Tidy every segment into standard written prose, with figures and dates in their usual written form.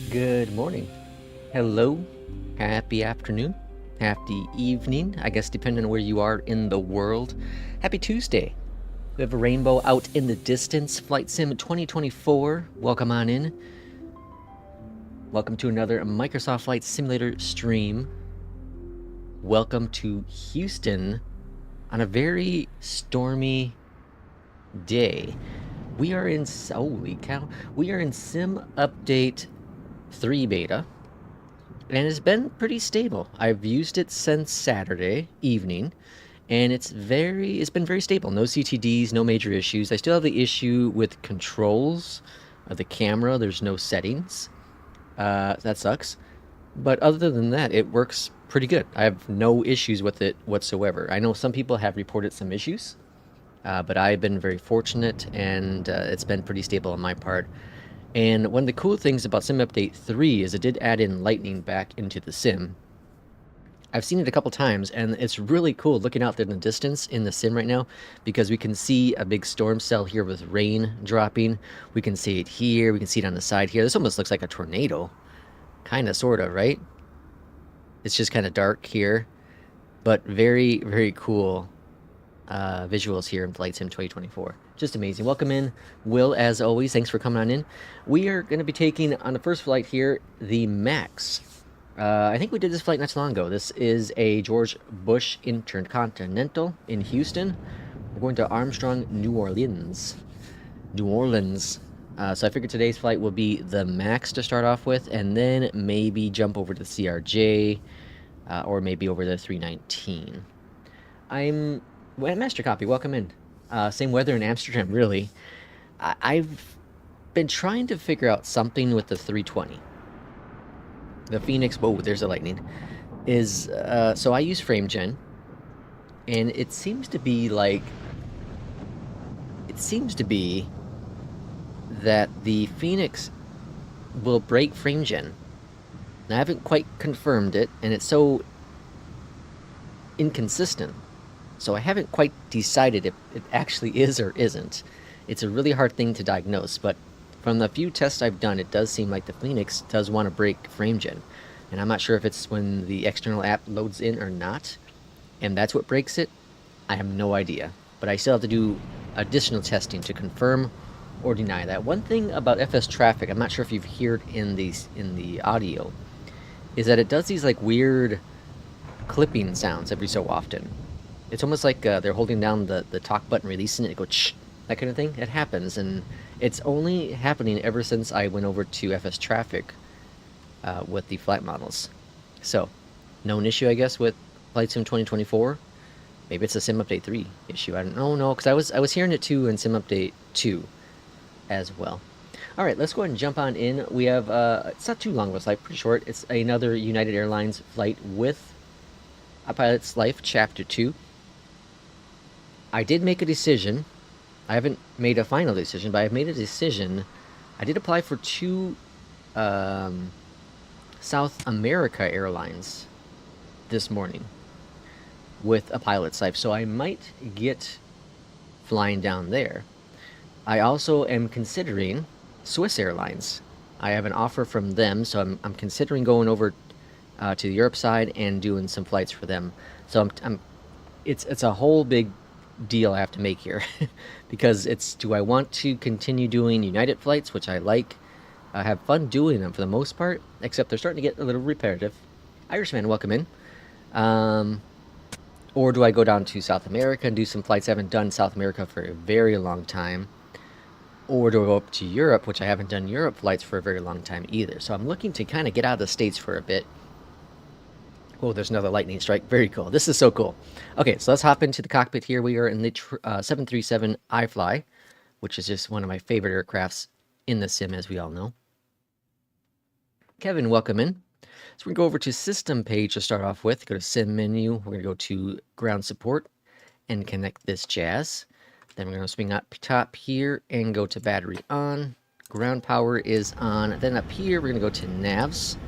Good morning. Hello. Happy afternoon. Happy evening, I guess, depending on where you are in the world. Happy Tuesday. We have a rainbow out in the distance. Flight Sim 2024. Welcome on in. Welcome to another Microsoft Flight Simulator stream. Welcome to Houston on a very stormy day. We are in, holy cow, we are in Sim Update 3 beta, and it's been pretty stable. I've used it since Saturday evening, and it's been very stable. No CTDs, no major issues. I still have the issue with controls of the camera. There's no settings. That sucks. But other than that, it works pretty good. I have no issues with it whatsoever. I know some people have reported some issues, but I've been very fortunate, and it's been pretty stable on my part. And one of the cool things about Sim Update 3 is it did add in lightning back into the sim. I've seen it a couple times, and it's really cool looking out there in the distance in the sim right now, because we can see a big storm cell here with rain dropping. We can see it here. We can see it on the side here. This almost looks like a tornado. Kind of, sort of, right? It's just kind of dark here, but very, very cool visuals here in Flight Sim 2024. Just amazing. Welcome in, Will, as always. Thanks for coming on in. We are going to be taking, on the first flight here, the MAX. I think we did this flight not too long ago. This is a George Bush Intercontinental in Houston. We're going to Armstrong, New Orleans. So I figured today's flight will be the MAX to start off with, and then maybe jump over to the CRJ, or maybe over the 319. Master Copy, welcome in. Same weather in Amsterdam, really. I've been trying to figure out something with the 320. The Phoenix, whoa, there's a lightning. So I use FrameGen, and it seems to be that the Phoenix will break FrameGen. Now, I haven't quite confirmed it, and it's so inconsistent. So I haven't quite decided if it actually is or isn't. It's a really hard thing to diagnose, but from the few tests I've done, it does seem like the Phoenix does want to break FrameGen. And I'm not sure if it's when the external app loads in or not, and that's what breaks it. I have no idea. But I still have to do additional testing to confirm or deny that. One thing about FS Traffic, I'm not sure if you've heard in the audio, is that it does these like weird clipping sounds every so often. It's almost like they're holding down the talk button, releasing it, go shh, that kind of thing. It happens, and it's only happening ever since I went over to FS Traffic with the flight models. So, known issue, I guess, with Flight Sim 2024. Maybe it's a Sim Update 3 issue. I don't know, because I was hearing it too in Sim Update 2 as well. All right, let's go ahead and jump on in. We have it's not too long of a flight, pretty short. It's another United Airlines flight with A Pilot's Life Chapter 2. I did make a decision. I haven't made a final decision, but I've made a decision. I did apply for 2 South America Airlines this morning with A Pilot's Life, so I might get flying down there. I also am considering Swiss Airlines. I have an offer from them, so I'm considering going over to the Europe side and doing some flights for them. So it's a whole big deal I have to make here because do I want to continue doing United flights, which I like, have fun doing them for the most part, except they're starting to get a little repetitive. Irishman, welcome in. Or do I go down to South America and do some flights? I haven't done South America for a very long time. Or do I go up to Europe, which I haven't done Europe flights for a very long time either. So I'm looking to kind of get out of the States for a bit. Oh, there's another lightning strike. Very cool. This is so cool. Okay, so let's hop into the cockpit here. We are in the 737 iFLY, which is just one of my favorite aircrafts in the sim, as we all know. Kevin, welcome in. So we're going to go over to System page to start off with. Go to Sim menu. We're going to go to Ground Support and connect this jazz. Then we're going to swing up top here and go to Battery On. Ground Power is on. Then up here, we're going to go to Navs.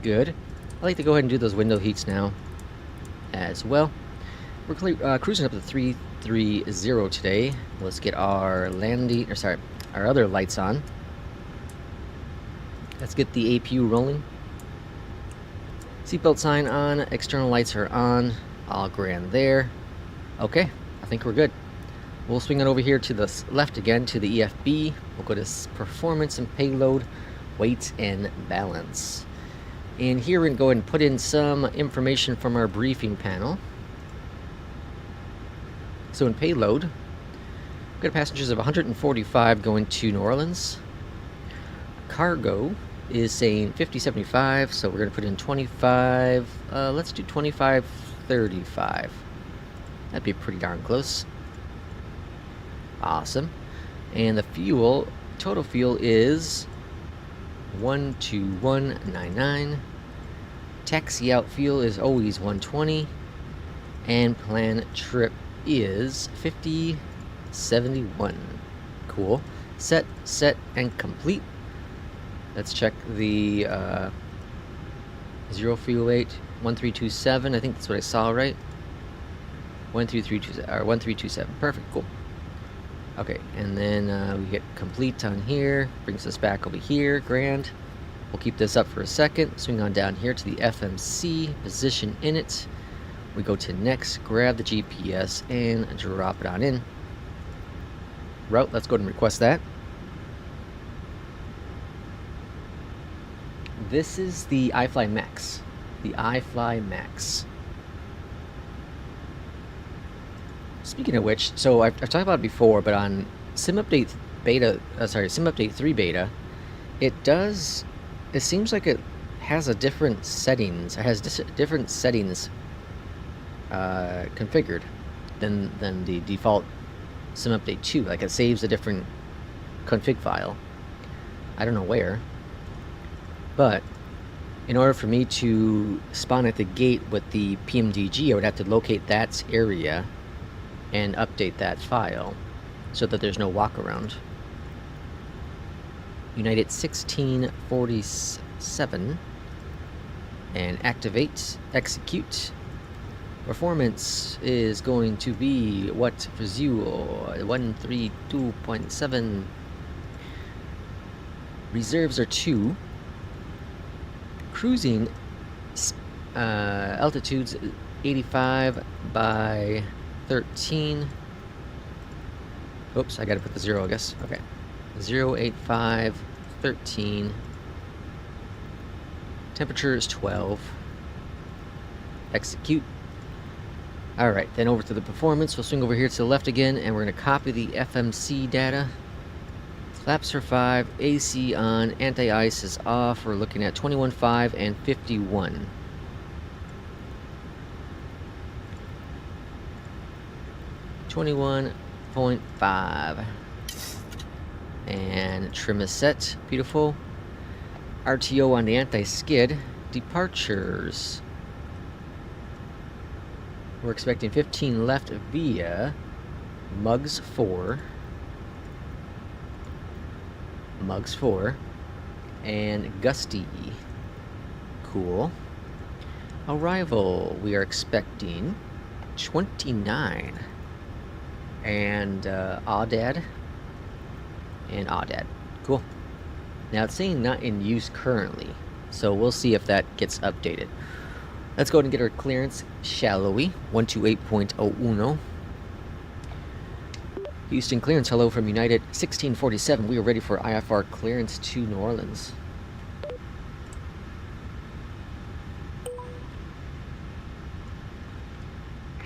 Good. I like to go ahead and do those window heats now as well. We're cruising up to 330 today. Let's get our our other lights on. Let's get the APU rolling. Seatbelt sign on, external lights are on, all grand there. Okay, I think we're good. We'll swing it over here to the left again to the EFB. We'll go to Performance and Payload, Weight and Balance. And here we're going to go ahead and put in some information from our briefing panel. So in Payload, we've got passengers of 145 going to New Orleans. Cargo is saying 5075, so we're going to put in 25. Let's do 2535. That'd be pretty darn close. Awesome. And the fuel, total fuel is 12199. Taxi out fuel is always 120. And plan trip is 5071. Cool. Set, and complete. Let's check the 0 fuel weight 1327. I think that's what I saw, right? 13327 or 1327. Perfect. Cool. Okay, and then we get complete on here. Brings us back over here. Grand. We'll keep this up for a second. Swing on down here to the FMC. Position in it. We go to next. Grab the GPS and drop it on in. Route. Let's go ahead and request that. This is the iFLY Max. The iFLY Max. Speaking of which, so I've talked about it before, but on SimUpdate 3 beta, it seems like it has different settings. It has different settings configured than the default SimUpdate 2. Like it saves a different config file. I don't know where. But in order for me to spawn at the gate with the PMDG, I would have to locate that area and update that file so that there's no walk around. United 1647 and activate, execute. Performance is going to be what for Zuo 132.7. Reserves are 2. Cruising altitudes 85 by 13. Oops, I gotta put the 0, I guess. Okay. 085 13. Temperature is 12. Execute. Alright, then over to the performance. We'll swing over here to the left again, and we're going to copy the FMC data. Flaps are 5, AC on, anti-ice is off. We're looking at 21.5 and 51. .5 and trim is set. Beautiful. RTO on the anti-skid. Departures. We're expecting 15 left via Mugs 4. Mugs 4 and Gusty. Cool. Arrival, we are expecting 29 and Audad and Audad. Cool. Now it's saying not in use currently, so we'll see if that gets updated. Let's go ahead and get our clearance, shall we? 128.01. Houston clearance, hello from United 1647. We are ready for IFR clearance to New Orleans.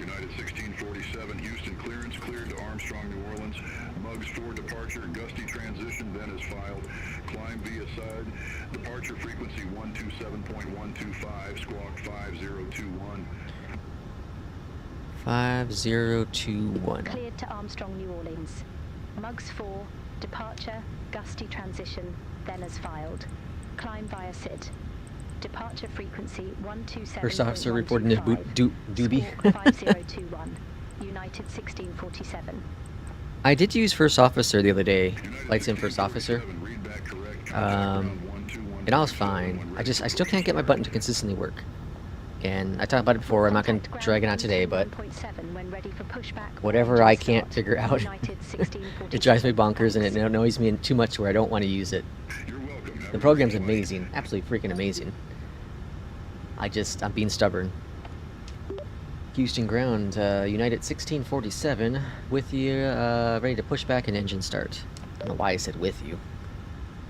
United 1647, Houston clearance cleared to Armstrong, New Orleans. Mugs 4 departure, gusty transition, then is filed. Climb via side. Departure frequency 127.125, squawk 5021. 5021. Cleared to Armstrong, New Orleans. Mugs 4, departure, gusty transition, then as filed. Climb via SID. Departure frequency 127.125. First officer reporting to Doobie. Squawk 5021. United 1647. I did use first officer the other day. Lights in first officer. And I was fine. I still can't get my button to consistently work. And I talked about it before. I'm not going to drag it on today, but whatever I can't figure out, it drives me bonkers and it annoys me too much where I don't want to use it. The program's amazing, absolutely freaking amazing. I'm being stubborn. Houston ground, United 1647, with you, ready to push back and engine start. I don't know why I said with you.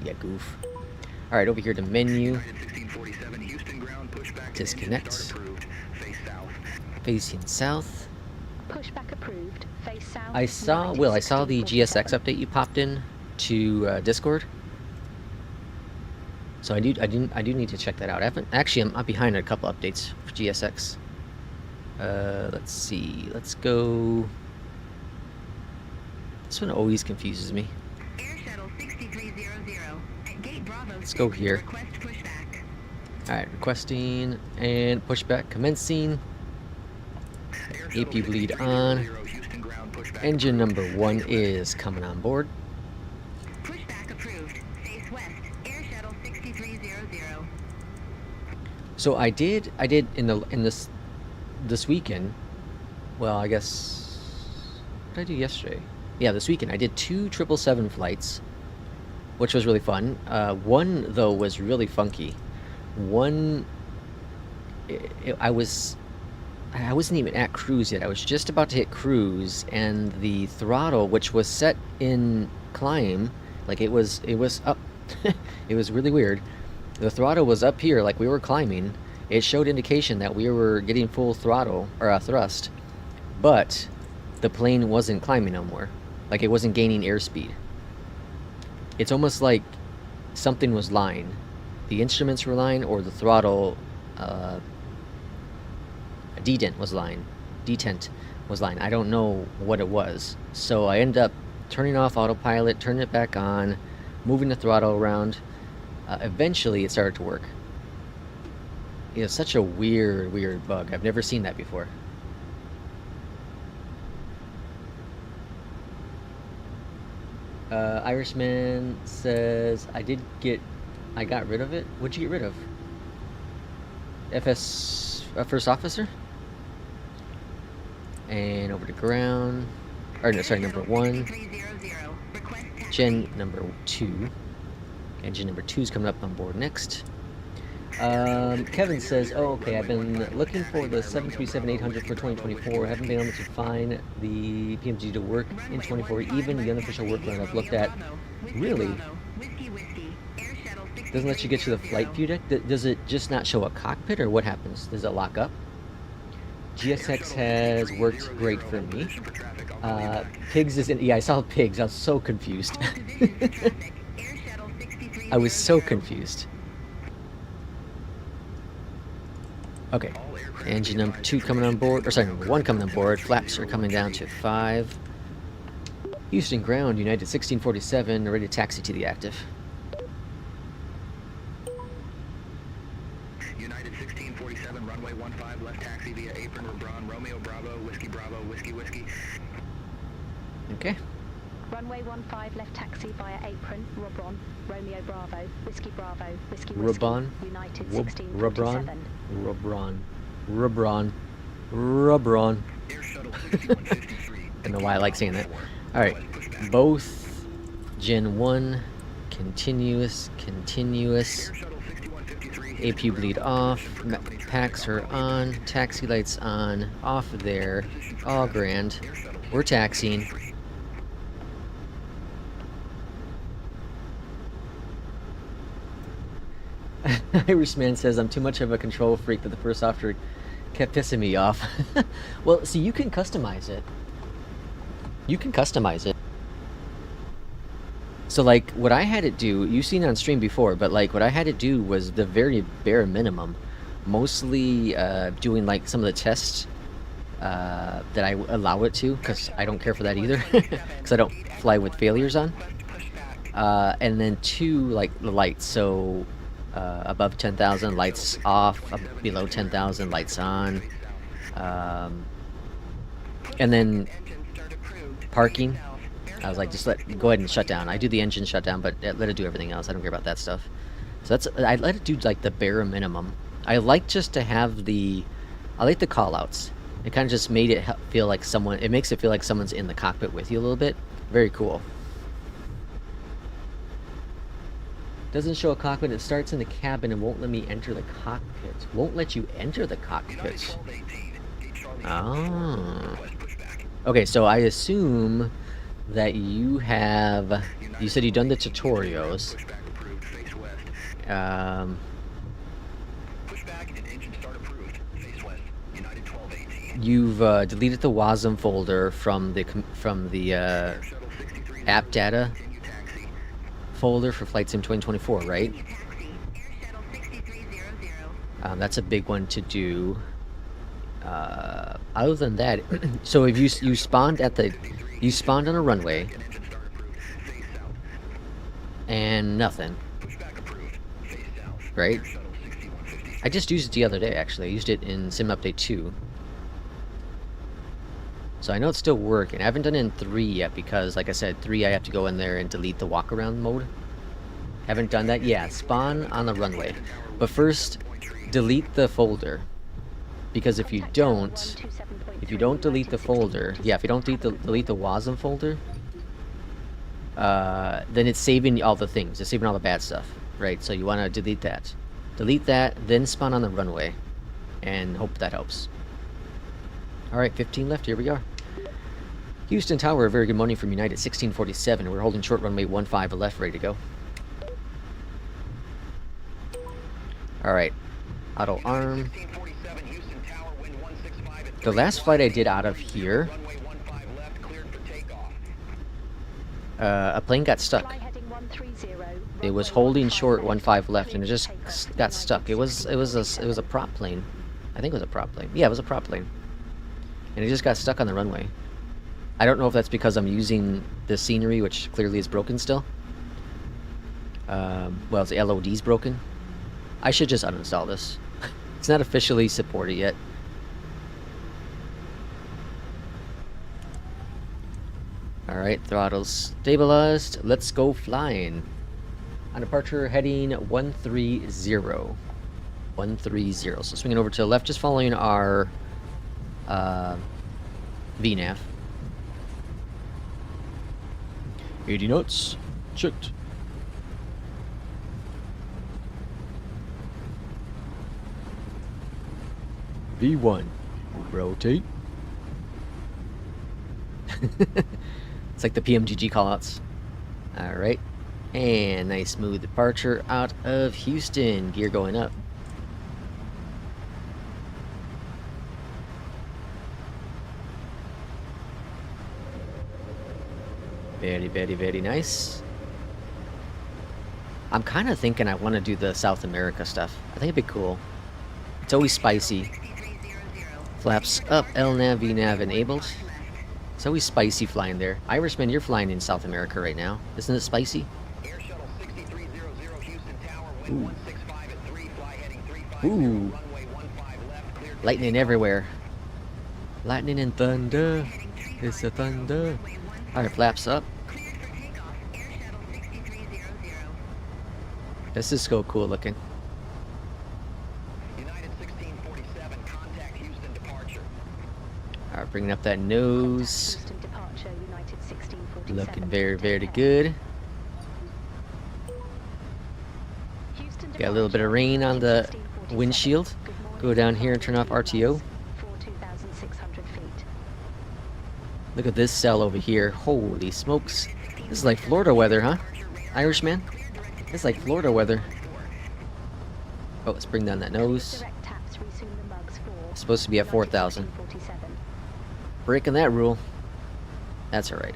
Yeah, goof. Alright, over here to menu. Disconnect. Facing south. Pushback approved. Face south. I saw the GSX update you popped in to Discord. So I do need to check that out. I'm behind on a couple updates for GSX. Let's see. Let's go. This one always confuses me. Air Shuttle 6300 at Gate Bravo. Let's go here. Request pushback. Alright, requesting and pushback commencing. AP bleed on. Engine number 1 is coming on board. Pushback approved. Face west. Air Shuttle 6300. So I did in this weekend. Well, I guess what did I do yesterday? Yeah, this weekend I did 2 777 flights, which was really fun. One though was really funky. One, I wasn't even at cruise yet. I was just about to hit cruise, and the throttle, which was set in climb, like it was up. It was really weird. The throttle was up here, like we were climbing. It showed indication that we were getting full throttle or thrust, but the plane wasn't climbing no more. Like it wasn't gaining airspeed. It's almost like something was lying. The instruments were lying, or the throttle detent was lying. I don't know what it was. So I ended up turning off autopilot, turning it back on, moving the throttle around. Eventually it started to work. It's such a weird bug. I've never seen that before. Irishman says, I got rid of it. What'd you get rid of? First officer? And over to ground. Or no, sorry, number 1. Gen number 2. Engine number 2 is coming up on board next. Kevin says, oh, okay, I've been looking for the 737-800 for 2024. I haven't been able to find the PMG to work in 24, even the unofficial work run I've looked at. Really? Doesn't let you get to the flight view deck? Does it just not show a cockpit, or what happens? Does it lock up? GSX has worked great for me. Pigs isn't... Yeah, I saw pigs. I was so confused. I was so confused. Okay, engine number 2 coming on board, or sorry, number 1 coming on board. Flaps are coming down to 5. Houston ground, United 1647, ready to taxi to the active. United 1647, runway 15, left taxi via apron, Rebron, Romeo Bravo, Whiskey, Whiskey. Okay. Runway 15, left taxi via apron, Rebron, Romeo Bravo, Whiskey, Whiskey. Rebron, United Rebron, 1647. Rebron. I don't know why I like saying that. Alright, both Gen 1, continuous, AP bleed off, packs are on, taxi lights on, off there, all grand. We're taxiing. Irishman says, I'm too much of a control freak that the first officer kept pissing me off. Well, see, you can customize it. You can customize it. So, like, what I had it do, you've seen it on stream before, but, like, what I had it do was the very bare minimum. Mostly doing, like, some of the tests that I allow it to, because I don't care for that either, because I don't fly with failures on. And then 2, like, the lights, so above 10,000, lights off, below 10,000, lights on. And then parking, I was like, just go ahead and shut down. I do the engine shutdown, but let it do everything else. I don't care about that stuff. So I let it do like the bare minimum. I like just to have I like the call-outs. It kind of just made it feel like it makes it feel like someone's in the cockpit with you a little bit. Very cool. Doesn't show a cockpit. It starts in the cabin and won't let me enter the cockpit. Won't let you enter the cockpit. Oh. Okay, so I assume that you said you've done the tutorials. You've deleted the WASM folder from the app data folder for Flight Sim 2024, right? That's a big one to do. Other than that, so if you spawned on a runway and nothing, right? I just used it the other day, actually. I used it in Sim Update 2. So I know it's still working. I haven't done it in 3 yet because, like I said, 3 I have to go in there and delete the walk-around mode. Haven't done that? Yeah, spawn on the runway. But first, delete the folder. Because if you don't delete the folder, yeah, if you don't delete the WASM folder, then it's saving all the things. It's saving all the bad stuff, right? So you want to delete that. Delete that, then spawn on the runway. And hope that helps. Alright, 15 left, here we are. Houston Tower, very good morning from United 1647. We're holding short runway 15 left, ready to go. Alright, auto arm. The last flight I did out of here, a plane got stuck. It was holding short 15 left, and it just got stuck. It was a prop plane. I think it was a prop plane. Yeah, it was a prop plane. And it just got stuck on the runway. I don't know if that's because I'm using the scenery, which clearly is broken still. Well, the LOD's broken. I should just uninstall this. It's not officially supported yet. Alright, throttles stabilized. Let's go flying. On departure, heading 130. 130. So swinging over to the left, just following our VNAV. 80 knots. Checked. V1. Rotate. It's like the PMGG callouts. Alright. And nice smooth departure out of Houston. Gear going up. Very, very, very nice. I'm kind of thinking I want to do the South America stuff. I think it'd be cool. It's always spicy. Flaps up, LNAV, VNAV enabled. It's always spicy flying there. Irishman, you're flying in South America right now. Isn't it spicy? Ooh. Ooh. Lightning everywhere. Lightning and thunder. It's a thunder. Alright, flaps up. This is so cool looking. Alright, bringing up that nose. Looking very, very good. Got a little bit of rain on the windshield. Go down here and turn off RTO. Look at this cell over here. Holy smokes. This is like Florida weather, huh? Irishman? It's like Florida weather. Oh, let's bring down that nose. It's supposed to be at 4,000. 1647. Breaking that rule. That's alright.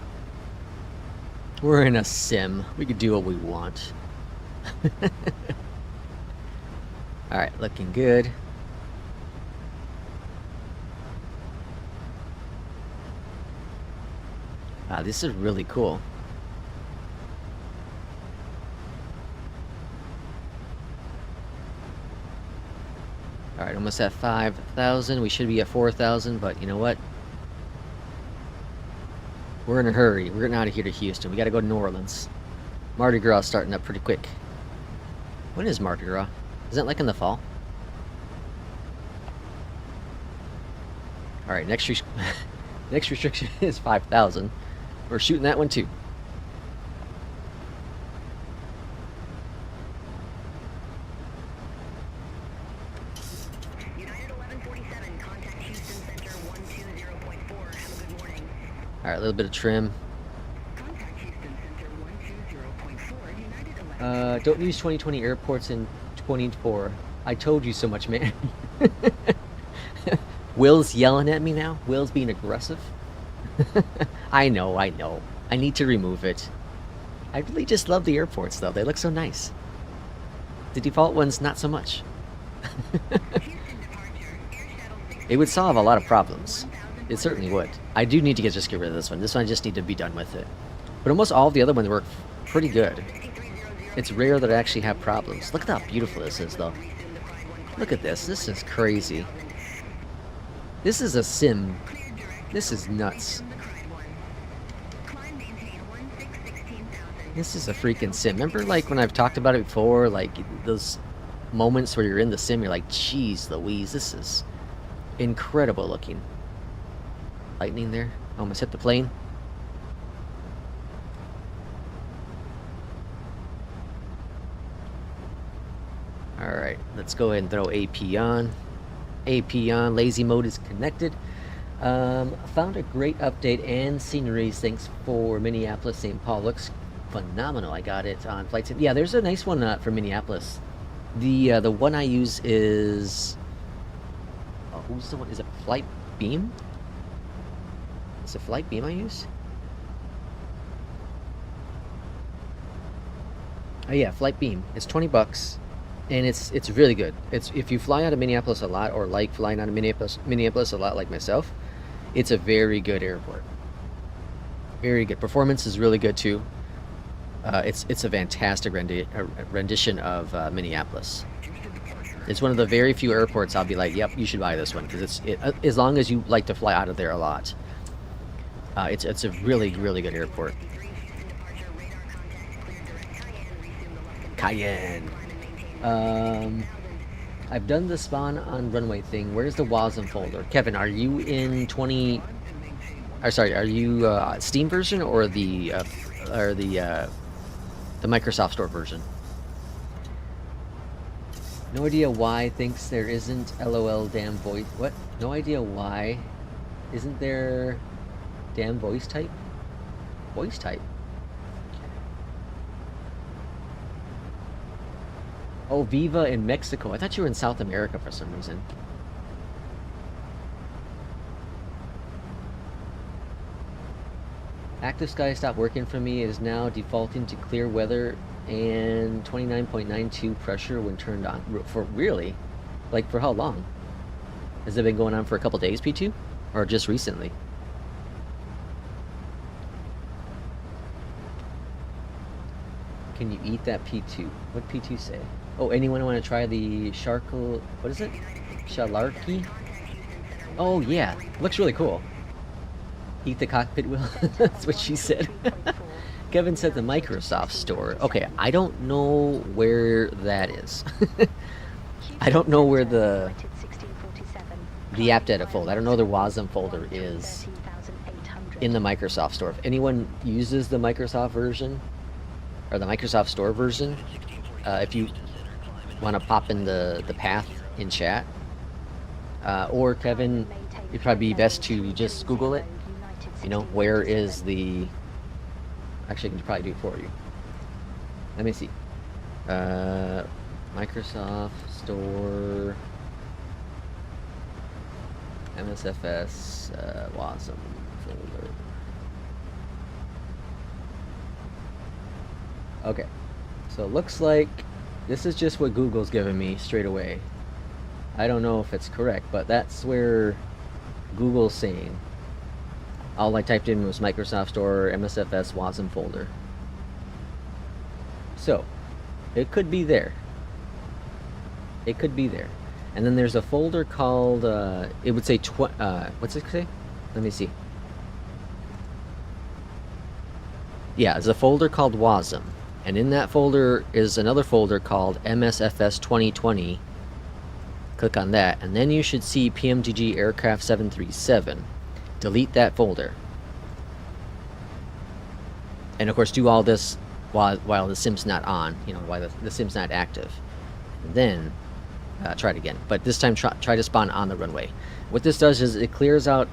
We're in a sim. We can do what we want. Alright, looking good. This is really cool. Alright, almost at 5,000. We should be at 4,000, but you know what? We're in a hurry. We're getting out of here to Houston. We gotta go to New Orleans. Mardi Gras is starting up pretty quick. When is Mardi Gras? Is that like in the fall? Alright, next restriction is 5,000. We're shooting that one too. United 1147, contact Houston Center 120.4. Have a good morning. Alright, a little bit of trim. Contact Houston Center 120.4. United 11. Don't use 2020 airports in 24. I told you so much, man. Will's yelling at me now. Will's being aggressive. I know. I need to remove it. I really just love the airports, though. They look so nice. The default ones, not so much. Houston departure. Air Shuttle 6. It would solve a lot of problems. It certainly would. I do need to just get rid of this one. This one I just need to be done with it. But almost all of the other ones work pretty good. It's rare that I actually have problems. Look at how beautiful this is, though. Look at this. This is crazy. This is a sim. This is nuts. This is a freaking sim. Remember, like, when I've talked about it before, like, those moments where you're in the sim, you're like, geez Louise, this is incredible looking. Lightning there. Almost hit the plane. Alright, let's go ahead and throw AP on. AP on, lazy mode is connected. Found a great update and sceneries. Thanks for Minneapolis, St. Paul. Looks phenomenal. I got it on flight sim. Yeah, there's a nice one for Minneapolis. The one I use is... Oh, who's the one? Is it Flight Beam? Is it Flight Beam I use? Oh yeah, Flight Beam. It's 20 bucks. And it's really good. It's if you fly out of Minneapolis a lot, or like flying out of Minneapolis a lot like myself, it's a very good airport. Very good. Performance is really good too. It's a fantastic rendition of Minneapolis. It's one of the very few airports I'll be like, yep, you should buy this one, because as long as you like to fly out of there a lot. It's a really good airport. Cayenne. I've done the spawn on runway thing. Where's the WASM folder? Kevin, are you in 20... Or sorry, are you Steam version or the Microsoft Store version? No idea why thinks there isn't LOL damn voice. What? No idea why isn't there damn voice type? Voice type. Oh, Viva in Mexico. I thought you were in South America for some reason. Active Sky stopped working for me. It is now defaulting to clear weather and 29.92 pressure when turned on. For really? Like, for how long? Has it been going on for a couple days, P2? Or just recently? Can you eat that P2? What P2 say? Oh, anyone want to try the charcoal... What is it? Shalarky? Oh, yeah. Looks really cool. Eat the cockpit wheel? That's what she said. Kevin said the Microsoft Store. Okay, I don't know where that is. I don't know where the app data folder. I don't know the WASM folder is in the Microsoft Store. If anyone uses the Microsoft version, or the Microsoft Store version, if you want to pop in the path in chat, or Kevin, it'd probably be best to just Google it. You know, where is the... Actually, I can probably do it for you. Let me see. Microsoft Store MSFS WASM folder. Okay, so it looks like this is just what Google's given me straight away. I don't know if it's correct, but that's where Google's saying. All I typed in was Microsoft Store MSFS WASM folder. So, it could be there. It could be there. And then there's a folder called, it would say, what's it say? Let me see. Yeah, there's a folder called WASM. And in that folder is another folder called MSFS 2020. Click on that, and then you should see PMDG Aircraft 737. Delete that folder. And of course, do all this while the sim's not on, you know, while the sim's not active. And then try it again, but this time try to spawn on the runway. What this does is it clears out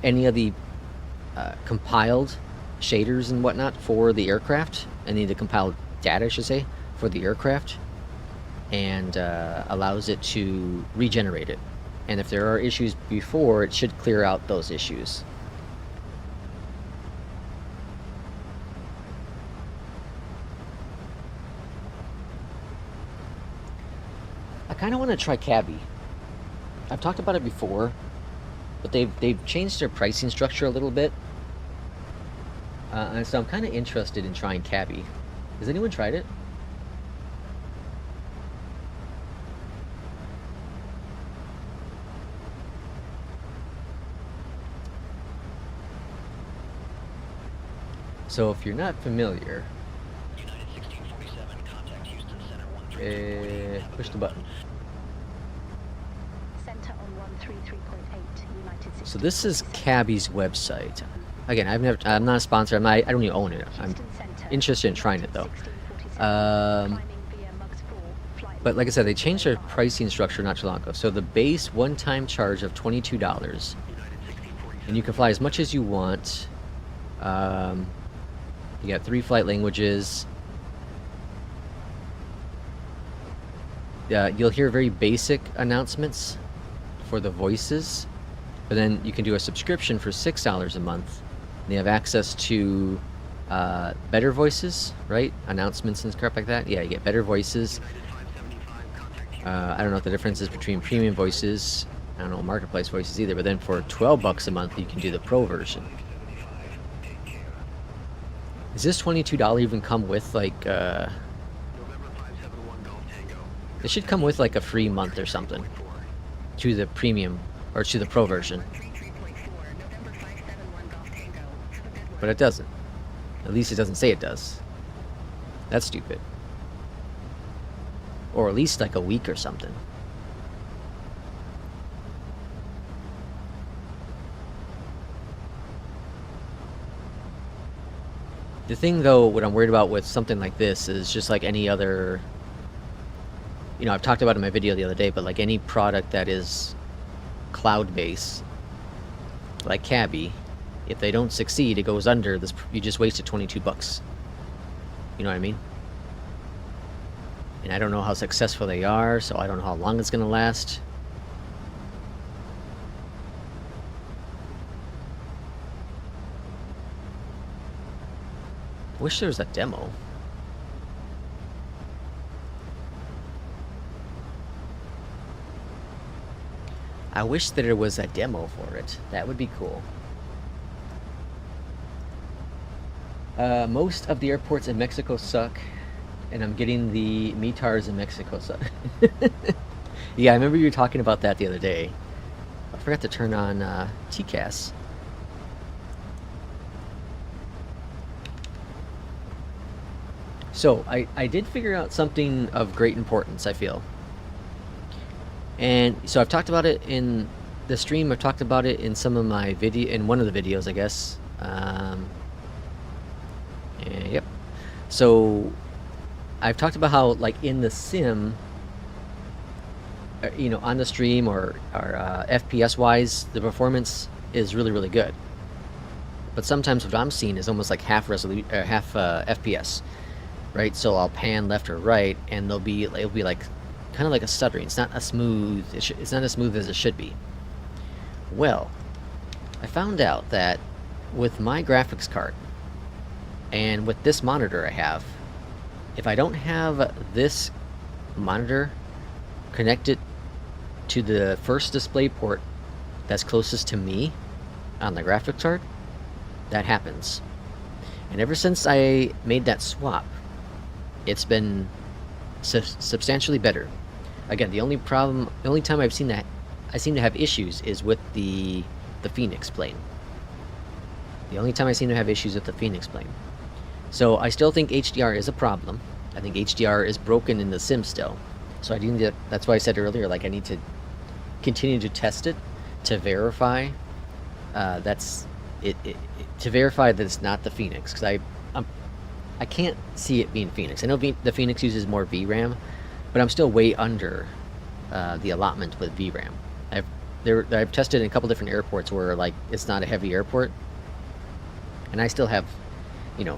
any of the compiled shaders and whatnot for the aircraft, any of the compiled data, I should say, for the aircraft, and allows it to regenerate it. And if there are issues before, it should clear out those issues. I kind of want to try Cabby. I've talked about it before, but they've changed their pricing structure a little bit, and so I'm kind of interested in trying Cabby. Has anyone tried it? So if you're not familiar, push the button. Center on 133.8 United 60. So this is Cabby's website. Again, I'm not a sponsor. I don't even own it. I'm interested in trying it though. But like I said, they changed their pricing structure not too long ago. So the base one-time charge of $22, and you can fly as much as you want. You got 3 flight languages. You'll hear very basic announcements for the voices, but then you can do a subscription for $6 a month. And you have access to better voices, right? Announcements and crap like that. Yeah, you get better voices. I don't know what the difference is between premium voices. I don't know marketplace voices either. But then for $12 a month, you can do the pro version. Does this $22 even come with like? It should come with like a free month or something to the premium or to the pro version. But it doesn't. At least it doesn't say it does. That's stupid. Or at least like a week or something. The thing though, what I'm worried about with something like this is just like any other, you know, I've talked about it in my video the other day, but like any product that is cloud-based, like Cabby, if they don't succeed, it goes under this. You just wasted $22. You know what I mean? And I don't know how successful they are, so I don't know how long it's gonna last. Wish there was a demo. I wish that there was a demo for it. That would be cool. Most of the airports in Mexico suck, and I'm getting the METARs in Mexico suck. Yeah, I remember you were talking about that the other day. I forgot to turn on TCAS. So, I did figure out something of great importance, I feel. And so I've talked about it in the stream, I've talked about it in some of my in one of the videos, I guess. Yep. So, I've talked about how, like, in the sim, you know, on the stream or FPS-wise, the performance is really, really good. But sometimes what I'm seeing is almost like half FPS. Right, so I'll pan left or right, and it'll be like kind of like a stuttering. It's not as smooth. It's not as smooth as it should be. Well, I found out that with my graphics card and with this monitor I have, if I don't have this monitor connected to the first display port that's closest to me on the graphics card, that happens. And ever since I made that swap, it's been substantially better. Again, the only time I've seen that I seem to have issues is with the Phoenix plane. The only time I seem to have issues with the Phoenix plane. So I still think HDR is a problem. I think HDR is broken in the sim still. So I need to, that's why I said earlier, like, I need to continue to test it to verify to verify that it's not the Phoenix, because I can't see it being Phoenix. I know the Phoenix uses more VRAM, but I'm still way under the allotment with VRAM. I've tested in a couple different airports where, like, it's not a heavy airport, and I still have,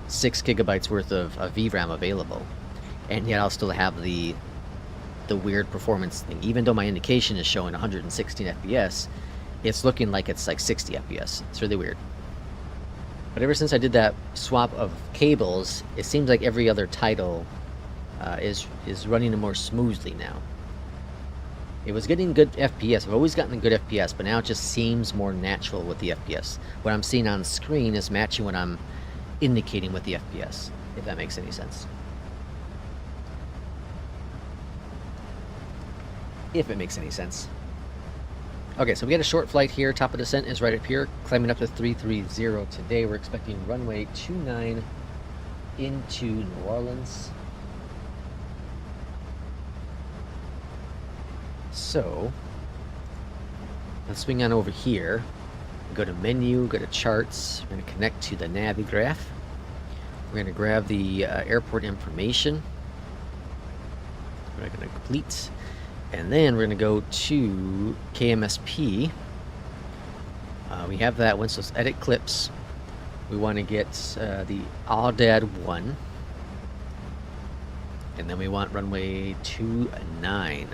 6 gigabytes worth of VRAM available, and yet I'll still have the weird performance thing. Even though my indication is showing 116 FPS, it's looking like it's like 60 FPS. It's really weird. But ever since I did that swap of cables, it seems like every other title is running more smoothly now. It was getting good FPS. I've always gotten good FPS, but now it just seems more natural with the FPS. What I'm seeing on screen is matching what I'm indicating with the FPS, if that makes any sense. If it makes any sense. Okay, so we got a short flight here. Top of descent is right up here, climbing up to 330 today. We're expecting runway 29 into New Orleans. So, let's swing on over here. Go to menu, go to charts. We're going to connect to the Navigraph. We're going to grab the airport information. We're going to complete. And then we're going to go to KMSP. We have that one, so let's edit clips. We want to get the Aviation 1. And then we want runway 29.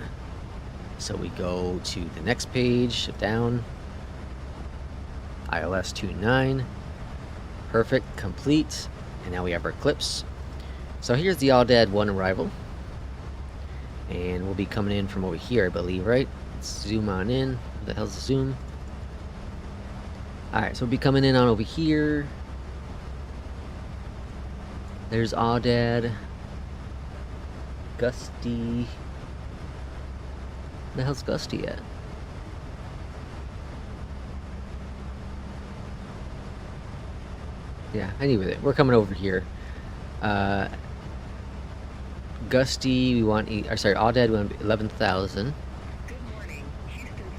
So we go to the next page, down. ILS 29. Perfect, complete. And now we have our clips. So here's the Aviation 1 arrival. And we'll be coming in from over here, I believe, right? Let's zoom on in. What the hell's the zoom? Alright, so we'll be coming in on over here. There's Aviation. Gusty. Where the hell's Gusty at? Yeah, anyway, we're coming over here. Gusty, we want, Aviation, we want 11,000.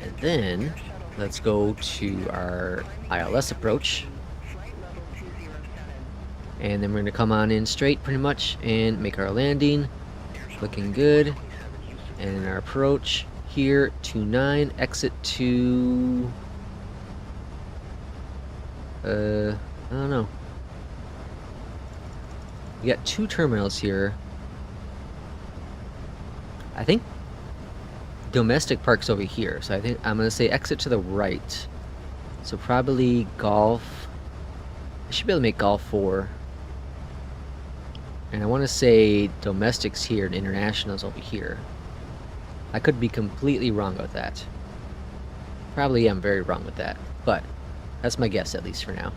And then, let's go to our ILS approach. And then we're going to come on in straight, pretty much, and make our landing. Looking good. And our approach here, 29, exit to... I don't know. We got 2 terminals here. I think domestic park's over here, so I think I'm gonna say exit to the right. So probably Golf. I should be able to make Golf 4. And I want to say domestic's here and international's over here. I could be completely wrong with that. Probably am very wrong with that, but that's my guess, at least for now.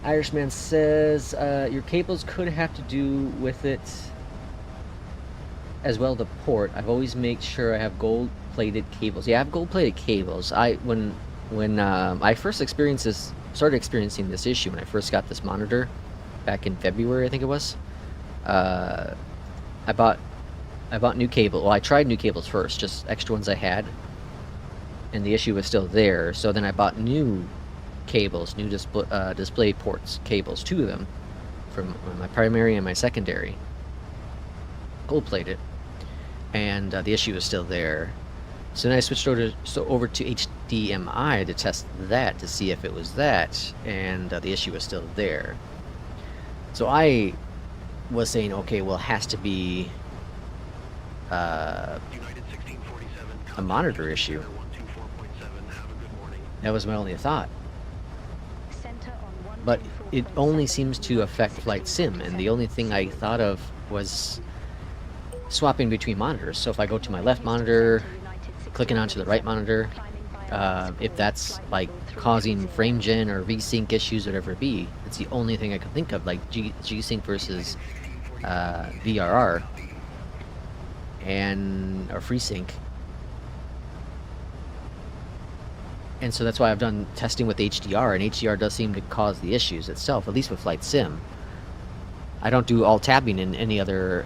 Irishman says, your cables could have to do with it as well, the port. I've always made sure I have gold-plated cables. Yeah, I have gold-plated cables. When I first started experiencing this issue, when I first got this monitor back in February, I think it was, I bought new cable. Well, I tried new cables first, just extra ones I had, and the issue was still there. So then I bought new cables, new display ports cables, 2 of them, from my primary and my secondary, gold-plated, and the issue was still there. So then I switched over to HDMI to test that, to see if it was that, and the issue was still there. So I was saying, okay, well, it has to be a monitor issue. That was my only thought. Center on But it only 124.7, seems to affect Flight Sim, and the only thing I thought of was swapping between monitors. So if I go to my left monitor, clicking onto the right monitor, if that's like causing frame gen or VSync issues, whatever it be, it's the only thing I can think of, like G-Sync versus VRR and or FreeSync. And so that's why I've done testing with HDR, and HDR does seem to cause the issues itself, at least with Flight Sim. I don't do all tabbing in any other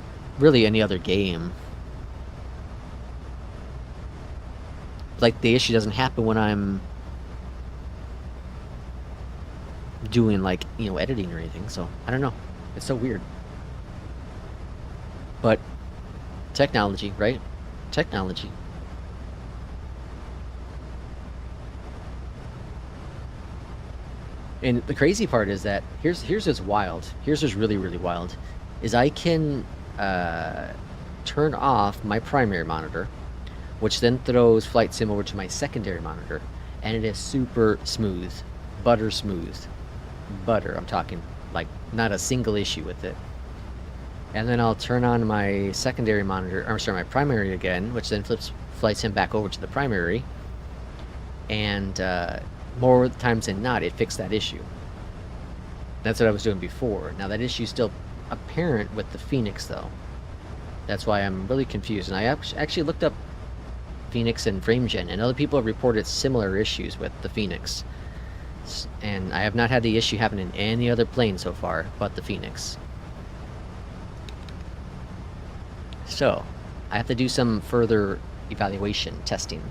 game. Like, the issue doesn't happen when I'm doing, like, you know, editing or anything, so I don't know. It's so weird. But technology, right? Technology. And the crazy part is that here's what's wild. Here's what's really, really wild, is I can turn off my primary monitor, which then throws Flight Sim over to my secondary monitor, and it is super smooth, butter smooth, butter. I'm talking like not a single issue with it. And then I'll turn on my secondary monitor, or sorry, my primary again, which then flips Flight Sim back over to the primary, and more times than not, it fixed that issue. That's what I was doing before. Now that issue's still apparent with the Phoenix, though. That's why I'm really confused. And I actually looked up Phoenix and FrameGen, and other people have reported similar issues with the Phoenix. And I have not had the issue happen in any other plane so far, but the Phoenix. So, I have to do some further evaluation testing.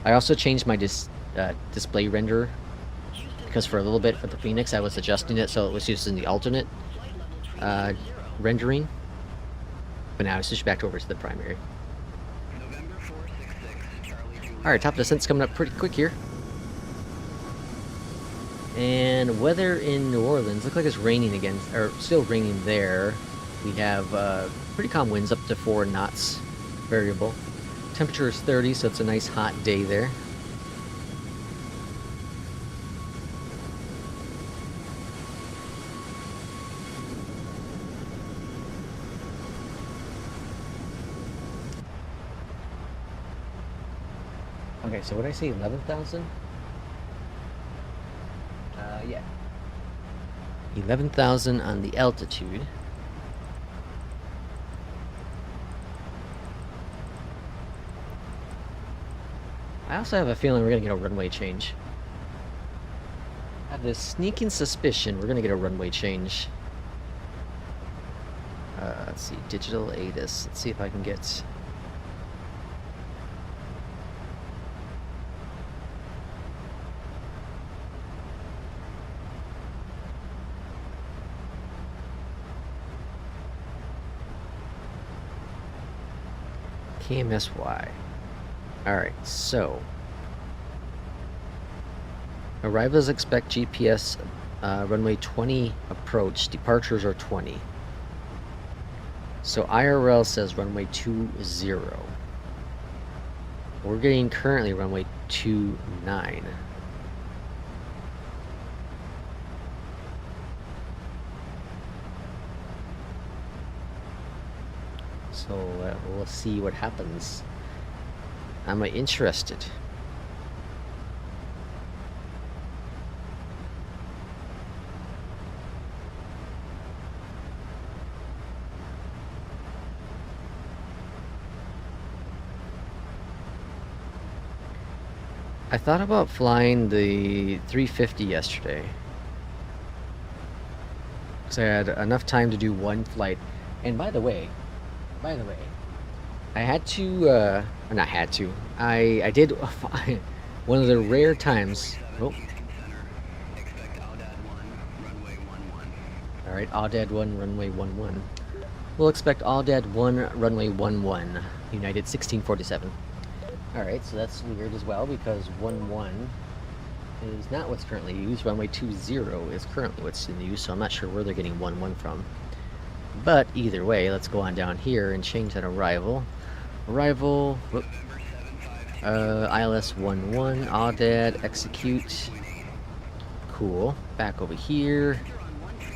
I also changed my display render, because for a little bit for the Phoenix I was adjusting it so it was using the alternate rendering, but now it's switched back over to the primary. Alright, top of the descent's coming up pretty quick here. And weather in New Orleans, looks like it's raining again, or still raining there. We have pretty calm winds up to 4 knots variable. Temperature is 30, so it's a nice hot day there. Okay, so what did I say, 11,000? Yeah. 11,000 on the altitude. I also have a feeling we're going to get a runway change. I have this sneaking suspicion we're going to get a runway change. Let's see, digital ATIS. Let's see if I can get... KMSY. Alright, so arrivals expect GPS runway 20 approach, departures are 20. So IRL says runway 20. We're getting currently runway 29. So we'll see what happens. I'm interested. I thought about flying the 350 yesterday, because I had enough time to do one flight. And by the way, I had to, or not had to, I did one of the rare times. Oh. Alright, ADAD 1, runway 11. We'll expect ADAD 1, runway 11, United 1647. Alright, so that's weird as well, because 11 is not what's currently used. Runway 20 is currently what's in use, so I'm not sure where they're getting 11 from. But either way, let's go on down here and change that arrival. Arrival, whoop. ILS 11, add-ons, execute. Cool. Back over here.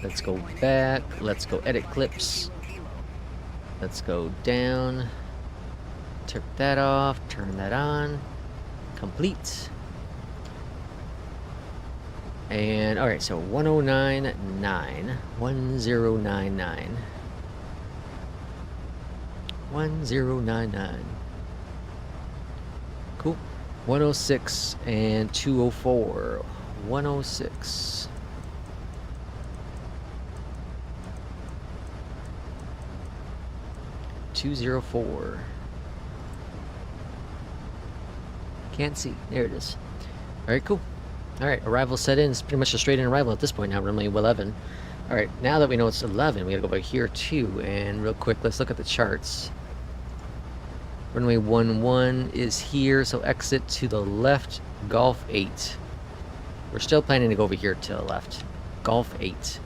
Let's go back. Let's go edit clips. Let's go down. Turn that off. Turn that on. Complete. And alright, so 1099. 1099. 1099. Cool. 106 and 204. 106. $204. Can't see. There it is. Alright, cool. Alright, arrival set in. It's pretty much a straight in arrival at this point now, runway 11. Alright, now that we know it's 11, we gotta go back here too. And real quick, let's look at the charts. Runway 11 is here, so exit to the left, Golf 8. We're still planning to go over here to the left. Golf 8.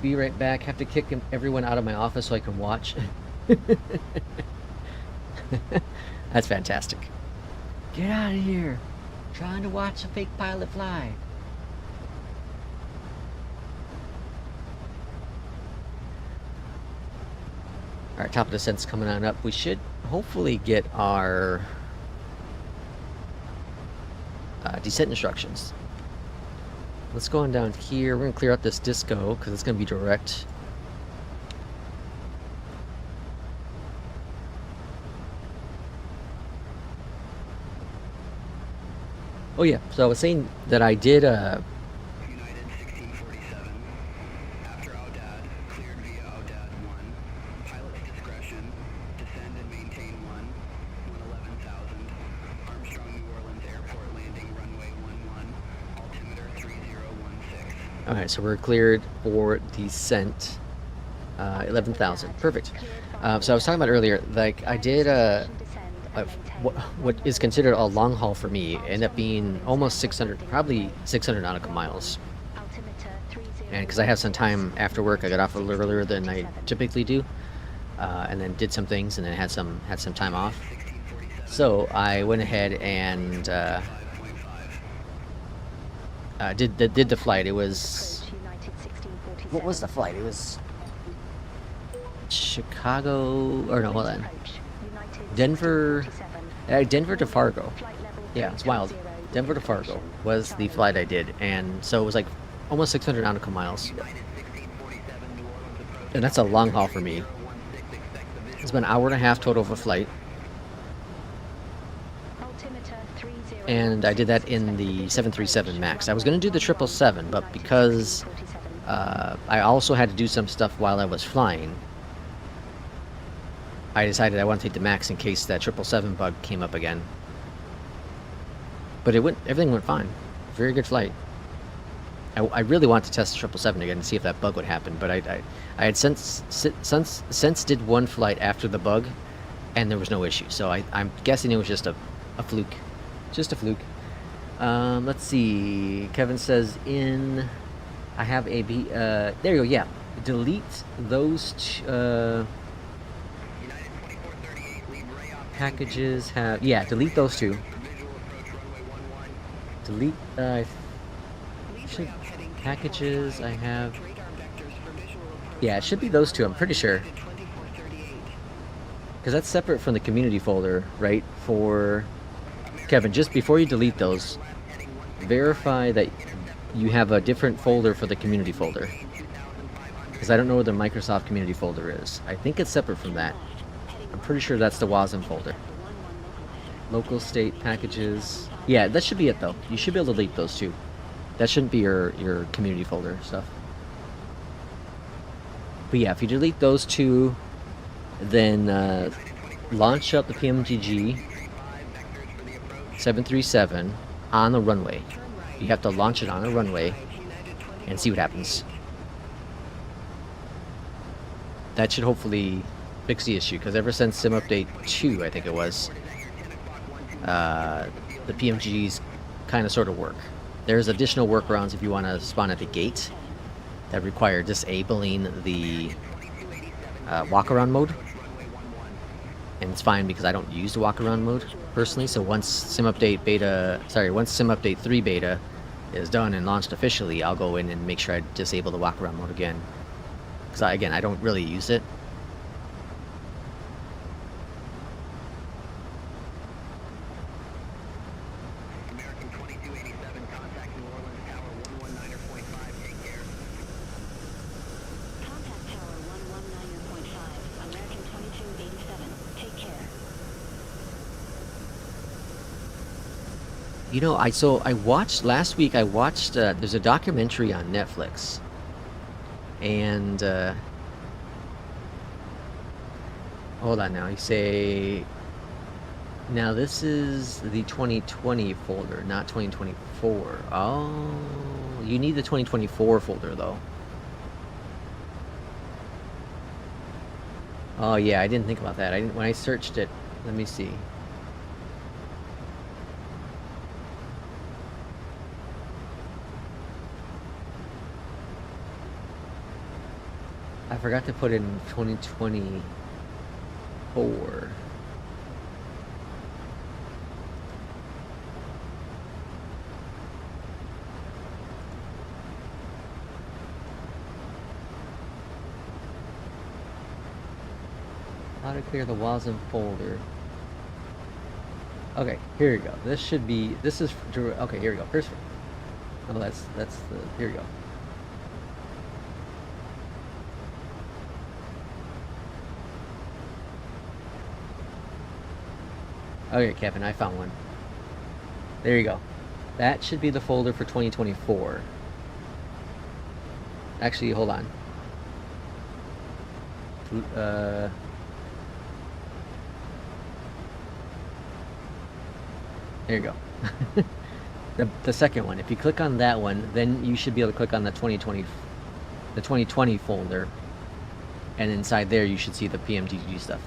Be right back. Have to kick everyone out of my office so I can watch. That's fantastic. Get out of here. Trying to watch a fake pilot fly. Alright, top of descent's coming on up. We should hopefully get our descent instructions. Let's go on down here. We're going to clear out this disco because it's going to be direct. Oh yeah, so I was saying that I did United 1647. After Audad, cleared via Audad 1. Pilot's discretion. Descend and maintain 111,000. Armstrong, New Orleans Airport landing runway 11. Altimeter 3016. Alright, so we're cleared for descent. 11,000. Perfect. So I was talking about earlier, like I did what is considered a long haul for me ended up being almost 600, probably 600 nautical miles. And because I have some time after work, I got off a little earlier than I typically do, and then did some things, and then had some time off. So I went ahead and did the flight. It was, what was the flight? It was Chicago, or no, hold on. Denver to Fargo. Yeah, it's wild. Denver to Fargo was the flight I did, and so it was like almost 600 nautical miles. And that's a long haul for me. It's been an hour and a half total of a flight. And I did that in the 737 MAX. I was going to do the 777, but because I also had to do some stuff while I was flying, I decided I want to take the MAX in case that 777 bug came up again. But everything went fine. Very good flight. I really wanted to test the 777 again to see if that bug would happen, but I had since did one flight after the bug, and there was no issue. So I'm guessing it was just a fluke. Just a fluke. Let's see. Kevin says I have a there you go, yeah. Delete those packages have, yeah, delete those two. Delete packages I have. Yeah, it should be those two, I'm pretty sure. Because that's separate from the community folder, right? For Kevin, just before you delete those, verify that you have a different folder for the community folder. Because I don't know where the Microsoft community folder is. I think it's separate from that. I'm pretty sure that's the WASM folder. Local state packages. Yeah, that should be it though. You should be able to delete those two. That shouldn't be your community folder stuff. But yeah, if you delete those two, then launch up the PMGG 737 on the runway. You have to launch it on a runway and see what happens. That should hopefully fix the issue, because ever since Sim Update 2, I think it was, the PMGs kind of sort of work. There's additional workarounds if you want to spawn at the gate. that require disabling the walk-around mode. And it's fine because I don't use the walk-around mode personally. So once Sim Update 3 beta is done and launched officially, I'll go in and make sure I disable the walk-around mode again. Because again, I don't really use it. American 2287, contact New Orleans Tower 119.5, take care. Contact Tower 119.5, American 2287. Take care. You know, I watched last week. I watched. There's a documentary on Netflix, and hold on now. You say now this is the 2020 folder, not 2024. Oh, you need the 2024 folder though. Oh yeah, I didn't think about that. I didn't when I searched it. Let me see. I forgot to put in 2024. How to clear the WASM folder. Okay, here we go. This should be. This is. Okay, here we go. First. Oh, that's the. Here we go. Okay, Kevin, I found one. There you go. That should be the folder for 2024. Actually, hold on. There you go. The second one. If you click on that one, then you should be able to click on the 2020 folder, and inside there you should see the PMDG stuff.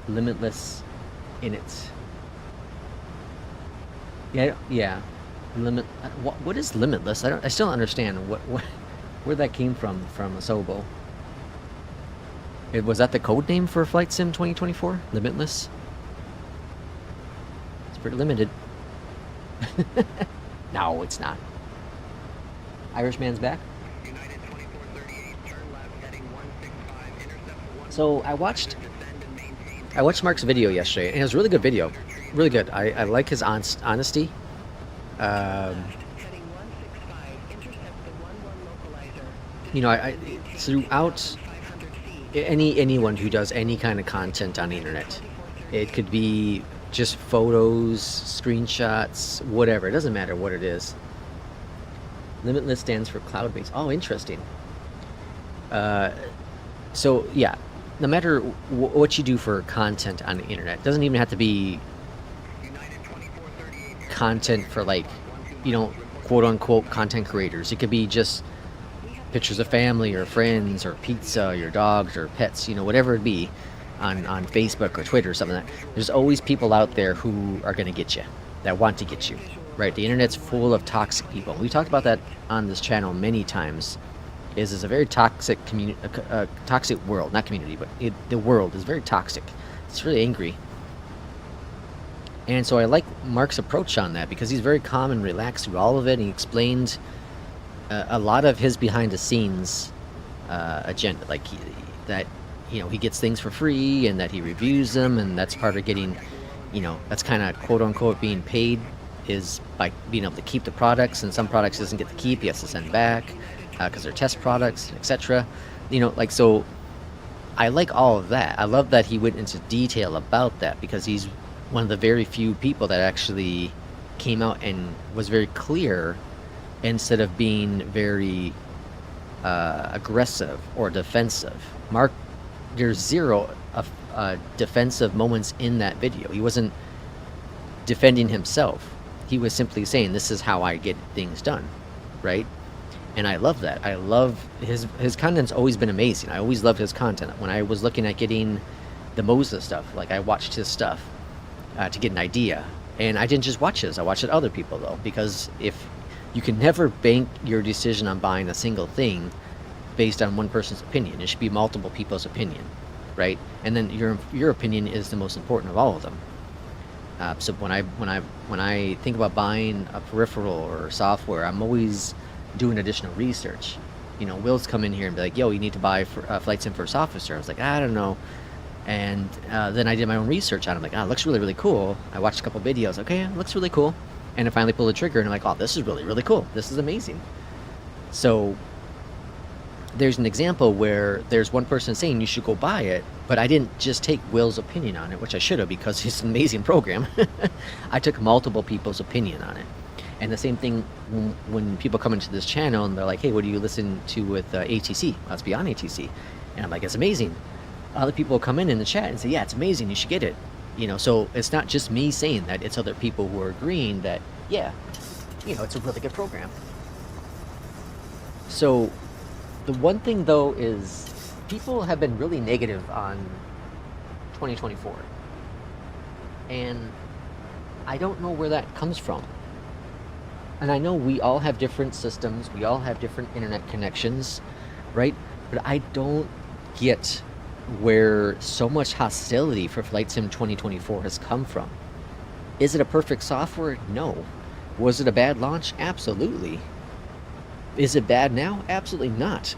Limitless init. Yeah. What is limitless? I still don't understand what where that came from Asobo. Was that the code name for Flight Sim 2024? Limitless? It's pretty limited. No, it's not. Irishman's back. United 2438, turn left, heading 165, intercept 1. So I watched Mark's video yesterday, and it was a really good video. Really good. I like his honesty. Heading 165, intercept the 11 localizer. You know, I throughout 500 feet. anyone who does any kind of content on the internet, it could be just photos, screenshots, whatever. It doesn't matter what it is. Limitless stands for cloud-based. Oh, interesting. So yeah, no matter what you do for content on the internet, it doesn't even have to be United 2438, content for, like, you know, quote-unquote content creators. It could be just pictures of family or friends or pizza or your dogs or pets, you know, whatever it be, on Facebook or Twitter or something like that. There's always people out there who are going to get you, that want to get you, right? The internet's full of toxic people. We talked about that on this channel many times. Is a very toxic toxic world, not community, but the world is very toxic. It's really angry. And so I like Mark's approach on that, because he's very calm and relaxed through all of it, and he explained a lot of his behind the scenes agenda, like that, you know, he gets things for free and that he reviews them, and that's part of getting, you know, that's kind of quote unquote being paid, is by being able to keep the products, and some products he doesn't get to keep, he has to send back because they're test products, etc. You know, like, so I like all of that. I love that he went into detail about that, because he's one of the very few people that actually came out and was very clear, instead of being very aggressive or defensive. Mark, there's zero defensive moments in that video. He wasn't defending himself. He was simply saying, this is how I get things done, right? And I love that. I love his content's always been amazing. I always loved his content. When I was looking at getting the Moses stuff, like, I watched his stuff to get an idea And I didn't just watch his, I watched it other people though, because if you can never bank your decision on buying a single thing based on one person's opinion. It should be multiple people's opinion, right? And then your opinion is the most important of all of them. So when I think about buying a peripheral or software, I'm always doing additional research. You know, Will's come in here and be like, "Yo, you need to buy Flight Sim First Officer." I was like, "I don't know," and then I did my own research on it. I'm like, "Ah, it looks really, really cool." I watched a couple videos. Okay, it looks really cool, and I finally pulled the trigger, and I'm like, "Oh, this is really, really cool. This is amazing." So there's an example where there's one person saying you should go buy it, but I didn't just take Will's opinion on it, which I should have because it's an amazing program. I took multiple people's opinion on it. And the same thing when people come into this channel and they're like, "Hey, what do you listen to with ATC? Let's be on ATC." And I'm like, "It's amazing." Other people come in the chat and say, "Yeah, it's amazing. You should get it." You know, so it's not just me saying that, it's other people who are agreeing that, yeah, you know, it's a really good program. So the one thing though is people have been really negative on 2024. And I don't know where that comes from. And I know we all have different systems, we all have different internet connections, right? But I don't get where so much hostility for Flight Sim 2024 has come from. Is it a perfect software? No. Was it a bad launch? Absolutely. Is it bad now? Absolutely not.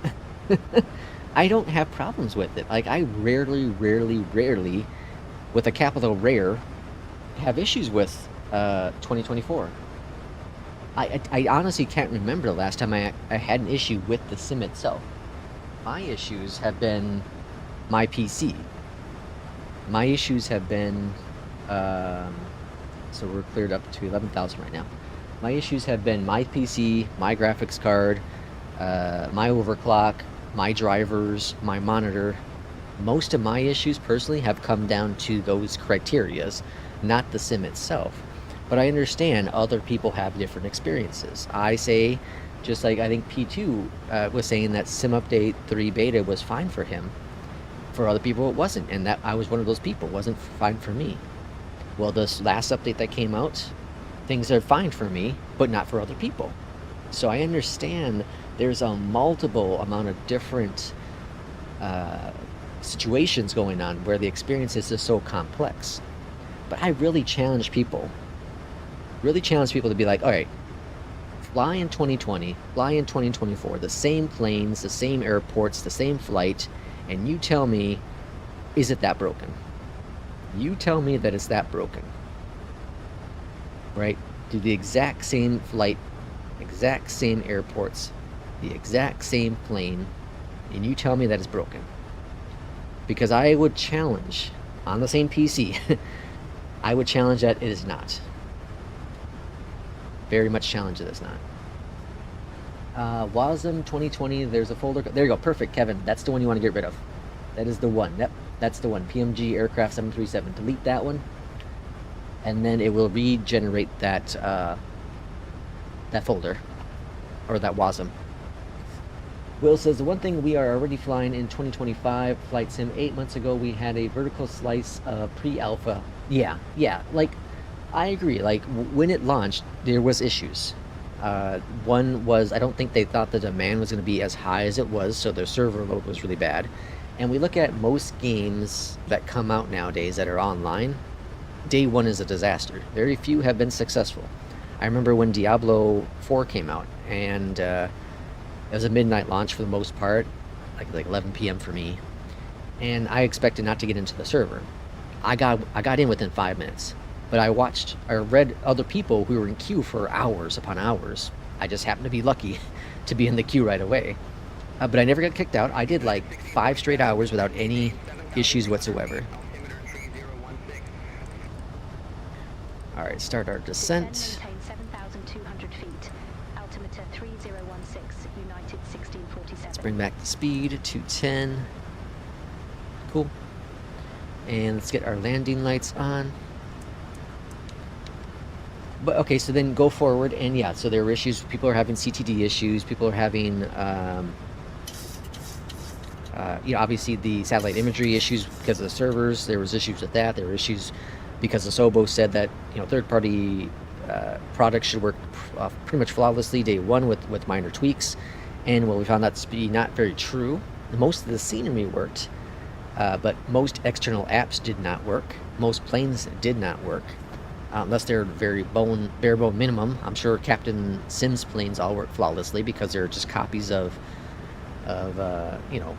I don't have problems with it. Like, I rarely, with a capital rare, have issues with 2024. I honestly can't remember the last time I had an issue with the sim itself. My issues have been my PC. My issues have been, so we're cleared up to 11,000 right now. My issues have been my PC, my graphics card, my overclock, my drivers, my monitor. Most of my issues personally have come down to those criterias, not the sim itself. But I understand other people have different experiences. I say, just like I think P2 was saying that Sim Update 3 Beta was fine for him. For other people it wasn't, and that I was one of those people. It wasn't fine for me. Well, this last update that came out, things are fine for me, but not for other people. So I understand there's a multiple amount of different situations going on where the experience is just so complex. But I really challenge people to be like, all right, fly in 2020, fly in 2024, the same planes, the same airports, the same flight, and you tell me, is it that broken? You tell me that it's that broken. Right? Do the exact same flight, exact same airports, the exact same plane, and you tell me that it's broken. Because I would challenge, on the same PC, I would challenge that it is not. Very much challenge that it's not. WASM 2020, there's a folder. There you go, perfect, Kevin. That's the one you want to get rid of. That is the one. Yep, that's the one. PMG Aircraft 737. Delete that one. And then it will regenerate that that folder, or that WASM. Will says, the one thing we are already flying in 2025 Flight Sim, 8 months ago we had a vertical slice of pre-alpha. Yeah, like, I agree. Like, when it launched, there was issues. One was, I don't think they thought the demand was going to be as high as it was, so their server load was really bad. And we look at most games that come out nowadays that are online, day one is a disaster. Very few have been successful. I remember when Diablo 4 came out, and it was a midnight launch for the most part, like 11 p.m. for me, and I expected not to get into the server. I got in within 5 minutes, but I read other people who were in queue for hours upon hours. I just happened to be lucky to be in the queue right away. But I never got kicked out. I did like 5 straight hours without any issues whatsoever. Alright, start our descent. Maintain 7,200 feet. Altimeter 3016, United 1647. Let's bring back the speed to 10. Cool. And let's get our landing lights on. But okay, so then go forward, and yeah, so there are issues. People are having CTD issues. People are having, obviously the satellite imagery issues because of the servers. There was issues with that. There were issues because Asobo said that, you know, third-party products should work pretty much flawlessly day one with minor tweaks. And well, we found that to be not very true. Most of the scenery worked, but most external apps did not work. Most planes did not work, unless they're bare bone minimum. I'm sure Captain Sim's planes all work flawlessly because they're just copies of you know,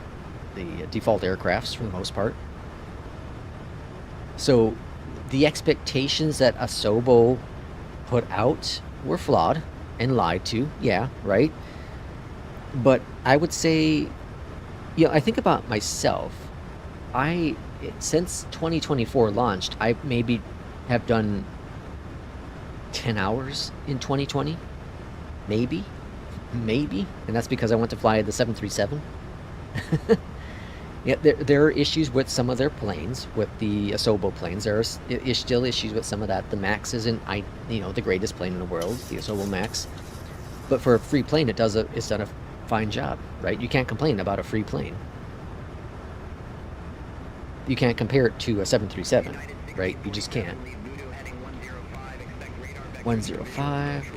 the default aircrafts for the most part. So the expectations that Asobo put out were flawed and lied to. Yeah, right. But I would say, you know, I think about myself. Since 2024 launched, I maybe have done 10 hours in 2020, maybe, and that's because I went to fly the 737. Yeah, there are issues with some of their planes, with the Asobo planes. There are still issues with some of that. The Max isn't, you know, the greatest plane in the world, the Asobo Max, but for a free plane, it's done a fine job, right? You can't complain about a free plane. You can't compare it to a 737, right? You just can't. 105.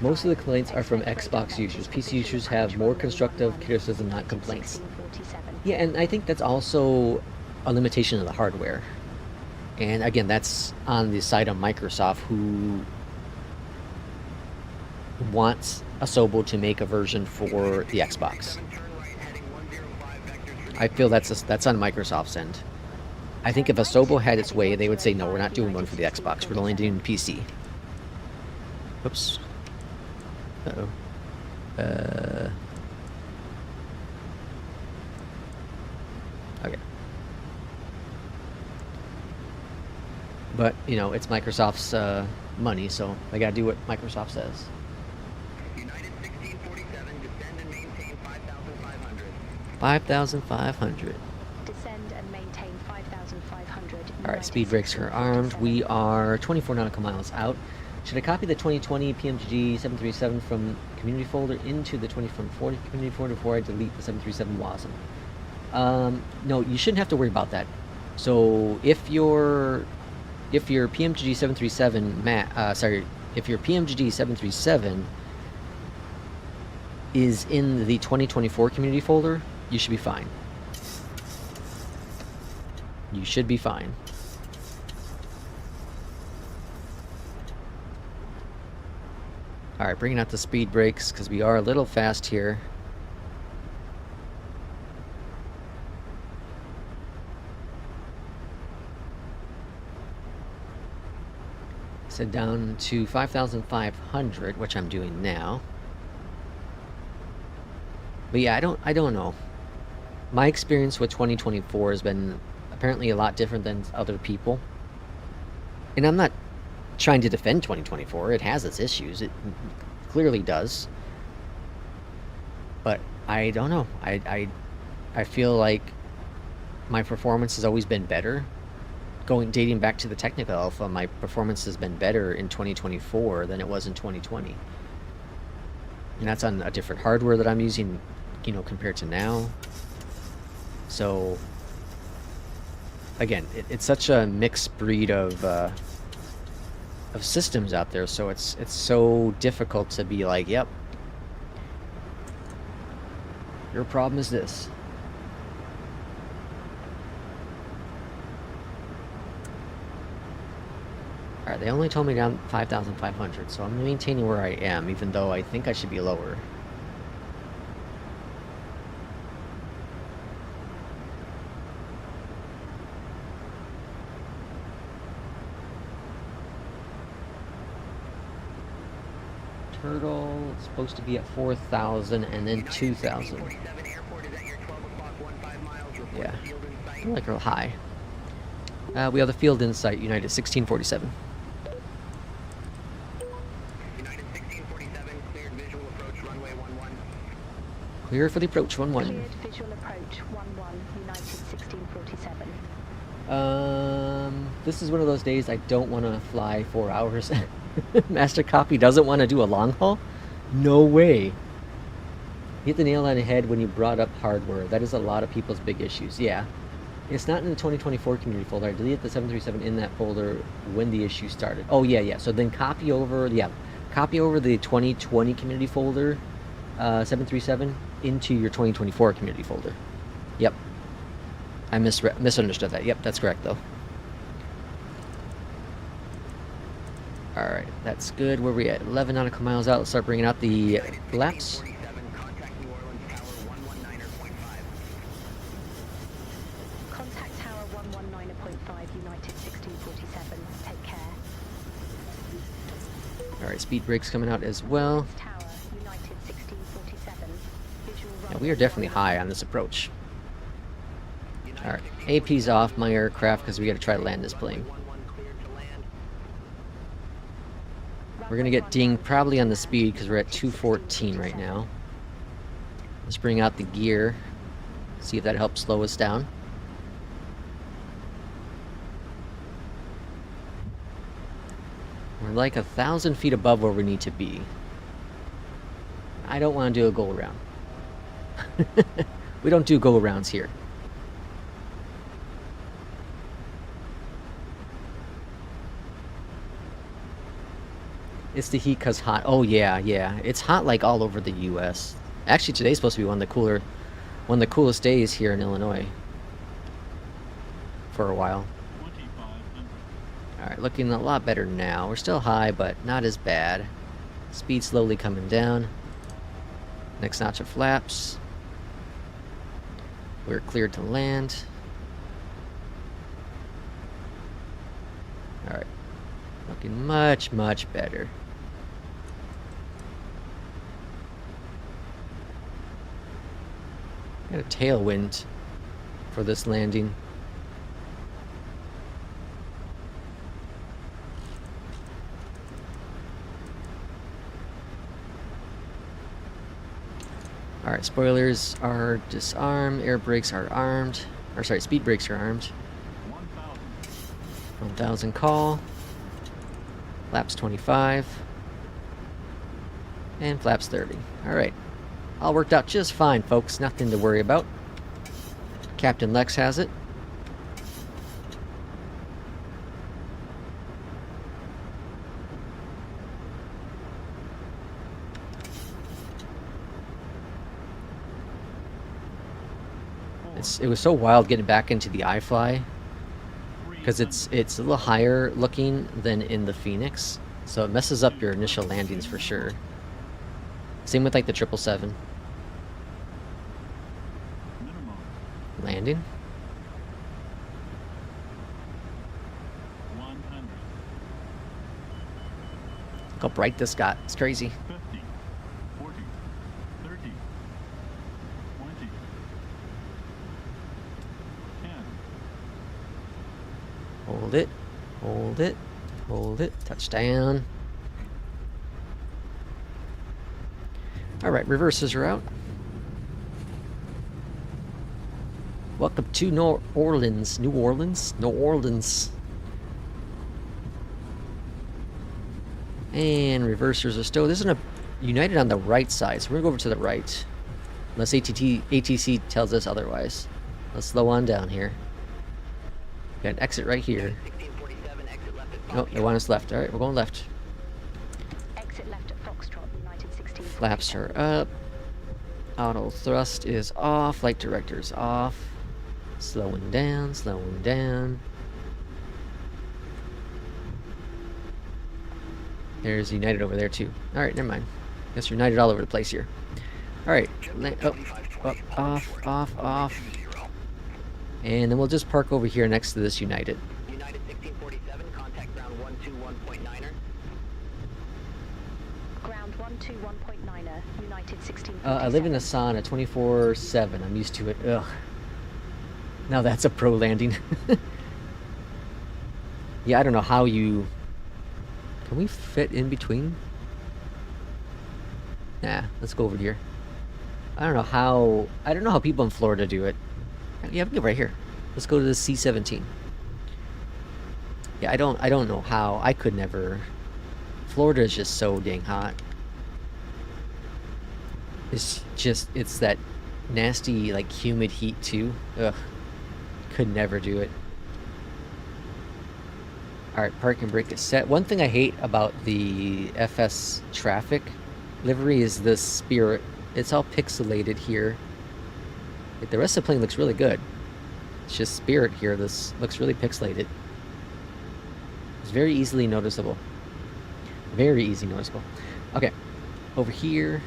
Most of the complaints are from Xbox users. PC users have more constructive criticism, not complaints. Yeah, and I think that's also a limitation of the hardware. And again, that's on the side of Microsoft, who wants Asobo to make a version for the Xbox. I feel that's on Microsoft's end. I think if Asobo had its way, they would say, no, we're not doing one for the Xbox. We're only doing PC. Oops. Uh-oh. Okay. But, you know, it's Microsoft's money, so they gotta do what Microsoft says. United 1647, descend and maintain 5,500. 5,500. Descend and maintain 5,500. Alright, speed brakes are armed. We are 24 nautical miles out. Should I copy the 2020 PMGG 737 from community folder into the 2040 community folder before I delete the 737 WASM? No, you shouldn't have to worry about that. So if your PMGG 737 if your PMGG 737 is in the 2024 community folder, you should be fine. You should be fine. Alright, bringing out the speed brakes because we are a little fast here. So down to 5,500, which I'm doing now. But yeah, I don't know. My experience with 2024 has been apparently a lot different than other people. And I'm not trying to defend 2024. It has its issues. It clearly does. But I don't know. I feel like my performance has always been better. Dating back to the technical alpha, my performance has been better in 2024 than it was in 2020. And that's on a different hardware that I'm using, you know, compared to now. So again, it's such a mixed breed of systems out there, so it's so difficult to be like, yep, your problem is this. Alright, they only told me down 5,500, so I'm maintaining where I am, even though I think I should be lower. Turtle is supposed to be at 4,000 and then 2,000. Yeah, like real high. We have the field in sight, United 1647. United 1647, cleared visual approach runway 11. Clear for the approach 11. Cleared visual approach 11, United 1647. This is one of those days I don't want to fly 4 hours. Master Copy doesn't want to do a long haul? No way. Hit the nail on the head when you brought up hardware. That is a lot of people's big issues. Yeah. It's not in the 2024 community folder. I deleted the 737 in that folder when the issue started. Oh, yeah. So then copy over the 2020 community folder, 737, into your 2024 community folder. Yep. I misunderstood that. Yep, that's correct, though. Alright, that's good. Where are we at? 11 nautical miles out. Let's start bringing out the flaps. Contact New Orleans Tower 119.5. Contact Tower 119.5, United 1647. Take care. Alright, speed brakes coming out as well. Tower, United 1647. Visual Yeah, we are definitely high on this approach. Alright, AP's off my aircraft because we got to try to land this plane. We're gonna get dinged probably on the speed because we're at 214 right now. Let's bring out the gear, see if that helps slow us down. We're like 1,000 feet above where we need to be. I don't want to do a go around. We don't do go arounds here. It's the heat cause hot. Oh yeah. It's hot like all over the U.S. Actually, today's supposed to be one of the coolest days here in Illinois. For a while. Alright, looking a lot better now. We're still high, but not as bad. Speed slowly coming down. Next notch of flaps. We're cleared to land. Alright. Looking much, much better. Got a tailwind for this landing. Alright, spoilers are disarmed, air brakes are armed. Or sorry, speed brakes are armed. 1,000 call. Flaps 25. And flaps 30. Alright. All worked out just fine, folks. Nothing to worry about. Captain Lex has it. It was so wild getting back into the iFLY because it's a little higher looking than in the Phoenix, so it messes up your initial landings for sure. Same with like the 777. Landing. Look how bright this got. It's crazy. 50, 40, 30, 20, 10. Hold it. Hold it. Hold it. Touchdown. Alright, reverses are out. Welcome to New Orleans. New Orleans? New Orleans. And reversers are still. This is a United on the right side, so we're gonna go over to the right. Unless ATC tells us otherwise. Let's slow on down here. Got an exit right here. 1647, exit left at Nope, they want us left. Alright, we're going left. Exit left at Foxtrot, United 16. Flaps are up. Auto thrust is off. Flight director's off. Slowing down, slowing down. There's United over there too. Alright, never mind. Guess United all over the place here. Alright. Up, off, off. And then we'll just park over here next to this United. United 1647, contact ground 121.9er. Ground 121.9er, United 16. I live in a sauna 24/7. I'm used to it. Ugh. Now that's a pro landing. Yeah, I don't know how you... Can we fit in between? Nah, let's go over here. I don't know how people in Florida do it. Yeah, we can go right here. Let's go to the C-17. Yeah, I don't know how. I could never. Florida is just so dang hot. It's that nasty, like, humid heat too. Ugh. could never do it. Alright, park and brake is set. One thing I hate about the FS traffic livery is the Spirit. It's all pixelated here. Like, the rest of the plane looks really good. It's just Spirit here. This looks really pixelated. It's very easily noticeable. Very easy noticeable. Okay, over here.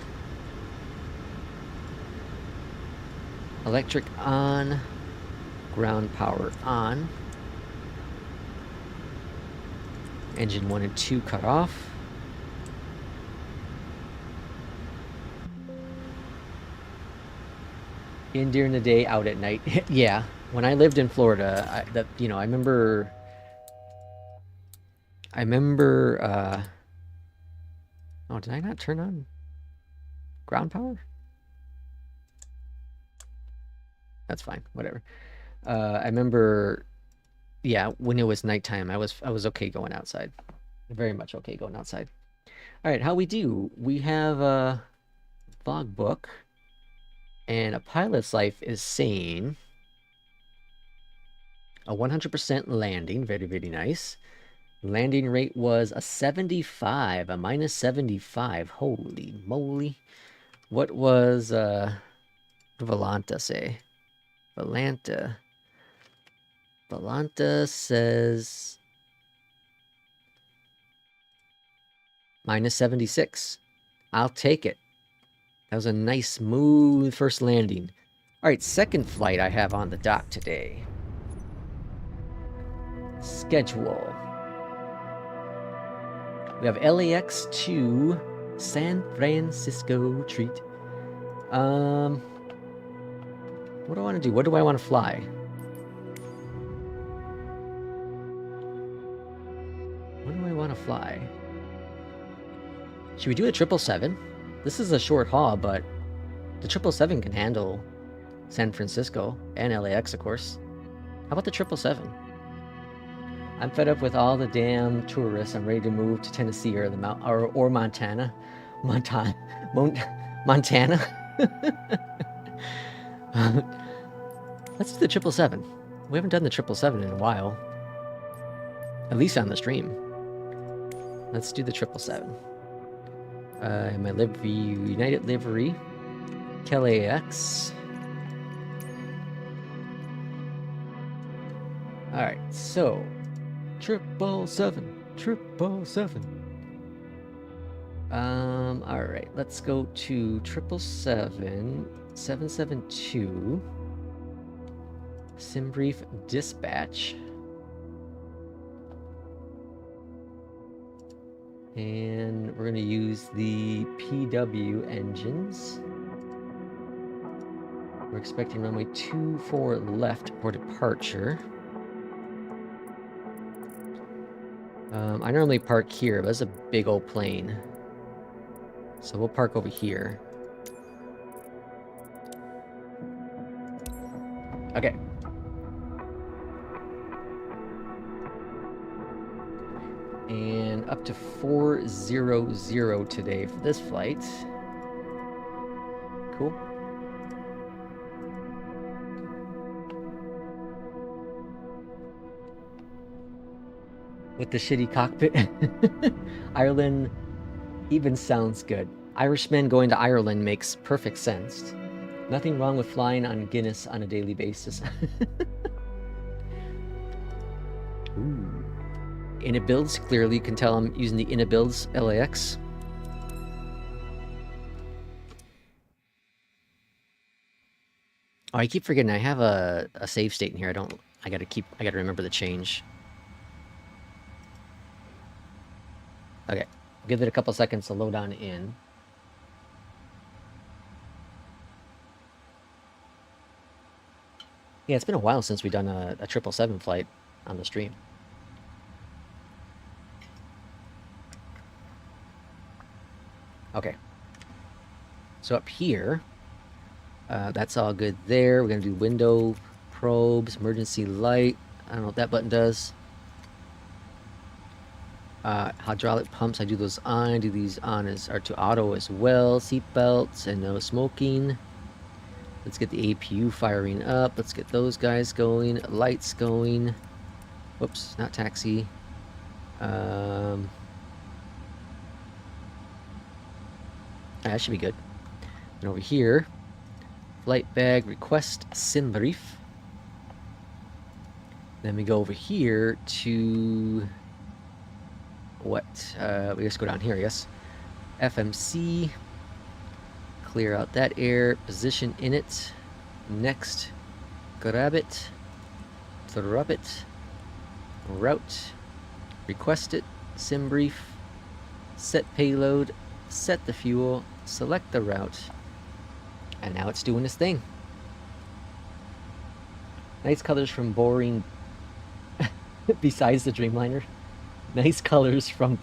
Electric on. Ground power on. Engine 1 and 2 cut off. In during the day, out at night. Yeah, when I lived in Florida, I remember. Oh, did I not turn on ground power? That's fine. Whatever. I remember. Yeah, when it was nighttime, I was okay going outside. Very much okay going outside. All right, how we do? We have a logbook, and a pilot's life is saying a 100% landing. Very, very nice. Landing rate was a 75, a minus 75. Holy moly! What was Beyondatc say? Beyondatc says minus 76. I'll take it. That was a nice, smooth first landing. All right, second flight I have on the dock today. Schedule. We have LAX to San Francisco treat. What do I want to do? What do I want to fly? What do I want to fly? Should we do a 777? This is a short haul, but the 777 can handle San Francisco and LAX, of course. How about the 777? I'm fed up with all the damn tourists. I'm ready to move to Tennessee or or Montana. Montana. Let's do the 777. We haven't done the 777 in a while. At least on the stream. Let's do the 777. My United livery. KLAX. Alright, so 777. Alright, let's go to 777, 772. Simbrief dispatch. And we're going to use the PW engines. We're expecting runway 24 left for departure. I normally park here, but that's a big old plane. So we'll park over here. Okay. And up to 400 today for this flight. Cool. With the shitty cockpit. Ireland even sounds good. Irishmen going to Ireland makes perfect sense. Nothing wrong with flying on Guinness on a daily basis. Ooh. Init builds, clearly you can tell I'm using the init builds LAX. Oh, I keep forgetting I have a save state in here. I gotta remember the change. Okay, give it a couple seconds to load on in. Yeah, it's been a while since we've done a 777 flight on the stream. Okay. So up here, that's all good there. We're going to do window probes, emergency light. I don't know what that button does. Hydraulic pumps, I do those on. I do these on are to auto as well. Seat belts and no smoking. Let's get the APU firing up. Let's get those guys going. Lights going. Whoops, not taxi. That should be good. And over here, flight bag request sim brief. Then we go over here to what? We just go down here, I guess. FMC. Clear out that air. Position in it. Next. Grab it. Drop it. Route. Request it. Sim brief. Set payload. Set the fuel. Select the route. And now it's doing its thing. Nice colors from boring. Besides the Dreamliner. Nice colors from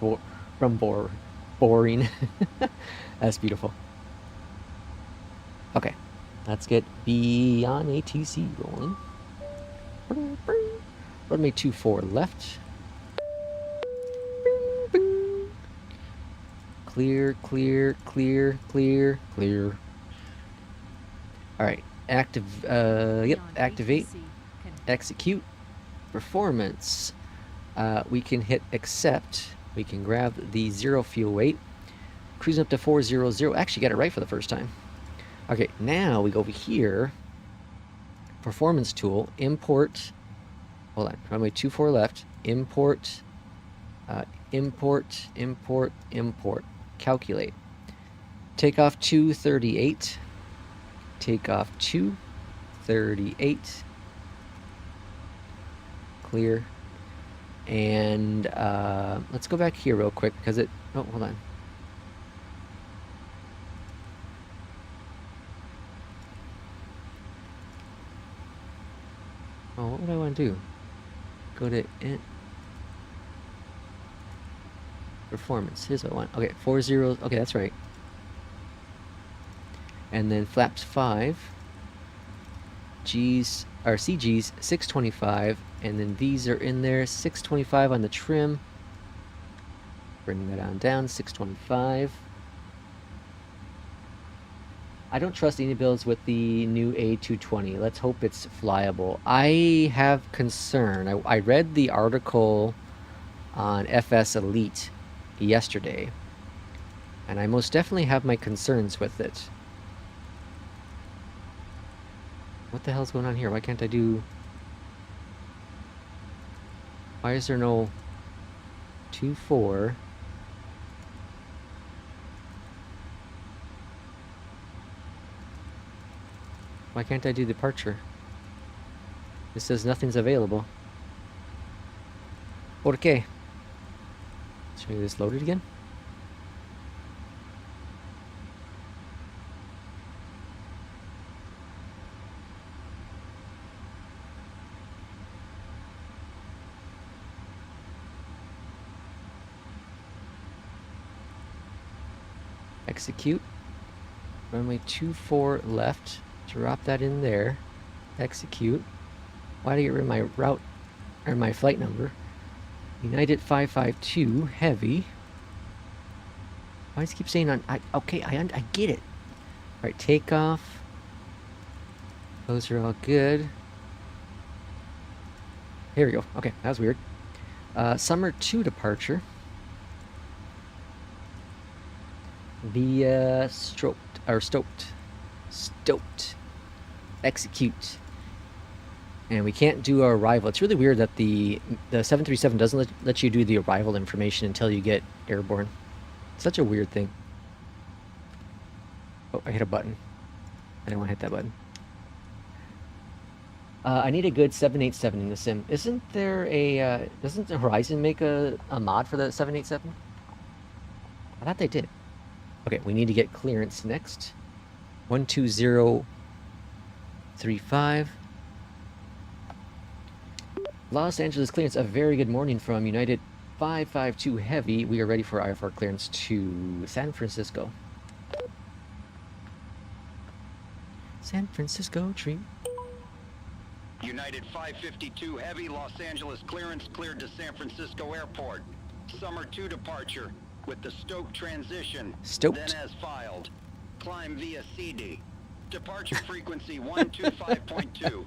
boring. That's beautiful. Okay, let's get beyond ATC rolling. Runway 24 left. Clear, clear, clear, clear, clear. All right, activate, execute, performance. We can hit accept. We can grab the 0 fuel weight. Cruising up to 400. Actually got it right for the first time. Okay, now we go over here. Performance tool, import. Hold on, runway 24 left. Import, import, import, import. Calculate. Takeoff 238. Takeoff 238. Clear. And let's go back here real quick because it. Oh, hold on. Oh, what would I want to do? Go to performance. Here's what I want. Okay, 40. Okay, that's right. And then flaps 5. G's or CG's 625, and then these are in there. 625 on the trim. Bring that on down. 625. I don't trust any builds with the new A220. Let's hope it's flyable. I have concern. I read the article on FS Elite yesterday, and I most definitely have my concerns with it. What the hell's going on here? Why can't I do... Why is there no 2-4? Why can't I do departure? It says nothing's available. ¿Por qué? Should we just load it again? Execute. Runway 24 left. Drop that in there. Execute. Why do I get rid of my route or my flight number? United 552 heavy. Why does it keep saying on? Okay, I get it. All right, takeoff. Those are all good. Here we go. Okay, that was weird. Summer 2 departure. The stoked. Execute. And we can't do our arrival. It's really weird that the 737 doesn't let you do the arrival information until you get airborne. It's such a weird thing. Oh, I hit a button. I didn't want to hit that button. I need a good 787 in the sim. Isn't there a... doesn't Horizon make a mod for the 787? I thought they did. Okay, we need to get clearance next. 12035. Los Angeles clearance. A very good morning from United 552 Heavy. We are ready for IFR clearance to San Francisco. San Francisco tree. United 552 Heavy, Los Angeles clearance cleared to San Francisco Airport. Summer 2 departure with the Stoke transition. Stoked. Then as filed. Climb via CD. Departure frequency 125.2.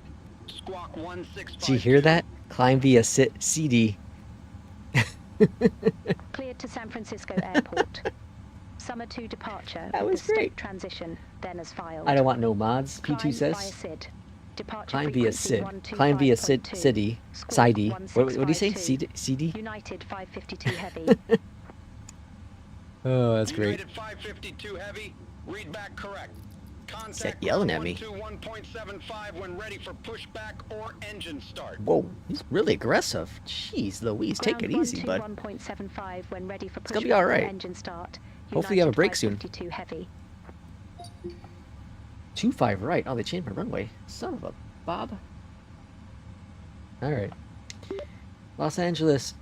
Squawk 165. Did you hear that? Climb via CD. Cleared to San Francisco Airport. Summer 2 departure That with was the great. state transition, then as filed. I don't want no mods, Climb P2 via says. SID. Departure Climb via frequency SID. Climb via 125.2. City. Squawk Sidey. What do you say? 1652. CD? United 552 Heavy. Oh, that's great. United 552 Heavy. Read back correct. Contact that yelling at me? 121.75 when ready for pushback or engine start. Whoa, he's really aggressive. Jeez Louise, take it easy, bud. 121.75 when ready for It's gonna be pushback all or right. engine start. Hopefully you have a United break soon. 552 Heavy. 25 right. Oh, they changed my runway. Son of a Bob. All right. Los Angeles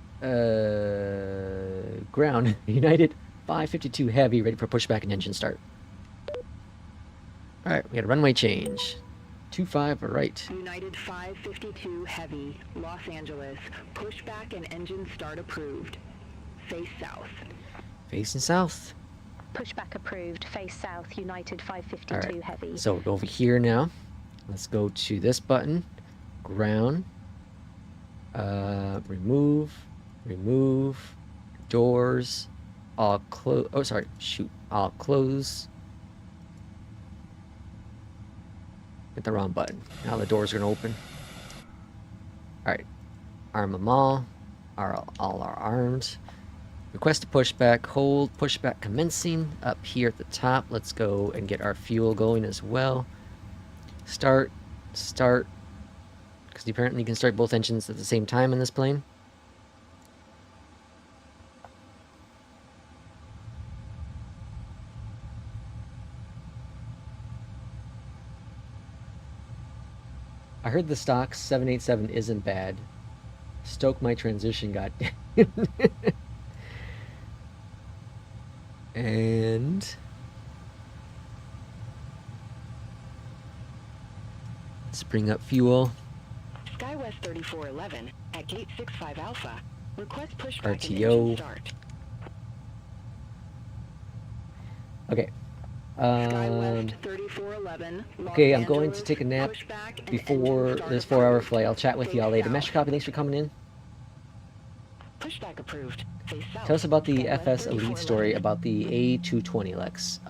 ground. United 552 Heavy, ready for pushback and engine start. All right, we had a runway change. 25 right. United 552 Heavy, Los Angeles. Pushback and engine start approved. Face south. Facing south. Pushback approved. Face south. United 552 All right. Heavy. So we'll go over here now. Let's go to this button. Ground. Remove. Doors. All close. Oh, sorry. Shoot. All close. Hit the wrong button. Now the doors are gonna open. All right. Arm them all. All our arms. Request a pushback. Hold. Pushback commencing. Up here at the top. Let's go and get our fuel going as well. Start. Because apparently you can start both engines at the same time in this plane. I heard the stock 787 isn't bad. Stoke my transition, goddamn. And let's bring up fuel. SkyWest 3411 at gate 65 Alpha. Request pushback and RTO. engine start. Okay. SkyWest 3411. Los Okay, I'm going to Angeles, take a nap pushback and before engine start this 4-hour approved. flight. I'll chat with y'all Face later. south. Mesh Copy, thanks for coming in. Pushback approved. Face south. Tell us about the SkyWest FS Elite story 3411. about the A220, Lex.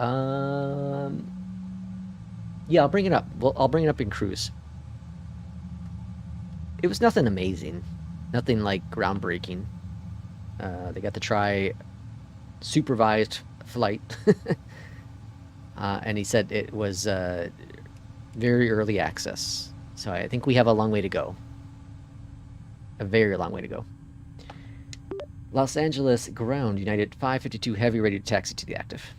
Yeah, I'll bring it up. Well, I'll bring it up in cruise. It was nothing amazing. Nothing like groundbreaking. They got to try supervised flight. And he said it was very early access. So I think we have a long way to go. A very long way to go. Los Angeles ground, United 552 Heavy, ready to taxi to the active.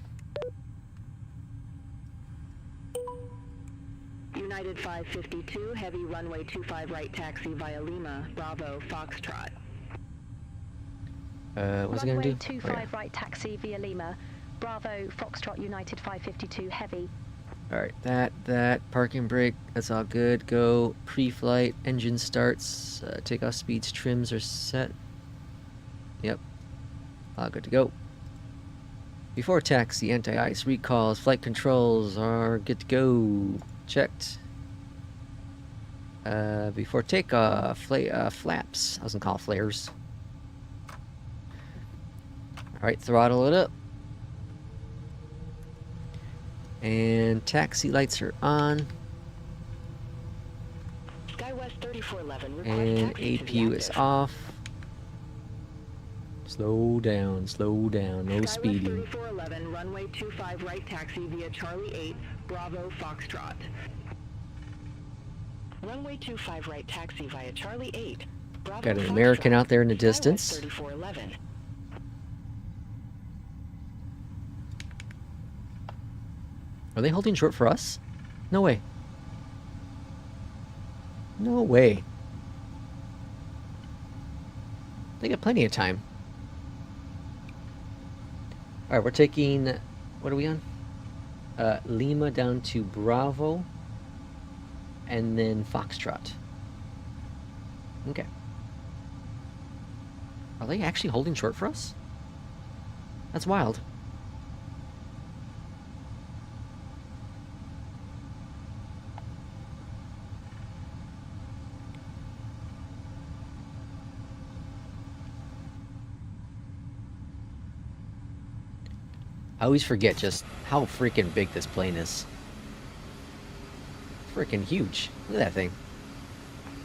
United 552 Heavy runway 25 right taxi via Lima, Bravo, Foxtrot. What's it gonna Runway do? 25 right taxi via Lima. Bravo, Foxtrot, United 552 Heavy. Alright, that, parking brake, that's all good. Go, pre-flight, engine starts, takeoff speeds, trims are set. Yep, all good to go. Before taxi, anti-ice recalls, flight controls are good to go. Checked. Before takeoff, flaps, I was gonna call it flares. Alright, throttle it up. And taxi lights are on. SkyWest 3411 request And taxi to the APU is active. off. Slow down, no SkyWest speeding. 3411 runway 25 right taxi via Charlie 8, Bravo, Foxtrot. Runway 25 right taxi via Charlie 8, Bravo, Got an Foxtrot. American out there in the SkyWest distance. 3411. Are they holding short for us? No way. No way. They got plenty of time. Alright, we're taking... What are we on? Lima down to Bravo. And then Foxtrot. Okay. Are they actually holding short for us? That's wild. I always forget just how freaking big this plane is. Freaking huge. Look at that thing.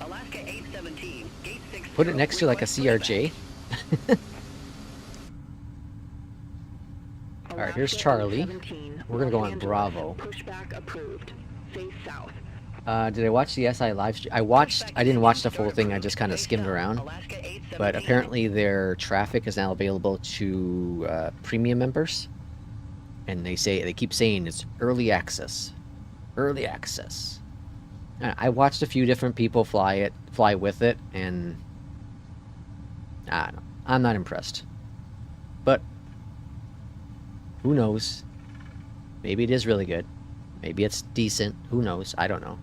Alaska 817, gate 60. Put it next to like a CRJ. Alright, here's Charlie. We're gonna go on Bravo. Pushback approved. Face south. Did I watch the SI live stream? I didn't watch the full thing, I just kind of skimmed around. But apparently their traffic is now available to premium members. And they keep saying it's early access. Early access. I watched a few different people fly with it, and I don't know. I'm not impressed. But who knows? Maybe it is really good. Maybe it's decent. Who knows? I don't know.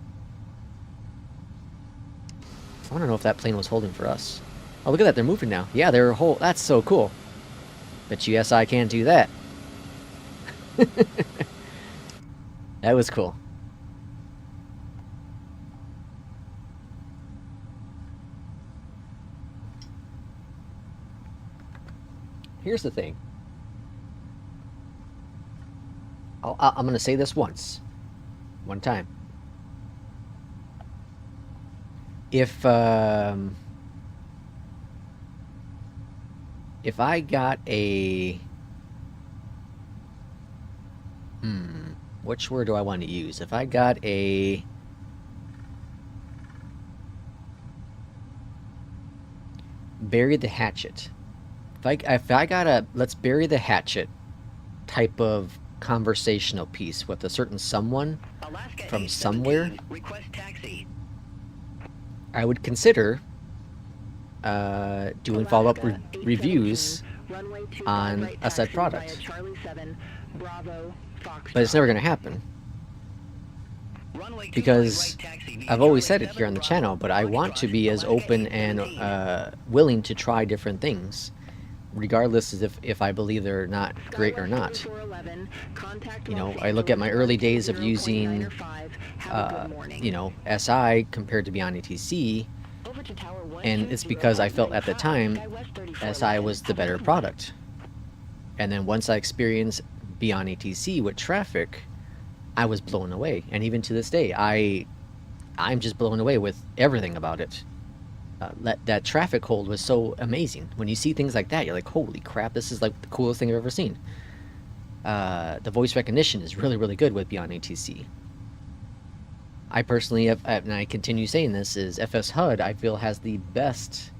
I want to know if that plane was holding for us. Oh, look at that. They're moving now. Yeah, they're whole. That's so cool. Bet you SI can't do that. That was cool. Here's the thing. I'm going to say this once. One time. If I got a... which word do I want to use? If I got a... bury the hatchet. If I got a let's bury the hatchet type of conversational piece with a certain someone from somewhere, I would consider doing follow-up reviews on a said product. But it's never going to happen. Because I've always said it here on the channel, but I want to be as open and willing to try different things, regardless of if I believe they're not great or not. You know, I look at my early days of using, you know, SI compared to Beyondatc, and it's because I felt at the time SI was the better product. And then once I experienced Beyondatc with traffic, I was blown away. And even to this day, I'm just blown away with everything about it. That traffic hold was so amazing. When you see things like that, you're like, holy crap, this is like the coolest thing I've ever seen. The voice recognition is really, really good with Beyondatc. I personally have, and I continue saying this, is FS HUD, I feel, has the best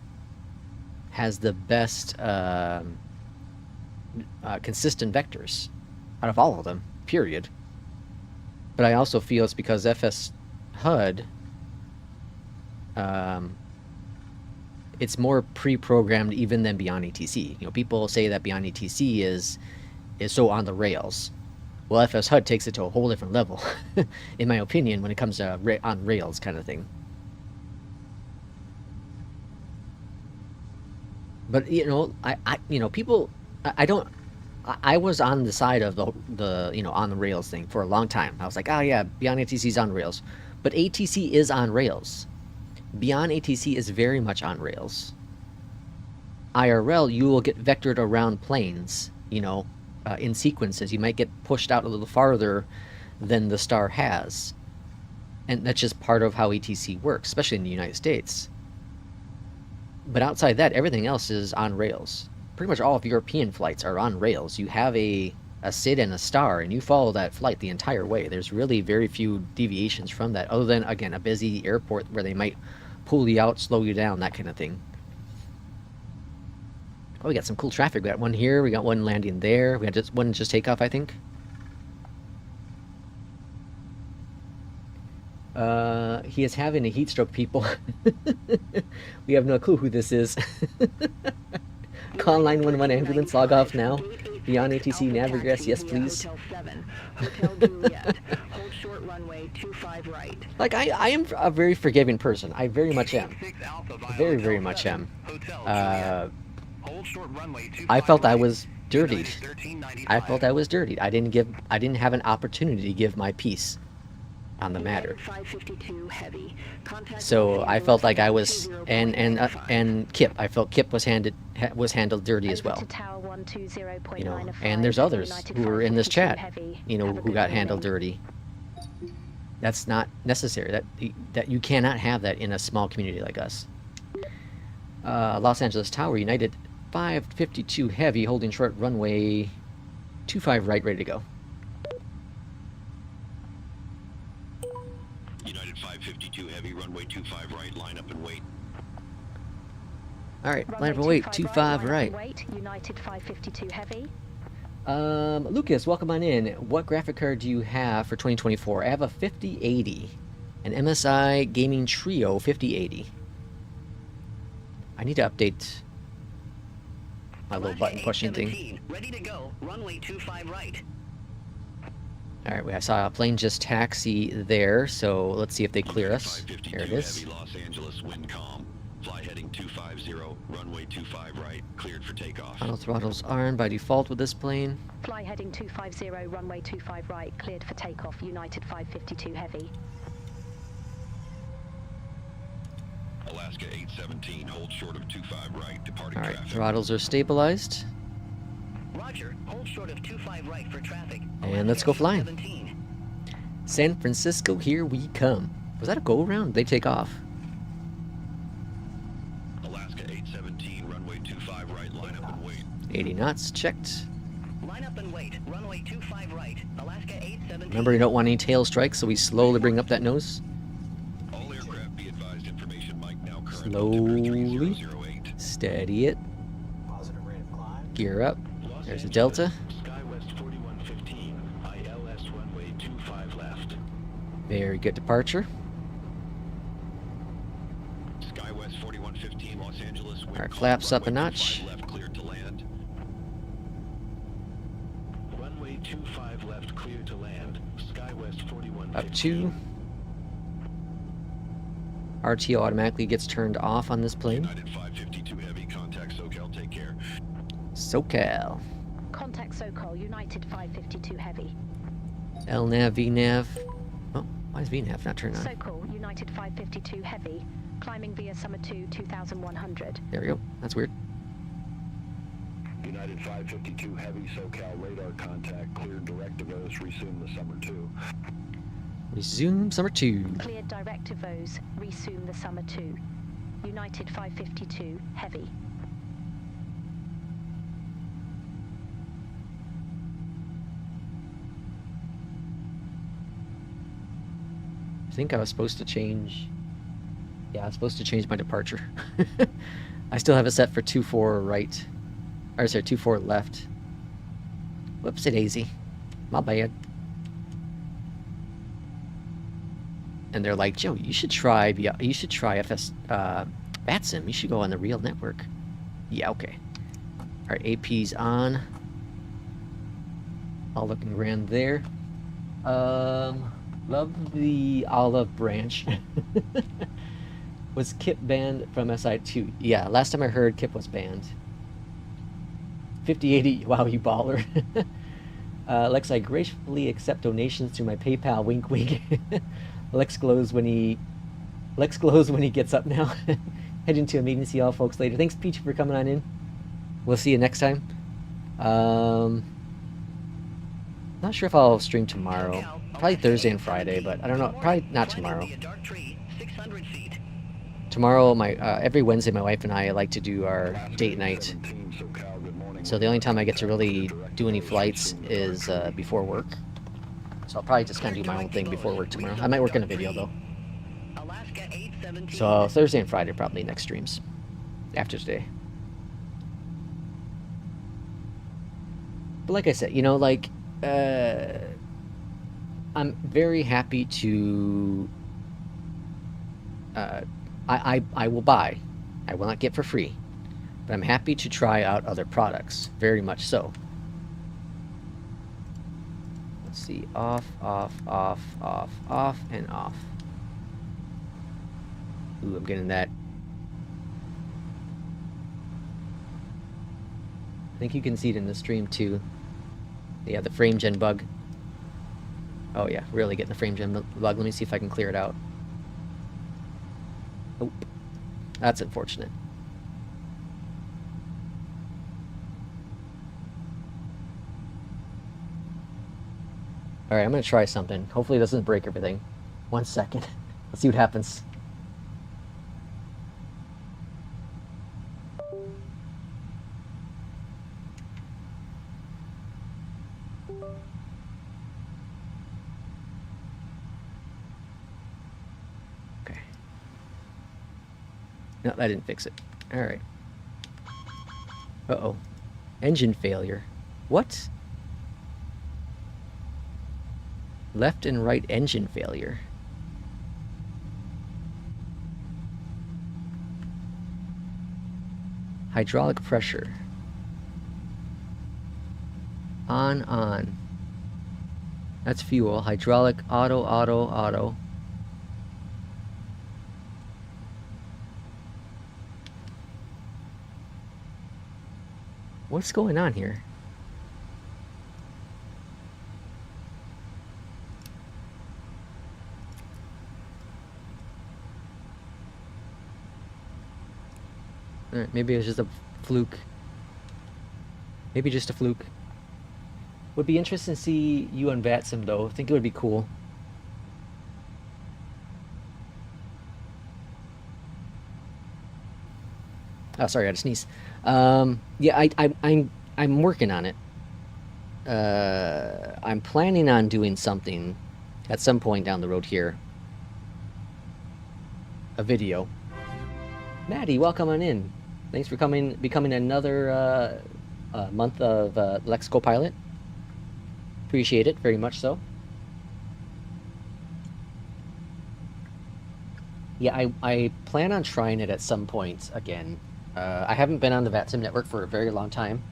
consistent vectors out of all of them, period. But I also feel it's because FS HUD, it's more pre-programmed even than Beyondatc. You know, people say that Beyondatc is so on the rails. Well, FS HUD takes it to a whole different level, in my opinion, when it comes to on rails kind of thing. But you know, I was on the side of the you know, on the rails thing for a long time. I was like, oh yeah, Beyondatc is on rails, but ATC is on rails. Beyondatc is very much on rails. IRL, you will get vectored around planes, you know, in sequences. You might get pushed out a little farther than the star has, and that's just part of how ATC works, especially in the United States. But outside that, everything else is on rails. Pretty much all of European flights are on rails. You have a SID and a star, and you follow that flight the entire way. There's really very few deviations from that, other than, again, a busy airport where they might pull you out, slow you down, that kind of thing. Oh, we got some cool traffic. We got one here, we got one landing there, we got one just takeoff, I think. He is having a heat stroke, people. We have no clue who this is. Call 911 ambulance, log off now. Beyondatc nav regress, yes please. Like, I am a very forgiving person. I very much am. Very, very much am. I felt I was dirtied. I didn't have an opportunity to give my piece. on the matter. 552 heavy. Contact So Los I felt like I Angeles was, 20.95. and Kip. I felt Kip was handled dirty as Over well. to tower 120.95. You know, and there's others United who were in this 552 chat, heavy. you know, Have a who good got handled morning. dirty. That's not necessary. That you cannot have that in a small community like us. Los Angeles Tower, United 552 heavy, holding short runway 25 right, ready to go. United 552 heavy, runway 25 right, line up and wait. All right, Runway line up and wait, 25 25 line up right. and wait. United 552 heavy. Lucas, welcome on in. What graphic card do you have for 2024? I have a 5080, an MSI Gaming Trio 5080. I need to update my little button pushing thing. 817, ready to go. Runway 25 right. All right, I saw a plane just taxi there, so let's see if they clear United us. 552 There it is. heavy, Los Angeles, wind calm. Fly heading 250, runway 25 right, cleared for takeoff. Final throttles are by default with this plane. Fly heading 250, runway 25 right, cleared for takeoff. United 552 heavy. Alaska 817, hold short of 25 right, departing All right, traffic. throttles are stabilized. Roger, hold short of 25 right for traffic. And let's go flying. 17. San Francisco, here we come. Was that a go-around? They take off. Alaska 817, runway 25 right, line up and wait. 80 knots, checked. Line up and wait. Runway 25 right. Alaska 817. Remember, you don't want any tail strikes, so we slowly bring up that nose. All aircraft be advised, information mic now current. Slowly. 008. Steady it. Positive rate of climb. Gear up. Los There's a Angeles, delta. SkyWest 4115, ILS runway 25 left. Very good departure. SkyWest 4115, Los Angeles, wind All right, calm, flaps up a runway notch. 25 left, cleared to land. Runway 25 left, clear to land. SkyWest 4115. Up 2. RTO automatically gets turned off on this plane. United 552 heavy, contact SoCal, take care. SoCal. Contact SoCal, United 552 heavy. LNAV, VNAV. Oh, why is VNAV not turned on? SoCal, United 552 heavy. Climbing via Summer 2, 2100. There we go. That's weird. United 552 heavy SoCal radar contact cleared directivos, resume the summer 2. Resume summer 2. Cleared directivos, resume the Summer 2. United 552 heavy. I think I was supposed to change. Yeah, I was supposed to change my departure. I still have it set for 2-4 right. Or sorry, 2-4 left. Whoopsie daisy. My bad. And they're like, Joe, you should try FS VATSIM. You should go on the real network. Yeah, okay. Alright, AP's on. All looking grand there. Love the olive branch. Was Kip banned from SI2? Yeah, last time I heard Kip was banned. 5080, wow, you baller. Lex, I gracefully accept donations through my PayPal, wink wink. Lex glows when he gets up now. Heading to a meeting, see y'all folks later. Thanks, Peach, for coming on in. We'll see you next time. Not sure if I'll stream tomorrow. Probably Thursday and Friday, but I don't know. Probably not tomorrow. Tomorrow, every Wednesday, my wife and I like to do our date night. So the only time I get to really do any flights is before work. So I'll probably just kind of do my own thing before work tomorrow. I might work in a video though. So Thursday and Friday probably next streams. After today. But like I said, you know, like, I'm very happy to, I will buy. I will not get for free. But I'm happy to try out other products. Very much so. Let's see. Off, off, off, off, off, and off. Ooh, I'm getting that. I think you can see it in the stream too. Yeah, the frame gen bug. Oh yeah, really getting the frame gen bug. Let me see if I can clear it out. Oh, that's unfortunate. Alright, I'm gonna try something. Hopefully it doesn't break everything. 1 second. Let's see what happens. Okay. No, that didn't fix it. Alright. Uh-oh. Engine failure. What? Left and right engine failure. Hydraulic pressure. On. That's fuel. Hydraulic, auto. What's going on here? Alright, maybe it was just a fluke. Maybe just a fluke. Would be interesting to see you on VATSIM though. I think it would be cool. Oh, sorry, I had to sneeze. Yeah, I'm working on it. I'm planning on doing something at some point down the road here. A video. Maddie, welcome on in. Thanks for becoming another month of Lex Copilot. Appreciate it very much so. Yeah, I plan on trying it at some point again. I haven't been on the VATSIM network for a very long time.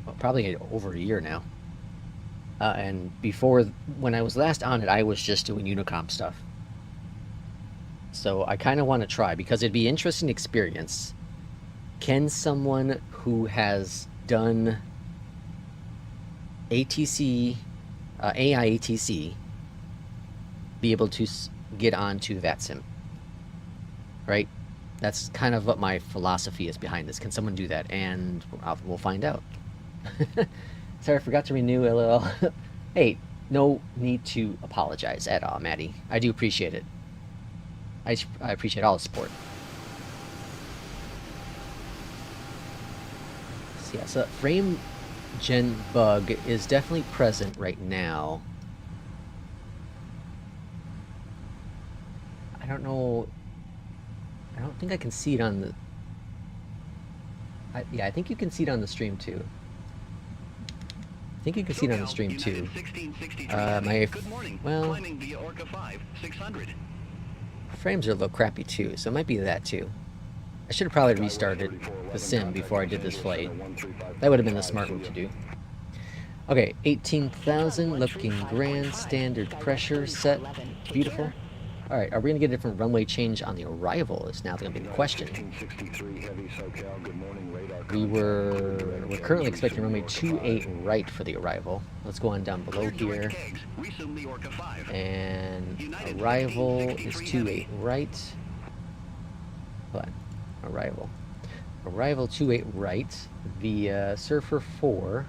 Well, probably over a year now. And before, when I was last on it, I was just doing Unicom stuff. So I kind of want to try, because it'd be an interesting experience. Can someone who has done ATC, AI ATC, be able to get onto VATSIM? Right? That's kind of what my philosophy is behind this. Can someone do that? And we'll find out. Sorry, I forgot to renew, LOL. Hey, no need to apologize at all, Maddie. I do appreciate it. I appreciate all the support. So yeah, so frame gen bug is definitely present right now. I don't know. I don't think I can see it on the... yeah, I think you can see it on the stream too. I think you can see it on the stream too. Well, frames are a little crappy too, so it might be that too. I should have probably restarted the sim before I did this flight. That would have been the smart move to do. Okay, 18,000, looking grand, standard pressure set, beautiful. Alright, are we going to get a different runway change on the arrival is now going to be the question. We're currently expecting runway 28 right for the arrival. Let's go on down below here. And arrival is 28 right. Hold on. Arrival 28 right via Surfer 4.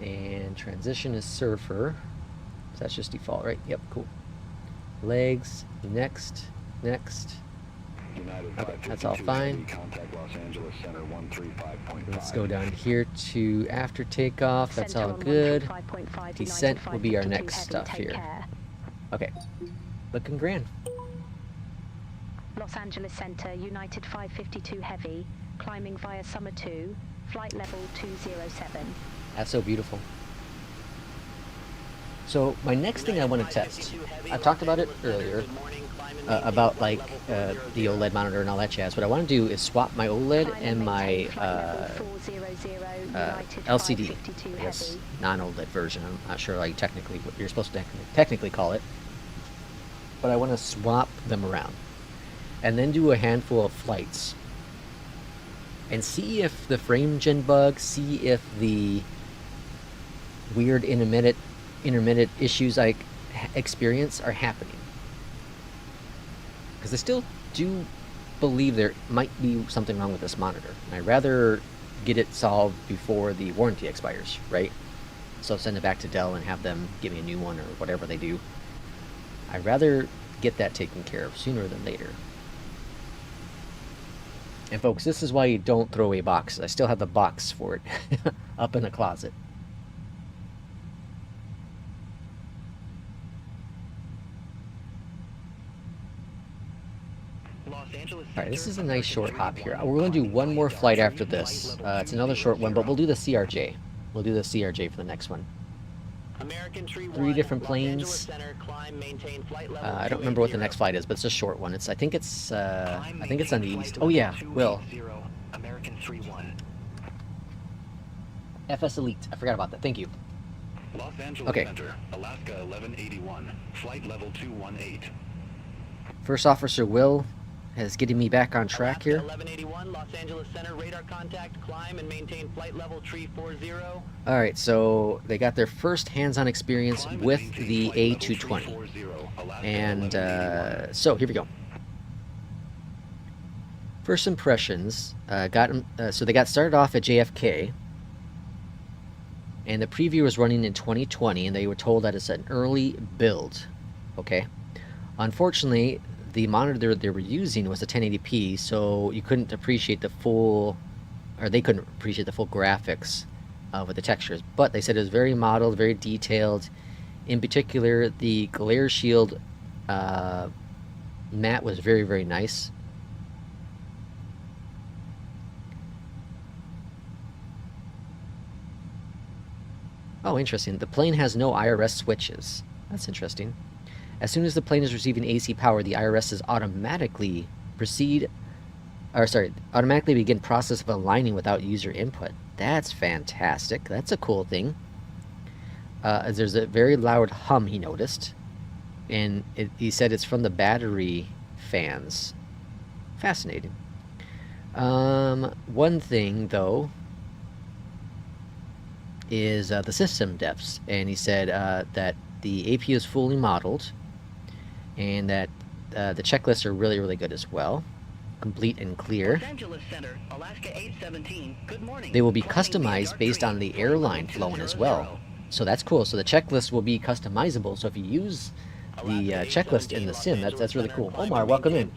And transition is Surfer. So that's just default, right? Yep, cool. Legs, next. Okay, that's all fine. Let's go down here to after takeoff. That's all good. Descent will be our next stuff here. Okay, looking grand. Los Angeles Center, United 552 Heavy, climbing via Summer 2, flight level 207. That's so beautiful. So my next thing I want to test, I talked about it earlier, about like the OLED monitor and all that jazz. What I want to do is swap my OLED and my LCD, I guess non-OLED version. I'm not sure like technically what you're supposed to technically call it, but I want to swap them around and then do a handful of flights and see if the frame gen bug, see if the weird intermittent issues I experience are happening. Because I still do believe there might be something wrong with this monitor. And I'd rather get it solved before the warranty expires, right? So send it back to Dell and have them give me a new one or whatever they do. I'd rather get that taken care of sooner than later. And folks, this is why you don't throw away boxes. I still have the box for it up in the closet. Alright, this is a nice short hop here. We're going to do one more flight after this. It's another short one, but we'll do the CRJ. We'll do the CRJ for the next one. Three different planes. I don't remember what the next flight is, but it's a short one. I think it's on the east. Oh yeah, Will. FS Elite. I forgot about that. Thank you. Los Angeles Center, Alaska 1181, flight level 218. First Officer Will is getting me back on track here. 1181, Los Angeles Center, radar contact, climb and maintain flight level 340. Alright, so they got their first hands-on experience with the A220. And so here we go. First impressions, so they got started off at JFK. And the preview was running in 2020, and they were told that it's an early build. Okay. Unfortunately, the monitor they were using was a 1080p, so you couldn't appreciate the full, or they couldn't appreciate the full graphics with the textures. But they said it was very modeled, very detailed. In particular, the glare shield matte was very, very nice. Oh, interesting. The plane has no IRS switches. That's interesting. As soon as the plane is receiving AC power, the IRSs automatically begin process of aligning without user input. That's fantastic. That's a cool thing. There's a very loud hum he noticed, and he said it's from the battery fans. Fascinating. One thing though is the system depths, and he said that the AP is fully modeled, and that the checklists are really, really good as well, complete and clear. Los Angeles Center, Alaska 817. Good morning. They will be customized based on the airline flowing as well, so that's cool. So the checklist will be customizable, so if you use the checklist in the sim, that's really cool. Omar, welcome in.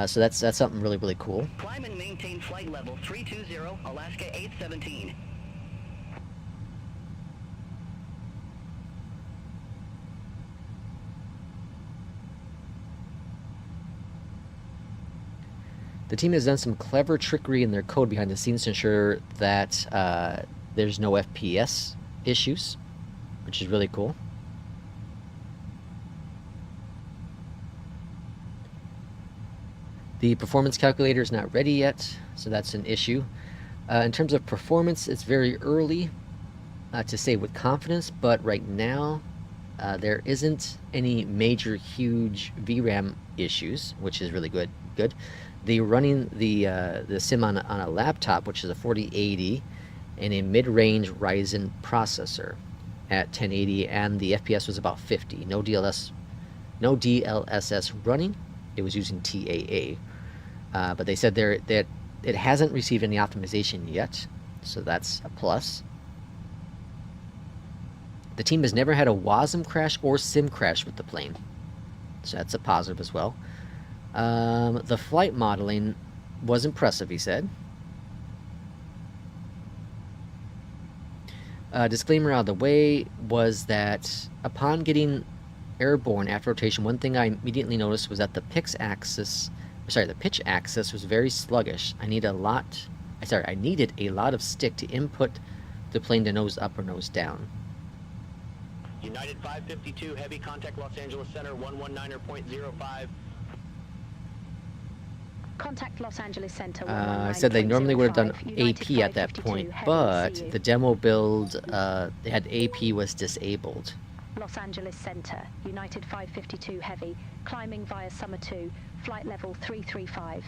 So that's something really, really cool. Climb and maintain flight level 320, Alaska 817. The team has done some clever trickery in their code behind the scenes to ensure that there's no FPS issues, which is really cool. The performance calculator is not ready yet, so that's an issue. In terms of performance, it's very early to say with confidence, but right now there isn't any major huge VRAM issues, which is really good. They're running the sim on a laptop, which is a 4080, and a mid-range Ryzen processor at 1080, and the FPS was about 50. No DLSS running. It was using TAA, but they said that it hasn't received any optimization yet, so that's a plus. The team has never had a WASM crash or sim crash with the plane, so that's a positive as well. The flight modeling was impressive, he said. Disclaimer out of the way was that upon getting airborne after rotation, one thing I immediately noticed was that the pitch axis was very sluggish. I needed a lot of stick to input the plane to nose up or nose down. United 552, heavy contact Los Angeles Center 119.05. Contact Los Angeles Center. I said they normally would have done AP at that point, but the demo build had AP was disabled. Los Angeles Center, United 552 Heavy, climbing via Summer 2, flight level 335.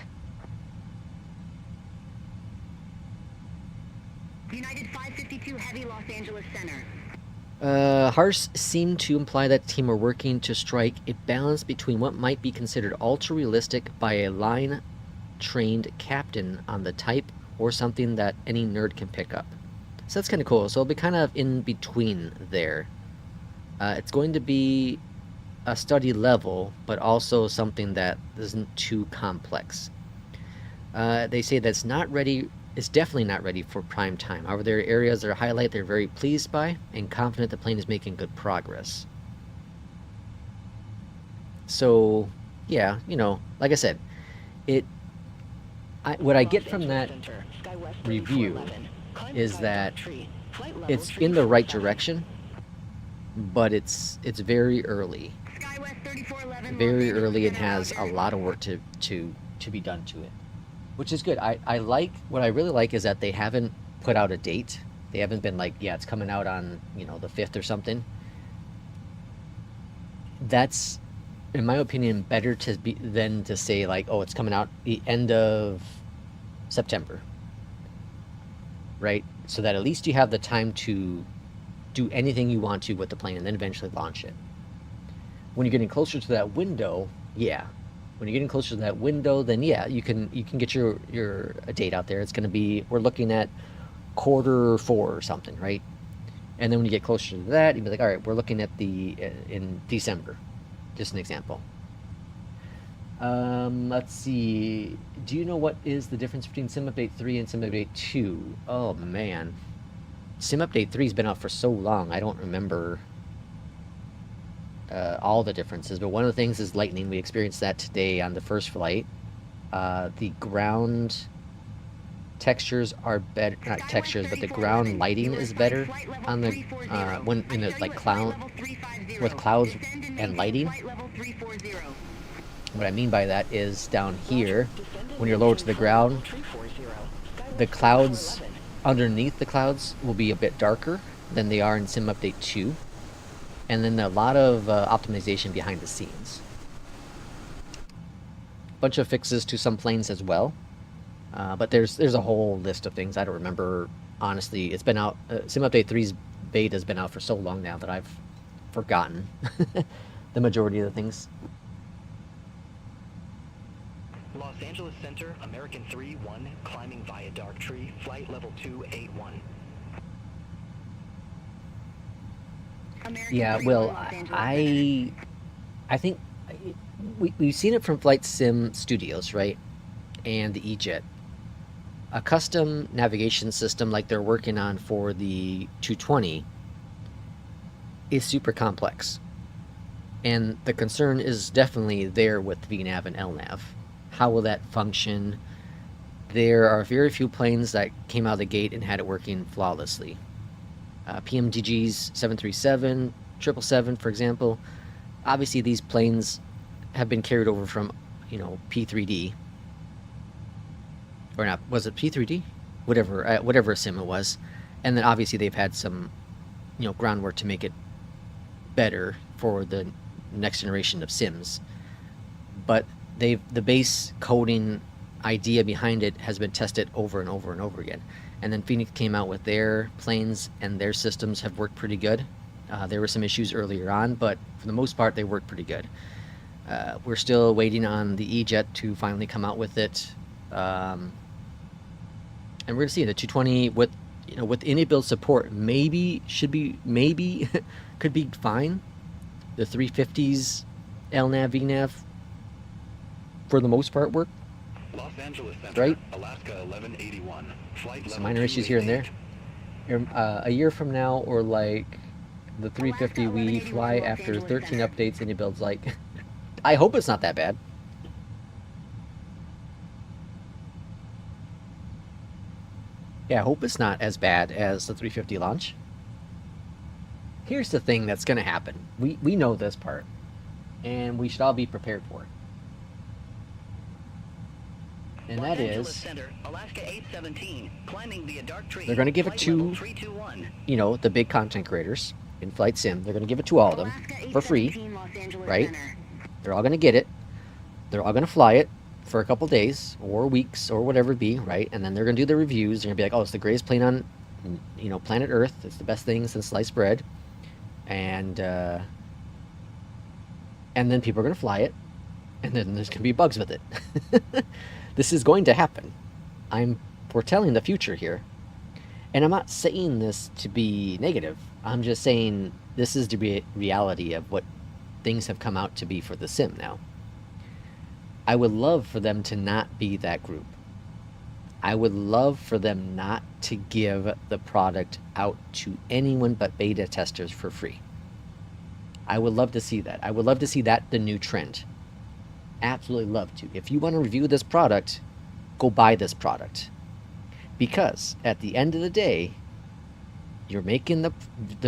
United 552 552 Heavy Los Angeles Center. Hars seemed to imply that the team are working to strike a balance between what might be considered ultra-realistic by a line-trained captain on the type or something that any nerd can pick up. So that's kind of cool. So it'll be kind of in between there. It's going to be a study level, but also something that isn't too complex. They say that's not ready. It's definitely not ready for prime time. However, there are areas that are highlight they're very pleased by and confident the plane is making good progress. So, yeah, you know, like I said, what I get from that review is that it's in the right direction, but it's very early. Very early and has a lot of work to be done to it, which is good. I like, what I really like is that they haven't put out a date. They haven't been like, yeah, it's coming out on, you know, the 5th or something. That's, in my opinion, better than to say like, oh, it's coming out the end of September, right? So that at least you have the time to do anything you want to with the plane and then eventually launch it. When you're getting closer to that window, yeah. When you're getting closer to that window, then yeah, you can get your date out there. It's going to be, we're looking at Q4 or something, right? And then when you get closer to that, you'd be like, all right, we're looking at in December. Just an example. Let's see. Do you know what is the difference between Sim Update 3 and Sim Update 2? Oh man, Sim Update 3 has been out for so long, I don't remember all the differences, but one of the things is lightning. We experienced that today on the first flight. The ground textures are better, not textures, but the ground lighting is better on the when in the like cloud with clouds and lighting. What I mean by that is down here, when you're lower to the ground, the clouds underneath the clouds will be a bit darker than they are in Sim Update 2. And then a lot of optimization behind the scenes. Bunch of fixes to some planes as well. But there's a whole list of things. I don't remember, honestly. It's been out, Sim Update 3's beta has been out for so long now that I've forgotten the majority of the things. Los Angeles Center, American 3-1, climbing via dark tree, flight level 281. Yeah, well, I think we've seen it from Flight Sim Studios, right? And the E-Jet. A custom navigation system like they're working on for the 220 is super complex. And the concern is definitely there with VNav and LNav. How will that function? There are very few planes that came out of the gate and had it working flawlessly. PMDG's 737, 777, for example. Obviously, these planes have been carried over from, you know, P3D. Or not, was it P3D? Whatever sim it was. And then obviously they've had some, you know, groundwork to make it better for the next generation of sims. But the base coding idea behind it has been tested over and over and over again. And then Phoenix came out with their planes, and their systems have worked pretty good. There were some issues earlier on, but for the most part, they worked pretty good. We're still waiting on the E-Jet to finally come out with it. And we're gonna see the 220 with, you know, with any build support, maybe could be fine. The 350s, LNav, VNav, for the most part, work. Los Angeles Center, right? Alaska 1181. Flight Some minor issues here and there. A year from now, or like the 350 we fly after 13 updates, and it builds like, I hope it's not that bad. Yeah, I hope it's not as bad as the 350 launch. Here's the thing that's going to happen. We know this part, and we should all be prepared for it. And that is, they're going to give it to, you know, the big content creators in Flight Sim. They're going to give it to all of them for free, right? They're all going to get it. They're all going to fly it for a couple days or weeks or whatever it be, right? And then they're going to do the reviews. They're going to be like, oh, it's the greatest plane on you know, planet Earth. It's the best thing since sliced bread. And then people are going to fly it, and then there's going to be bugs with it. This is going to happen. I'm foretelling the future here. And I'm not saying this to be negative. I'm just saying this is the reality of what things have come out to be for the sim now. I would love for them to not be that group. I would love for them not to give the product out to anyone but beta testers for free. I would love to see that. I would love to see that the new trend. Absolutely love to. If you want to review this product, go buy this product. Because at the end of the day, you're making the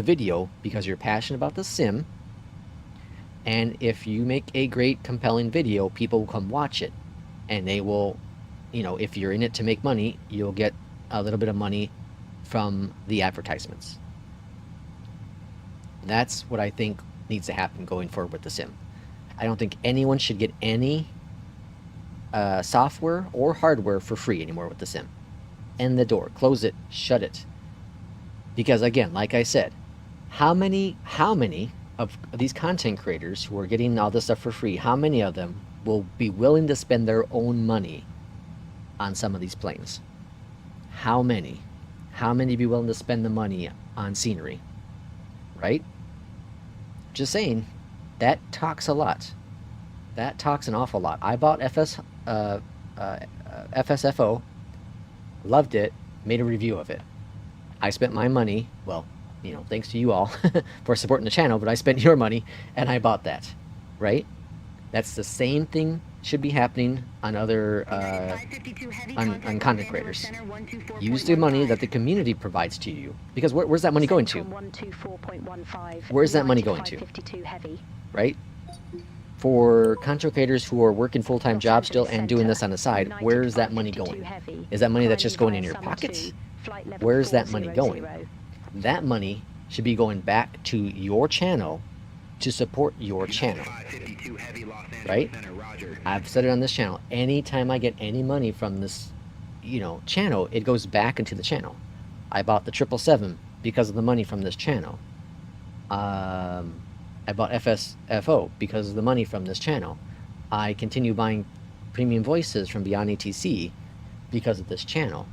video because you're passionate about the sim. And if you make a great, compelling video, people will come watch it. And they will, you know, if you're in it to make money, you'll get a little bit of money from the advertisements. That's what I think needs to happen going forward with the sim. I don't think anyone should get any software or hardware for free anymore with the sim. End the door. Close it. Shut it. Because again, like I said, how many of these content creators who are getting all this stuff for free, how many of them will be willing to spend their own money on some of these planes? How many? How many be willing to spend the money on scenery? Right? Just saying, that talks a lot. That talks an awful lot. I bought FSFO, loved it, made a review of it. I spent my money, well, you know, thanks to you all for supporting the channel, but I spent your money and I bought that, right? That's the same thing should be happening on other on content creators. Use the money that the community provides to you, because where's that money going to? Where's that money going to? Right? For content creators who are working full-time jobs still and doing this on the side, where's that money going? Is that money that's just going in your pockets? Where's that money going? That money should be going back to your channel to support your channel. Right? I've said it on this channel. Anytime I get any money from this, you know, channel, it goes back into the channel. I bought the 777 because of the money from this channel. I bought FSFO because of the money from this channel. I continue buying premium voices from Beyondatc because of this channel.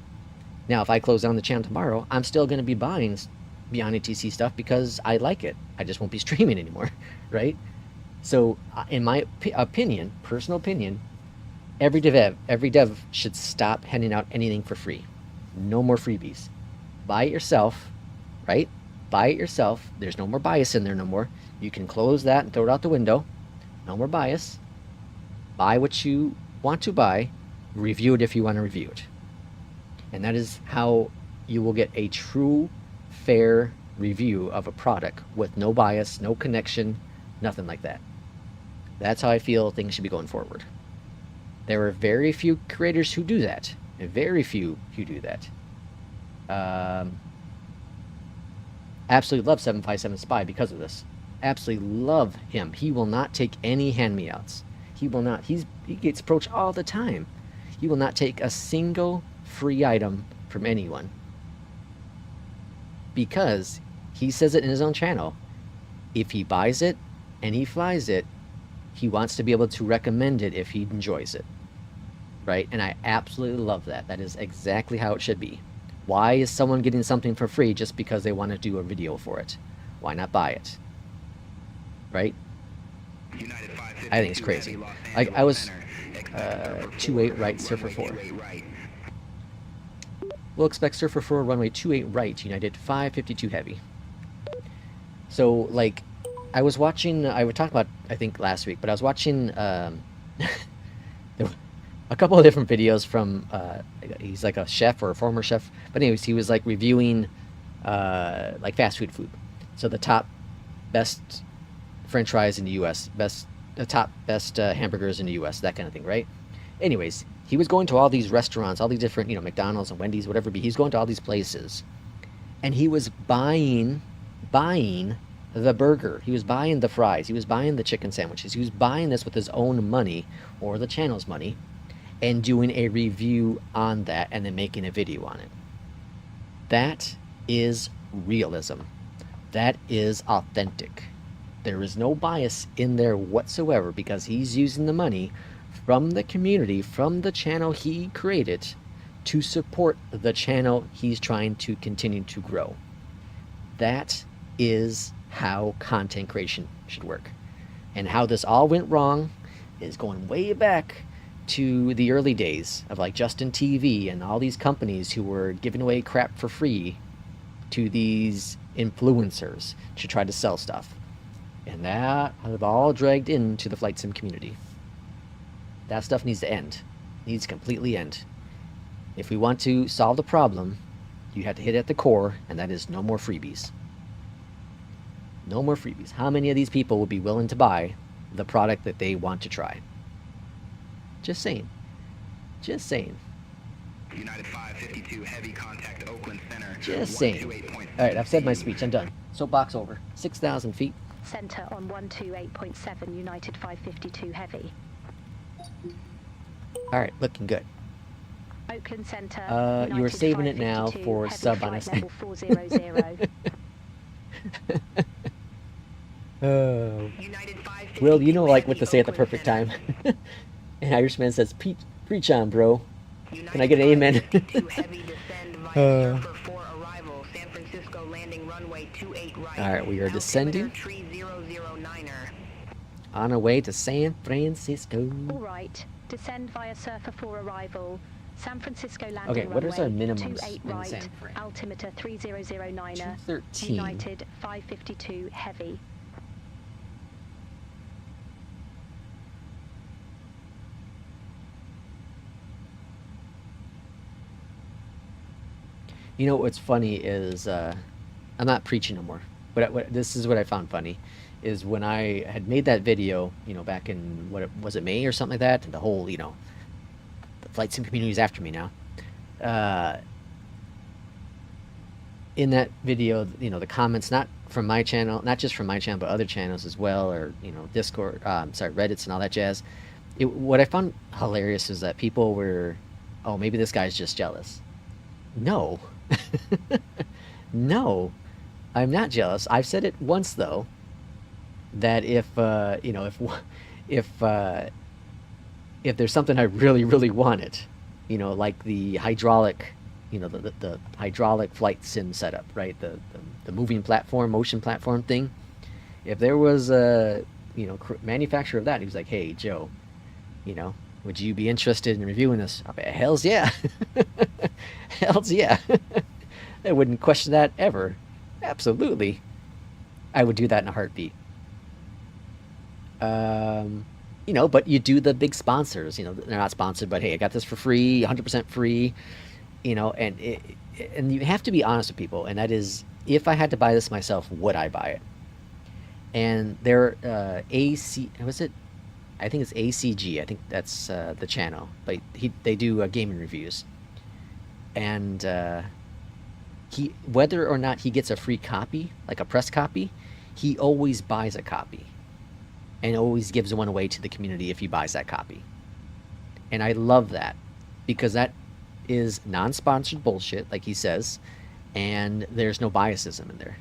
Now, if I close down the channel tomorrow, I'm still going to be buying Beyondatc stuff because I like it. I just won't be streaming anymore, right? So, in my opinion, personal opinion, every dev should stop handing out anything for free. No more freebies. Buy it yourself, right? Buy it yourself. There's no more bias in there no more. You can close that and throw it out the window. No more bias. Buy what you want to buy. Review it if you want to review it. And that is how you will get a true, fair review of a product with no bias, no connection, nothing like that. That's how I feel things should be going forward. There are very few creators who do that. Very few who do that. Absolutely love 757 Spy because of this. Absolutely love him. He will not take any hand-me-outs. He will not. He gets approached all the time. He will not take a single free item from anyone. Because he says it in his own channel. If he buys it and he flies it, he wants to be able to recommend it if he enjoys it. Right? And I absolutely love that. That is exactly how it should be. Why is someone getting something for free just because they want to do a video for it? Why not buy it? Right? I think it's crazy. Like, I was 28 right, Surfer 4. We'll expect Surfer 4 runway 28 right, United 552 heavy. So, like, I was watching, I would talk about, I think, last week, but I was watching a couple of different videos from, he's like a chef or a former chef, but anyways, he was like reviewing like fast food. So the top best French fries in the U.S., the top best hamburgers in the U.S., that kind of thing, right? Anyways, he was going to all these restaurants, all these different, you know, McDonald's and Wendy's, whatever it be. He's going to all these places, and he was buying the burger. He was buying the fries. He was buying the chicken sandwiches. He was buying this with his own money or the channel's money and doing a review on that and then making a video on it. That is realism. That is authentic. There is no bias in there whatsoever because he's using the money from the community, from the channel he created, to support the channel he's trying to continue to grow. That is how content creation should work. And how this all went wrong is going way back to the early days of like Justin TV and all these companies who were giving away crap for free to these influencers to try to sell stuff. And that have all dragged into the flight sim community. That stuff needs to end. Needs to completely end. If we want to solve the problem, you have to hit at the core, and that is no more freebies. No more freebies. How many of these people would be willing to buy the product that they want to try? Just saying. Just saying. United 552 heavy contact Oakland Center. Just saying. Alright, I've said my speech. I'm done. Soapbox over. 6,000 feet. Center on 128.7 United 552 heavy. Alright, looking good. Oakland Center. You are saving it now for heavy sub on flight us. level 400. Oh. United 552 Will, you know like what heavy to say at the Oakland perfect Center. time. An Irishman says, preach on, bro. United Can I get an amen? 552 heavy descend via Surfer 4 arrival, San Francisco landing runway 28 right. Alright, we are Altimeter descending. 3009er. On our way to San Francisco. All right. Descend via Surfer 4 arrival. San Francisco landing Okay, what is our runway minimums 28 in right. San Fran? Altimeter 3009er. 213. United 552 heavy. You know what's funny is, I'm not preaching no more, but this is what I found funny, is when I had made that video, you know, back in, was it May or something like that, and the whole, you know, the flight sim community is after me now. In that video, you know, the comments, not from my channel, not just from my channel, but other channels as well, or, you know, Discord, sorry, Reddits and all that jazz. What I found hilarious is that people were, oh, maybe this guy's just jealous. No. No, I'm not jealous. I've said it once though, that if you know, if there's something I really wanted, you know, like the hydraulic, you know, the hydraulic flight sim setup, right? The moving platform, motion platform thing. If there was a, you know, manufacturer of that, he was like, hey Joe, you know, would you be interested in reviewing this? I'll be, hells yeah. Hells yeah. I wouldn't question that ever. Absolutely. I would do that in a heartbeat. You know, but you do the big sponsors, you know, they're not sponsored, but hey, I got this for free, 100% free, you know, and you have to be honest with people, and that is, if I had to buy this myself, would I buy it? And their was it? I think it's ACG. I think that's the channel. But they do gaming reviews, and whether or not he gets a free copy, like a press copy, he always buys a copy, and always gives one away to the community if he buys that copy. And I love that, because that is non-sponsored bullshit, like he says, and there's no biasism in there,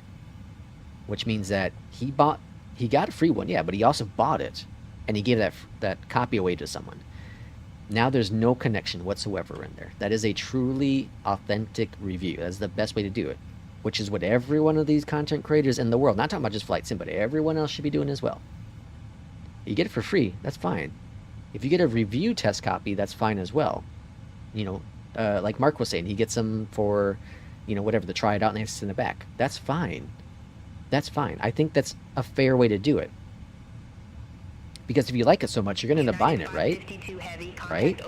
which means that he got a free one, yeah, but he also bought it. And he gave that copy away to someone. Now there's no connection whatsoever in there. That is a truly authentic review. That's the best way to do it, which is what every one of these content creators in the world, not talking about just flight sim, but everyone else should be doing as well. You get it for free, that's fine. If you get a review test copy, that's fine as well. You know, like Mark was saying, he gets them for, you know, whatever, to try it out and they have to send it back. That's fine. That's fine. I think that's a fair way to do it. Because if you like it so much, you're going to end up buying it, right? Right?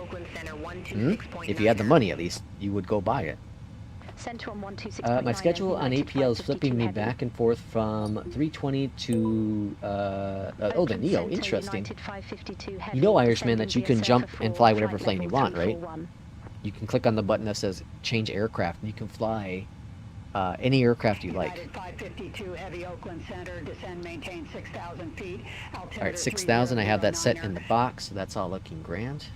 If you had the money, at least, you would go buy it. My schedule on APL is flipping me back and forth from 320 to, oh, the Neo, interesting. You know, Irishman, that you can jump and fly whatever plane you want, right? You can click on the button that says change aircraft, and you can fly any aircraft you like. 552 heavy Oakland Center, descend, maintain 6,000 feet. Alright, 6,000, I have that set in the box, so that's all looking grand.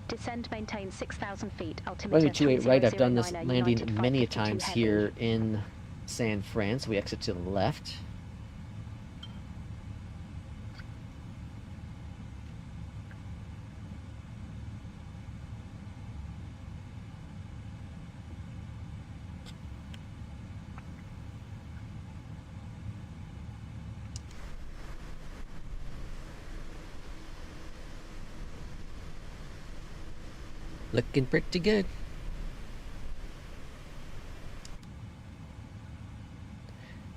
Descend, maintain 6,000 feet. Altimeter Runway 28 right, I've done this 3009er, landing United many a 552 times heavy. here in San Fran, so we exit to the left. Looking pretty good.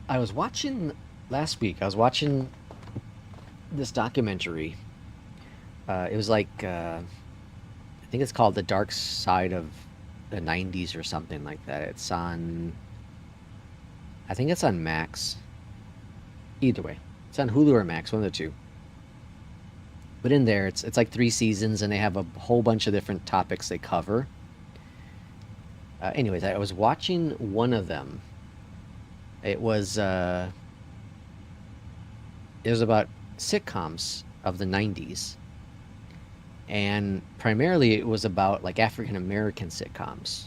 I was watching last week. I was watching this documentary. It was like I think it's called "The Dark Side of the '90s" or something like that. It's on. I think it's on Max. Either way, it's on Hulu or Max, one of the two. But in there, it's like 3 seasons, and they have a whole bunch of different topics they cover. Anyways, I was watching one of them. It was about sitcoms of the '90s, and primarily it was about like African American sitcoms,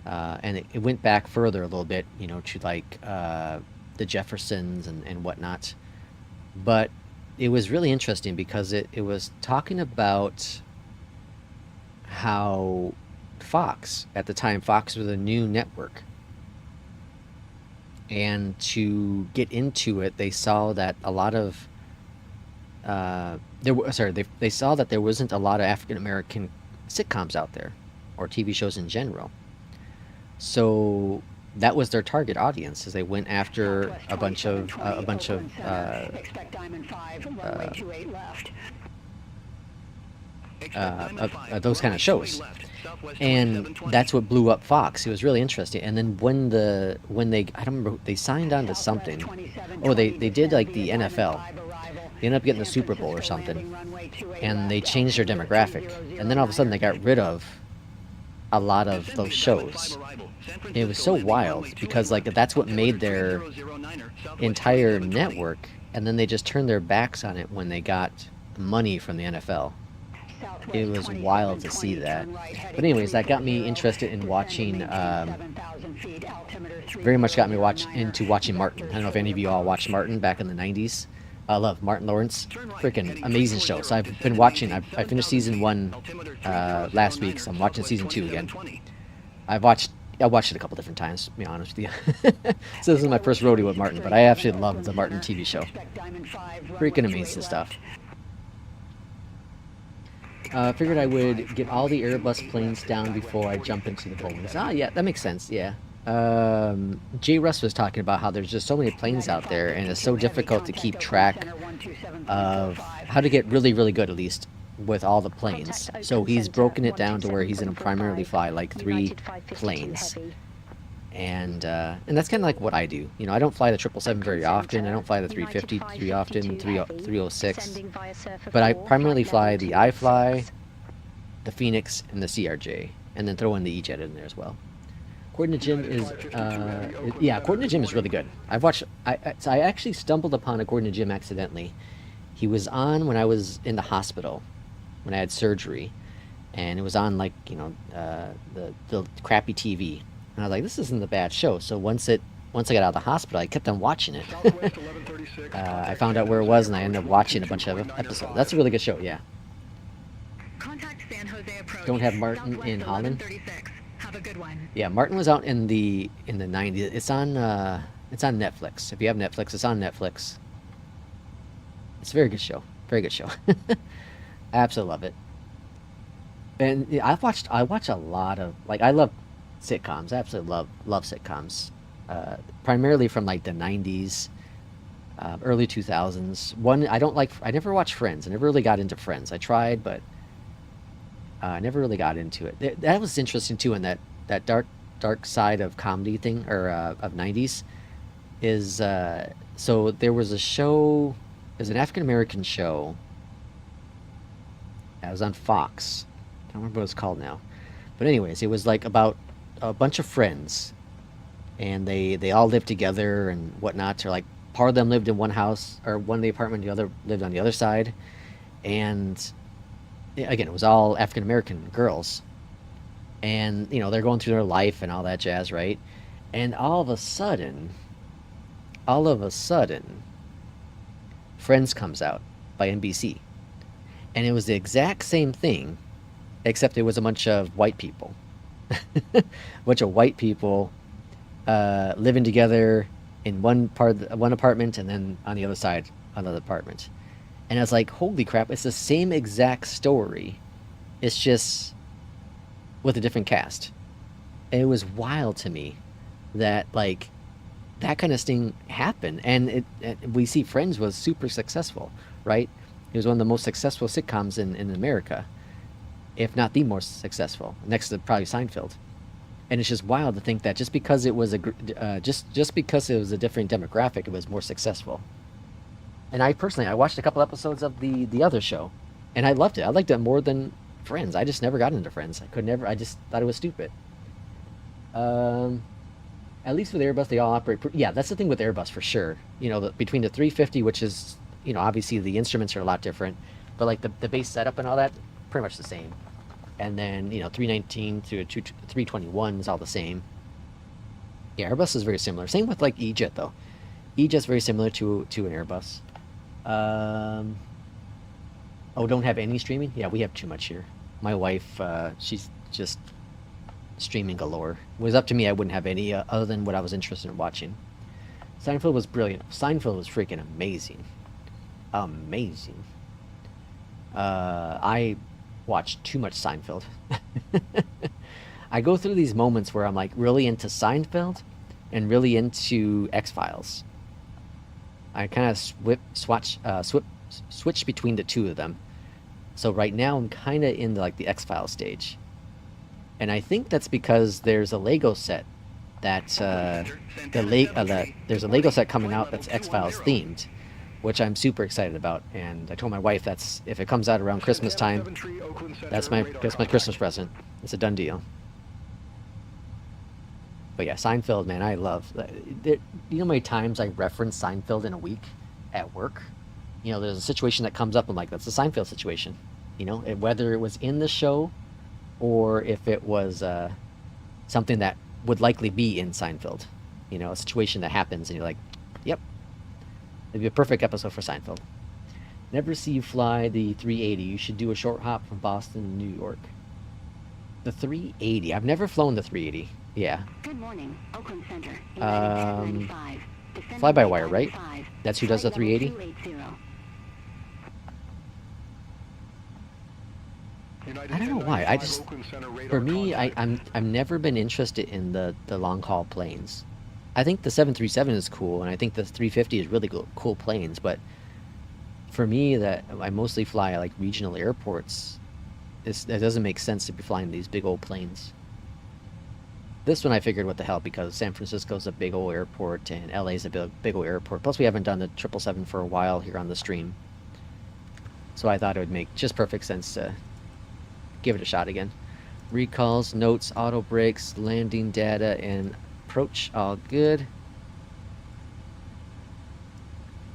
and it went back further a little bit, to like the Jeffersons and whatnot. But it was really interesting because it was talking about how Fox, at the time, Fox was a new network. And to get into it, they saw that a lot of they saw that there wasn't a lot of African American sitcoms out there, or TV shows in general. So that was their target audience, as they went after a bunch of Expect Diamond 5, runway 28 left. those kind of shows, and that's what blew up Fox. It was really interesting. And then when they, I don't remember, they signed on to something. Oh, they did like the NFL. They ended up getting the Super Bowl or something, and they changed their demographic. And then all of a sudden they got rid of a lot of those shows. It was so wild because like that's what made their entire network, and then they just turned their backs on it when they got money from the NFL. It was wild to see that. But anyways, that got me interested in watching, very much got me into watching Martin. I don't know if any of you all watched Martin back in the 90s. I love Martin Lawrence. Freaking amazing show. So I've been watching, I finished season 1 last week, so I'm watching season 2 again. I watched it a couple different times, to be honest with you. So this is my first rodeo with Martin, but I absolutely love the Martin TV show. Freaking amazing stuff. Figured I would get all the Airbus planes down before I jump into the Boeings. Ah, yeah, that makes sense, yeah. Jay Russ was talking about how there's just so many planes out there, and it's so difficult to keep track of how to get really, really good, at least, with all the planes. So he's broken it down to where he's going to primarily fly like 3 planes. And that's kind of like what I do. You know, I don't fly the 777 very often. I don't fly the 350 very often, 306. But I primarily fly the iFLY, the Phoenix, and the CRJ, and then throw in the E-Jet in there as well. According to Jim is, according to Jim is really good. So I actually stumbled upon According to Jim accidentally. He was on when I was in the hospital, when I had surgery, and it was on like, you know, the crappy TV. And I was like, this isn't a bad show. So once I got out of the hospital, I kept on watching it. I found out where it was, and I ended up watching a bunch of episodes. That's a really good show, yeah. Don't have Martin in Holland. Have a good one. Yeah, Martin was out in the 90s. It's on Netflix. If you have Netflix, it's on Netflix. It's a very good show. Very good show. I absolutely love it. And yeah, I watch a lot of, like, I love sitcoms. I absolutely love sitcoms. Primarily from like the 90s, early 2000s. I never watched Friends. I never really got into Friends. I tried, but I never really got into it. That was interesting too, in that dark side of comedy thing, or of 90s, is so there was a show, there's an African American show that was on Fox. I don't remember what it's called now. But anyways, it was like about a bunch of friends, and they all lived together and whatnot. Or like part of them lived in one house, or one of the apartment, the other lived on the other side. And again, it was all African American girls, and you know, they're going through their life and all that jazz, right? And all of a sudden, Friends comes out by NBC. And it was the exact same thing, except it was a bunch of white people. A bunch of white people living together in one apartment, and then on the other side, another apartment. And I was like, holy crap, it's the same exact story. It's just with a different cast. And it was wild to me that, like, that kind of thing happened. And we see Friends was super successful, right? It was one of the most successful sitcoms in America, if not the most successful, next to probably Seinfeld. And it's just wild to think that just because it was just because it was a different demographic, it was more successful. And I personally, I watched a couple episodes of the other show, and I loved it. I liked it more than Friends. I just never got into Friends. I just thought it was stupid. At least with Airbus, they all operate. Yeah, that's the thing with Airbus for sure. You know, between the 350, which is, you know, obviously the instruments are a lot different, but like the base setup and all that, pretty much the same. And then, you know, 319 to 321 is all the same. Yeah, Airbus is very similar. Same with like E-Jet though. E-Jet's very similar to an Airbus. Oh, don't have any streaming? Yeah, we have too much here. My wife, she's just streaming galore. If it was up to me, I wouldn't have any other than what I was interested in watching. Seinfeld was brilliant. Seinfeld was freaking amazing. Amazing. I watch too much Seinfeld. I go through these moments where I'm like really into Seinfeld and really into X-Files. I kind of switch between the two of them. So right now I'm kind of in the X-Files stage. And I think that's because there's a Lego set that there's a Lego set coming out that's X-Files themed, which I'm super excited about. And I told my wife that's if it comes out around Christmas time, that's my Christmas present. It's a done deal. But yeah, Seinfeld, man, I love. You know how many times I reference Seinfeld in a week at work? You know, there's a situation that comes up, I'm like, that's the Seinfeld situation. You know, whether it was in the show or if it was something that would likely be in Seinfeld. You know, a situation that happens and you're like, yep, it'd be a perfect episode for Seinfeld. Never see you fly the 380. You should do a short hop from Boston to New York. The 380. I've never flown the 380. Yeah. Good morning, Oakland Center. Fly-by-wire, right? That's who does the 380? I don't know why. I just, for me, I've never been interested in the long haul planes. I think the 737 is cool, and I think the 350 is really cool planes. But for me, that I mostly fly like regional airports. It doesn't make sense to be flying these big old planes. This one I figured, what the hell, because San Francisco's a big old airport and LA's a big old airport. Plus, we haven't done the 777 for a while here on the stream. So I thought it would make just perfect sense to give it a shot again. Recalls, notes, auto brakes, landing data, and approach, all good.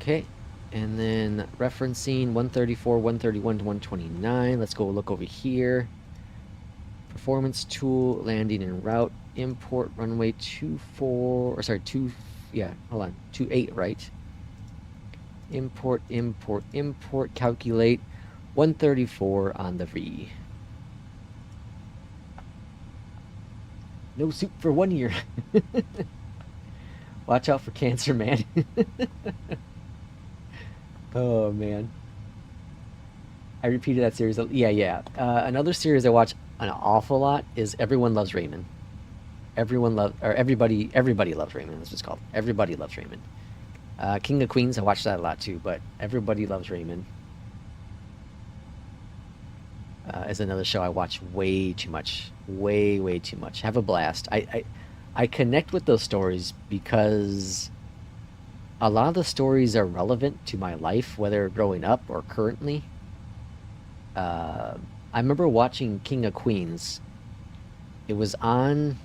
Okay, and then referencing 134, 131 to 129. Let's go look over here. Performance tool, landing and route, import runway 24, or sorry, 28, right? Import, calculate 134 on the V. No soup for 1 year. Watch out for cancer, man. Oh, man. I repeated that series. Yeah. Another series I watch an awful lot is Everyone Loves Raymond. Everybody Loves Raymond. That's what it's called. Everybody Loves Raymond. King of Queens, I watch that a lot too, but Everybody Loves Raymond is another show I watch way too much. Way too much. Have a blast. I connect with those stories because a lot of the stories are relevant to my life, whether growing up or currently. I remember watching King of Queens. It was on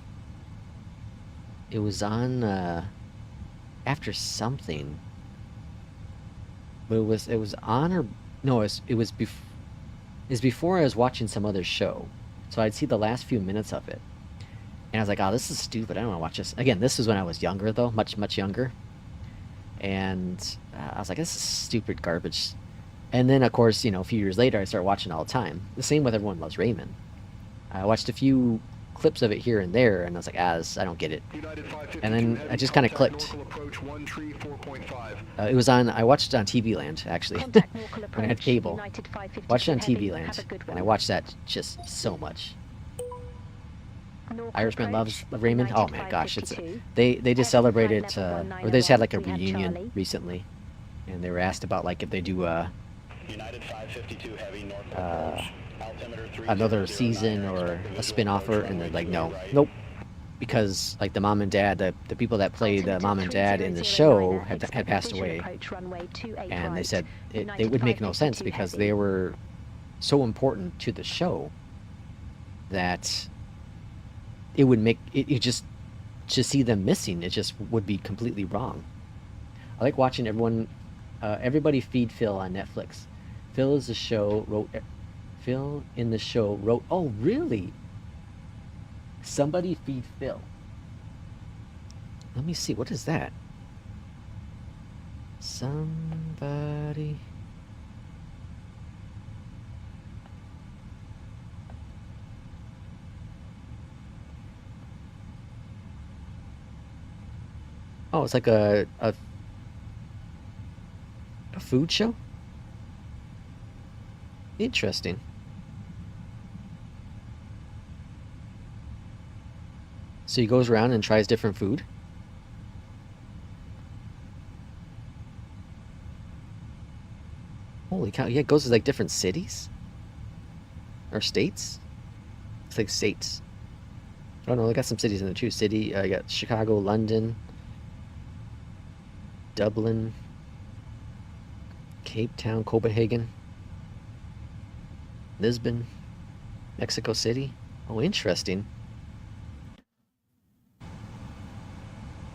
after something, but it was on, or no, it was before I was watching some other show, so I'd see the last few minutes of it, And I was like, oh, this is stupid. I don't want to watch this. Again, this was when I was younger, though. Much, much younger. And I was like, this is stupid garbage. And then, of course, you know, a few years later, I started watching all the time. The same with Everyone Loves Raymond. I watched a few clips of it here and there, and I was like, I don't get it. And then I just kind of clicked. It was on, I watched it on TV Land, actually, when I had cable. Watched it on TV Land, and I watched that just so much. Irishman Loves Raymond. Oh my gosh, they just celebrated, or they just had like a reunion recently, and they were asked about like if they do United 552 Heavy, north approach. Altimeter 30, another season or a spin-off, and they're like, nope, because like the mom and dad, the people that played the mom and dad in the show had passed away, and they said it would make no sense because they were so important to the show that it would make it just to see them missing, it just would be completely wrong. I like watching everybody feed Phil on Netflix. Phil in the show wrote, oh really? Somebody feed Phil. Let me see, what is that? Somebody. Oh, it's like a food show? Interesting. So he goes around and tries different food? Holy cow, yeah, it goes to like different cities? Or states? It's like states. I don't know, they got some cities in there too. You got Chicago, London, Dublin, Cape Town, Copenhagen, Lisbon, Mexico City. Oh, interesting.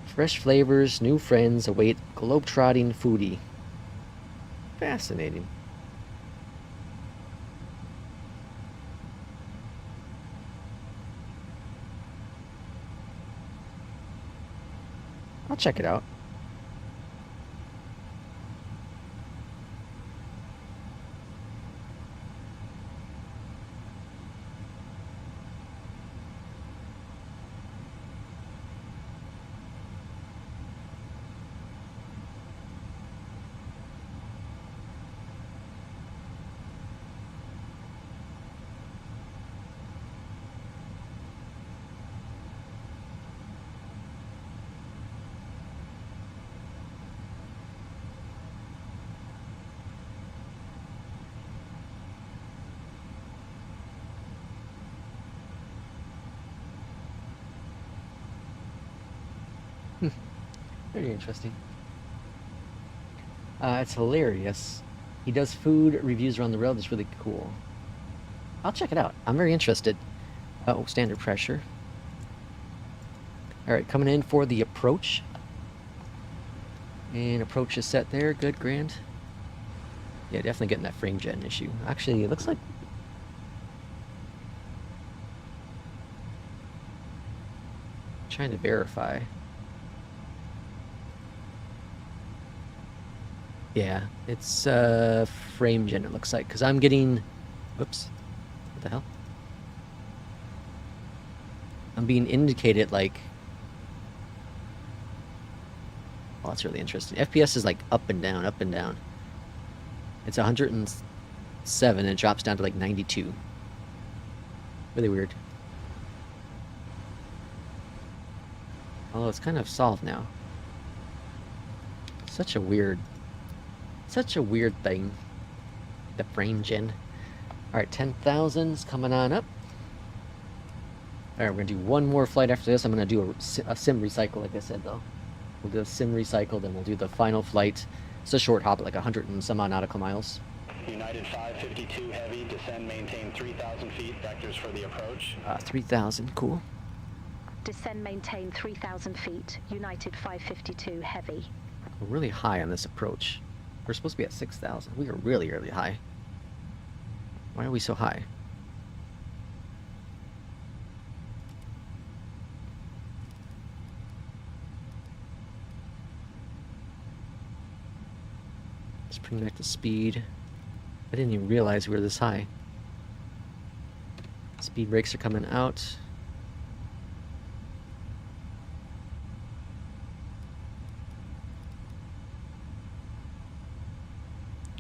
Fresh flavors, new friends await globetrotting foodie. Fascinating. I'll check it out. Very interesting. It's hilarious. He does food reviews around the world. It's really cool. I'll check it out. I'm very interested. Oh, standard pressure. Alright, coming in for the approach. And approach is set there. Good, grand. Yeah, definitely getting that frame gen issue. Actually, it looks like... trying to verify. Yeah, it's frame gen, it looks like, because I'm getting... Whoops. What the hell? I'm being indicated like... Oh, that's really interesting. FPS is like up and down, up and down. It's 107 and it drops down to like 92. Really weird. Although it's kind of solved now. Such a weird thing. The frame gen. Alright, 10,000's coming on up. Alright, we're gonna do one more flight after this. I'm gonna do a sim recycle, like I said, though. We'll do a sim recycle, then we'll do the final flight. It's a short hop, like 100 and some odd nautical miles. United 552 Heavy, descend, maintain 3,000 feet, vectors for the approach. 3,000, cool. Descend, maintain 3,000 feet. United 552 Heavy. We're really high on this approach. We're supposed to be at 6,000. We are really, really high. Why are we so high? Let's bring back the speed. I didn't even realize we were this high. Speed brakes are coming out.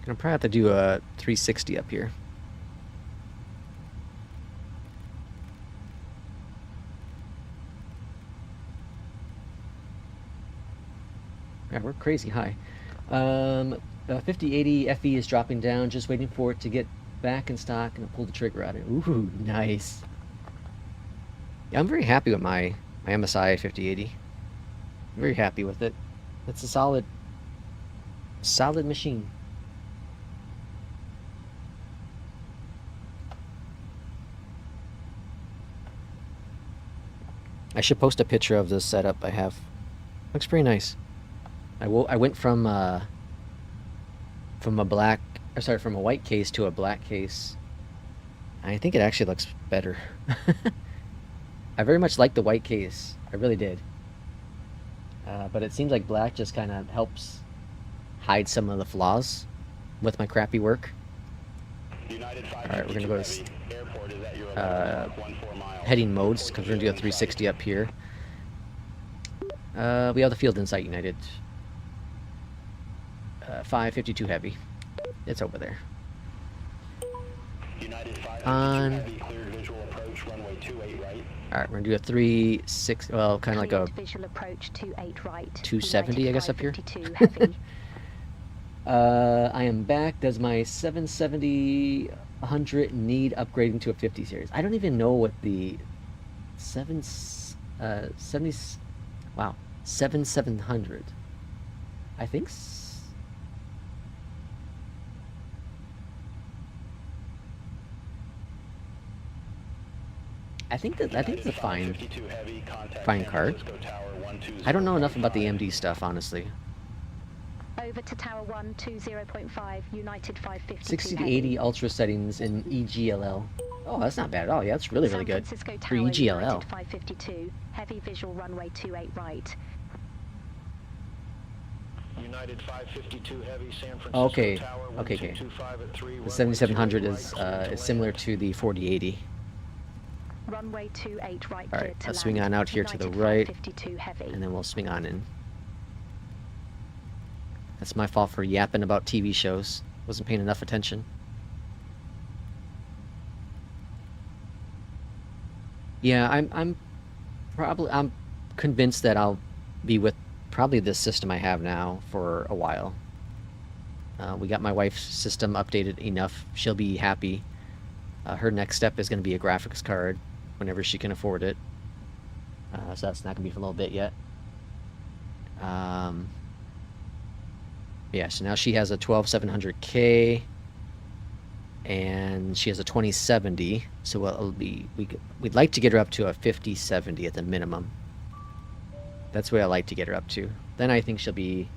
Gonna probably have to do a 360 up here. Yeah, we're crazy high. 5080 FE is dropping down, just waiting for it to get back in stock and I'll pull the trigger on it. Ooh, nice. Yeah, I'm very happy with my MSI 5080. I'm very happy with it. It's a solid machine. I should post a picture of this setup I have. Looks pretty nice. I went from a white case to a black case. I think it actually looks better. I very much like the white case. I really did. But it seems like black just kind of helps hide some of the flaws with my crappy work. Alright, we're going to go to heading modes, because we're going to do a 360 up here. We have the field insight United. 552 heavy. It's over there. On. Alright, we're going to do a 360, well, kind of like a visual approach 28 right. 270, I guess, up here. I am back. Does my 770 100 need upgrading to a 50 series? I don't even know what the 7700. I think it's a fine card. I don't know enough about the AMD stuff, honestly. Over to Tower 120.5, United 552 60 to 80 ultra settings in EGLL. Oh, that's not bad at all. Yeah, that's really, really good. For EGLL. 552, heavy visual runway 28 right. United 552 heavy, San Francisco okay. Tower, Okay. 1225 at 3, The 7700 is similar to the 4080. Runway 28 right. All right, let's swing on out here to the right, and then we'll swing on in. That's my fault for yapping about TV shows. Wasn't paying enough attention. Yeah, I'm convinced that I'll be with probably this system I have now for a while. We got my wife's system updated enough. She'll be happy. Her next step is going to be a graphics card whenever she can afford it. So that's not going to be for a little bit yet. Yeah, so now she has a 12700K, and she has a 2070. So it'll be we'd like to get her up to a 5070 at the minimum. That's what I like to get her up to. Then I think she'll be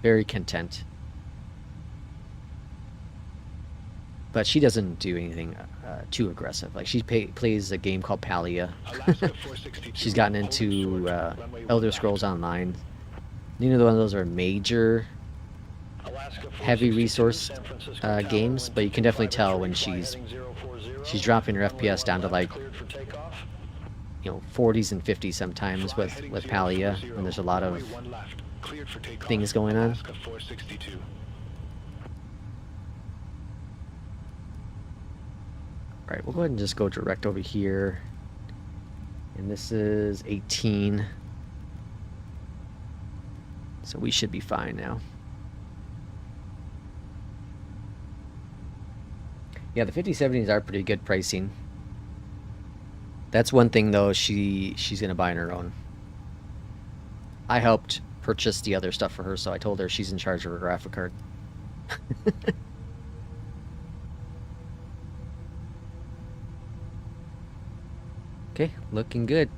very content. But she doesn't do anything too aggressive. Like she plays a game called Palia. She's gotten into Elder Scrolls Online. Neither one of those are major heavy resource games, but you can definitely tell when she's dropping her FPS down to like 40s and 50s sometimes with Palia, when there's a lot of things going on. Alright, we'll go ahead and just go direct over here. And this is 18. So we should be fine now. Yeah, the 5070s are pretty good pricing. That's one thing though she's gonna buy on her own. I helped purchase the other stuff for her, so I told her she's in charge of her graphic card. Okay, looking good.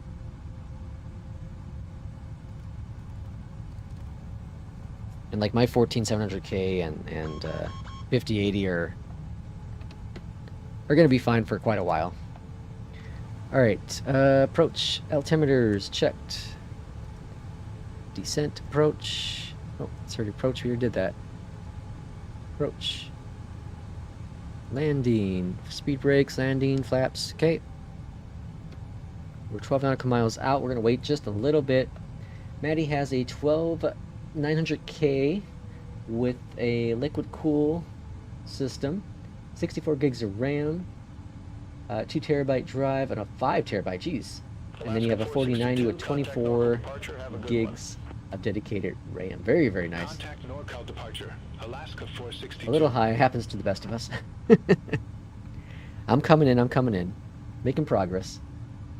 And like my 14700K and 5080 are gonna be fine for quite a while. All right, approach altimeters checked. Descent approach. Oh, it's already approach. We already did that. Approach. Landing. Speed brakes, landing, flaps. Okay. We're 12 nautical miles out. We're going to wait just a little bit. Maddie has a 12900K with a liquid cool system, 64 gigs of RAM, 2 terabyte drive, and a 5 terabyte. Jeez. And then you have a 4090 with 24 gigs of dedicated RAM. Very, very nice. Contact NorCal departure. Alaska 462. A little high. Happens to the best of us. I'm coming in. I'm coming in. Making progress.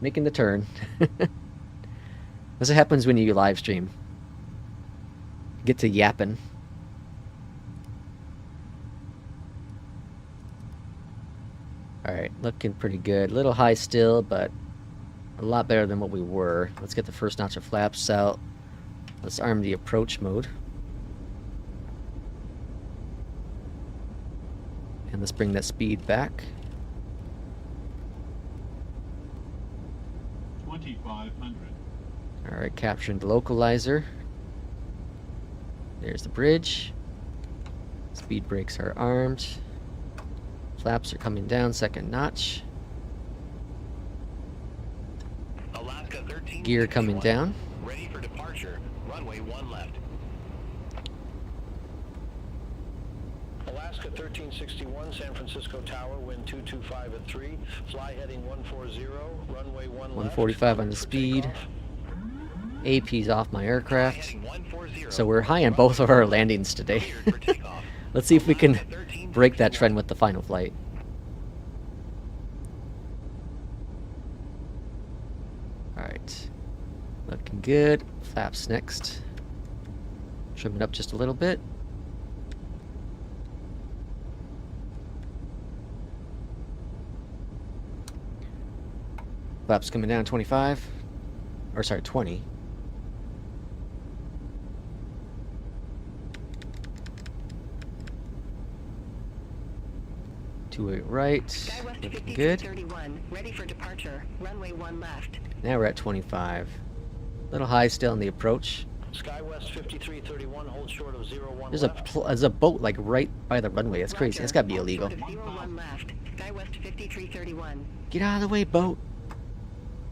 Making the turn. That's what happens when you live stream. Get to yapping. Alright, looking pretty good. A little high still, but a lot better than what we were. Let's get the first notch of flaps out. Let's arm the approach mode. And let's bring that speed back. 2500. Alright, capturing the localizer. There's the bridge. Speed brakes are armed. Flaps are coming down, second notch. Alaska 13. Gear coming down. Ready for departure. Runway 1 left. Alaska 1361, San Francisco Tower, wind 225 at 3. Fly heading 140, runway 1 left. 145 on the speed. AP's off my aircraft. So we're high on both of our landings today. Let's see if we can break that trend with the final flight. Alright. Looking good. Flaps next. Trim it up just a little bit. Flaps coming down 25. Or sorry, 20. Two-way right. Skywest Looking good. 5331, ready for departure. Runway 1 left. Now we're at 25. Little high still in the approach. Skywest 5331, hold short of 01 There's left. there's a boat like right by the runway. That's crazy. That's gotta be Hold illegal. short of 01 left. Skywest 5331. Get out of the way, boat.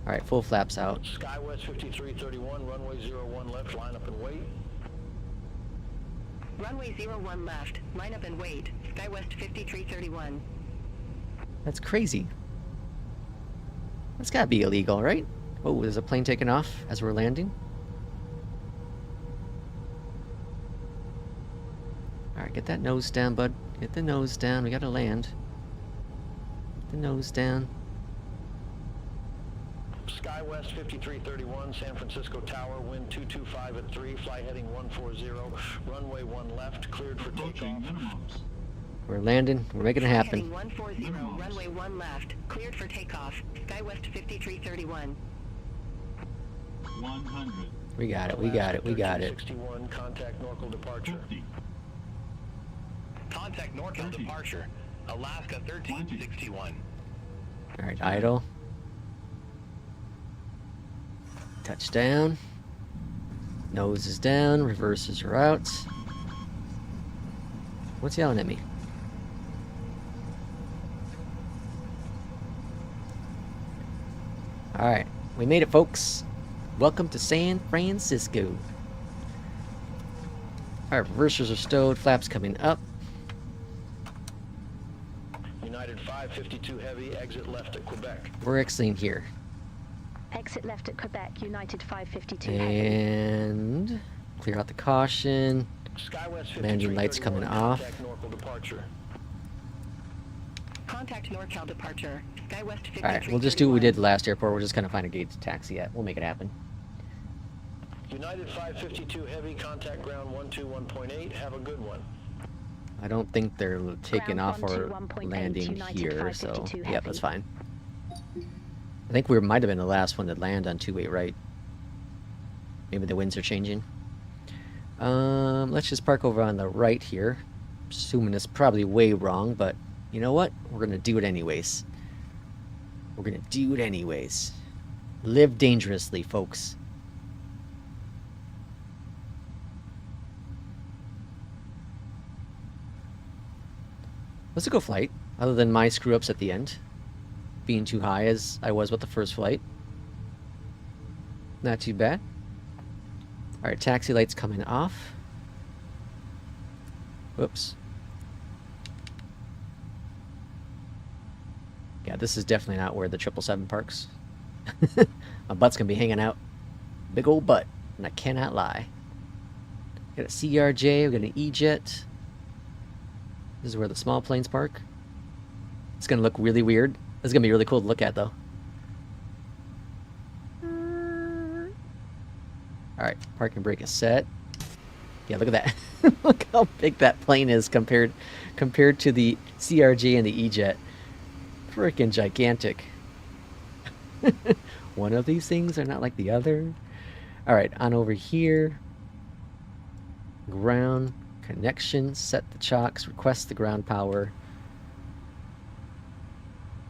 All right, full flaps out. Skywest 5331, runway 01 left, line up and wait. Runway 01 left. Line up and wait. Skywest 5331. That's crazy. That's gotta be illegal, right? Oh, there's a plane taking off as we're landing. All right, get that nose down, bud. Get the nose down. We gotta land. Get the nose down. Skywest 5331, San Francisco Tower, wind 225 at 3, fly heading 140, runway 1 left, cleared for Approaching takeoff. minimums. We're landing. We're making it Heading happen. 140, runway 1 left. Cleared for takeoff. Skywest 5331. 100. We got it. We got it. We got it. 61, contact NorCal departure. 50. Contact NorCal 30. departure. Alaska 1361. All right, idle. Touchdown. Nose is down. Reverses are out. What's yelling at me? All right, we made it, folks. Welcome to San Francisco. All right, reversers are stowed. Flaps coming up. United 552 heavy, exit left at Quebec. We're exiting here. Exit left at Quebec, United 552 heavy. And clear out the caution. Skywest Landing lights 5331, coming off. contact NorCal departure. Contact NorCal departure. Skywest 5331. All right, we'll just do what we did last airport. We're just gonna find a gate to taxi at. We'll make it happen. United 552 heavy, contact ground 121.8. Have a good one. I don't think they're taking Ground off or 121.8, landing United here, so 552 yeah, heavy. that's fine. I think we might have been the last one to land on two-way right. Maybe the winds are changing. Let's just park over on the right here. Assuming it's probably way wrong, but you know what? We're gonna do it anyways. We're gonna do it anyways. Live dangerously, folks. was a good flight, other than my screw-ups at the end. Being too high as I was with the first flight. Not too bad. Alright, taxi lights coming off. Whoops. Yeah, this is definitely not where the 777 parks. My butt's gonna be hanging out. Big old butt, and I cannot lie. Got a CRJ, we got an E-Jet. This is where the small planes park. It's gonna look really weird. This is gonna be really cool to look at, though. Alright, parking brake is set. Yeah, look at that. Look how big that plane is compared to the CRJ and the E-Jet. Freaking gigantic. One of these things are not like the other. Alright, on over here. Ground connection. Set the chocks. Request the ground power.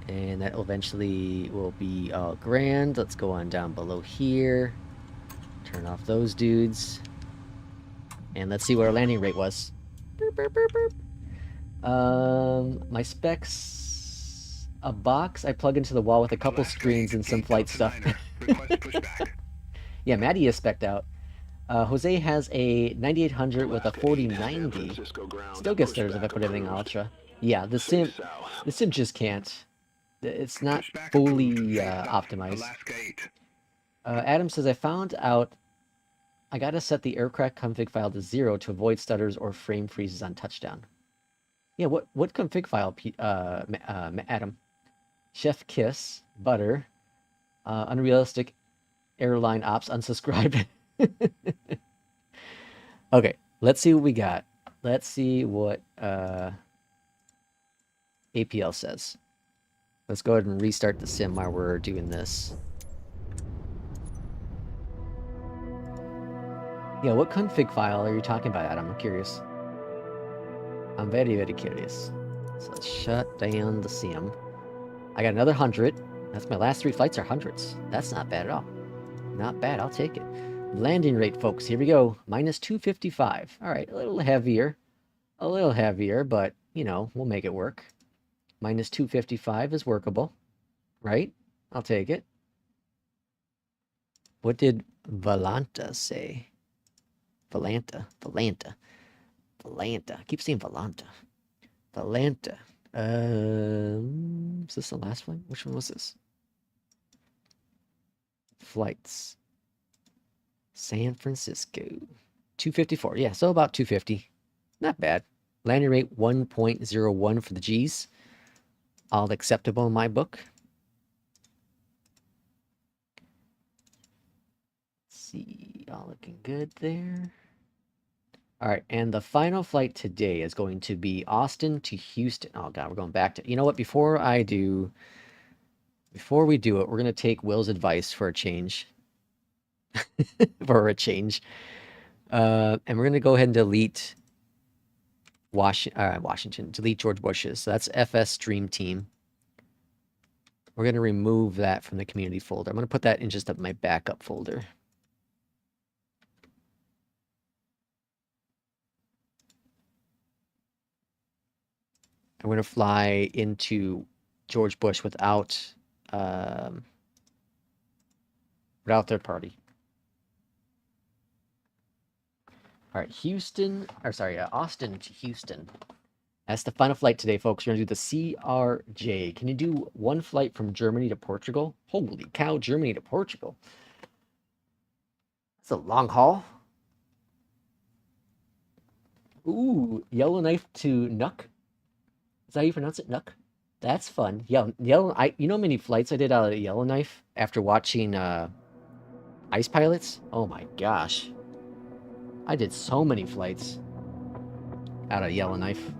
And that eventually will be all grand. Let's go on down below here. Turn off those dudes. And let's see what our landing rate was. Burp, burp, burp, burp. My specs, a box I plug into the wall with a couple screens and some flight stuff. Yeah, Maddie is spec'd out. Jose has a 9800 with a 4090. Still gets theirs if I put everything on ultra. Yeah, the sim just can't. It's not fully optimized. Adam says, I found out I gotta set the aircraft config file to 0 to avoid stutters or frame freezes on touchdown. Yeah, what config file, Adam? Chef Kiss, Butter, Unrealistic Airline Ops, unsubscribed. Okay, let's see what we got. Let's see what APL says. Let's go ahead and restart the sim while we're doing this. Yeah, what config file are you talking about, Adam? I'm curious. I'm very, very curious. So let's shut down the sim. I got another 100. That's my last 3 flights are hundreds. That's not bad at all. Not bad, I'll take it. Landing rate, folks, here we go. Minus 255. Alright, a little heavier. A little heavier, but, you know, we'll make it work. Minus 255 is workable. Right? I'll take it. What did Valanta say? Valanta. I keep saying Valanta. Valanta. Is this the last flight? Which one was this? Flights. San Francisco. 254. Yeah, so about 250. Not bad. Landing rate 1.01 for the G's. All acceptable in my book. Let's see. All looking good there. All right, and the final flight today is going to be Austin to Houston. Oh god, we're going back to... You know what? Before we do it, we're going to take Will's advice for a change. And we're going to go ahead and delete Washington. Delete George Bush's. So that's FS Stream Team. We're going to remove that from the community folder. I'm going to put that in just my backup folder. I'm going to fly into George Bush without third party. All right, Austin to Houston. That's the final flight today, folks. We're going to do the CRJ. Can you do one flight from Germany to Portugal? Holy cow, Germany to Portugal. That's a long haul. Ooh, Yellowknife to Nuuk. Is that how you pronounce it? Nuuk? That's fun. You know how many flights I did out of Yellowknife after watching Ice Pilots? Oh my gosh. I did so many flights out of Yellowknife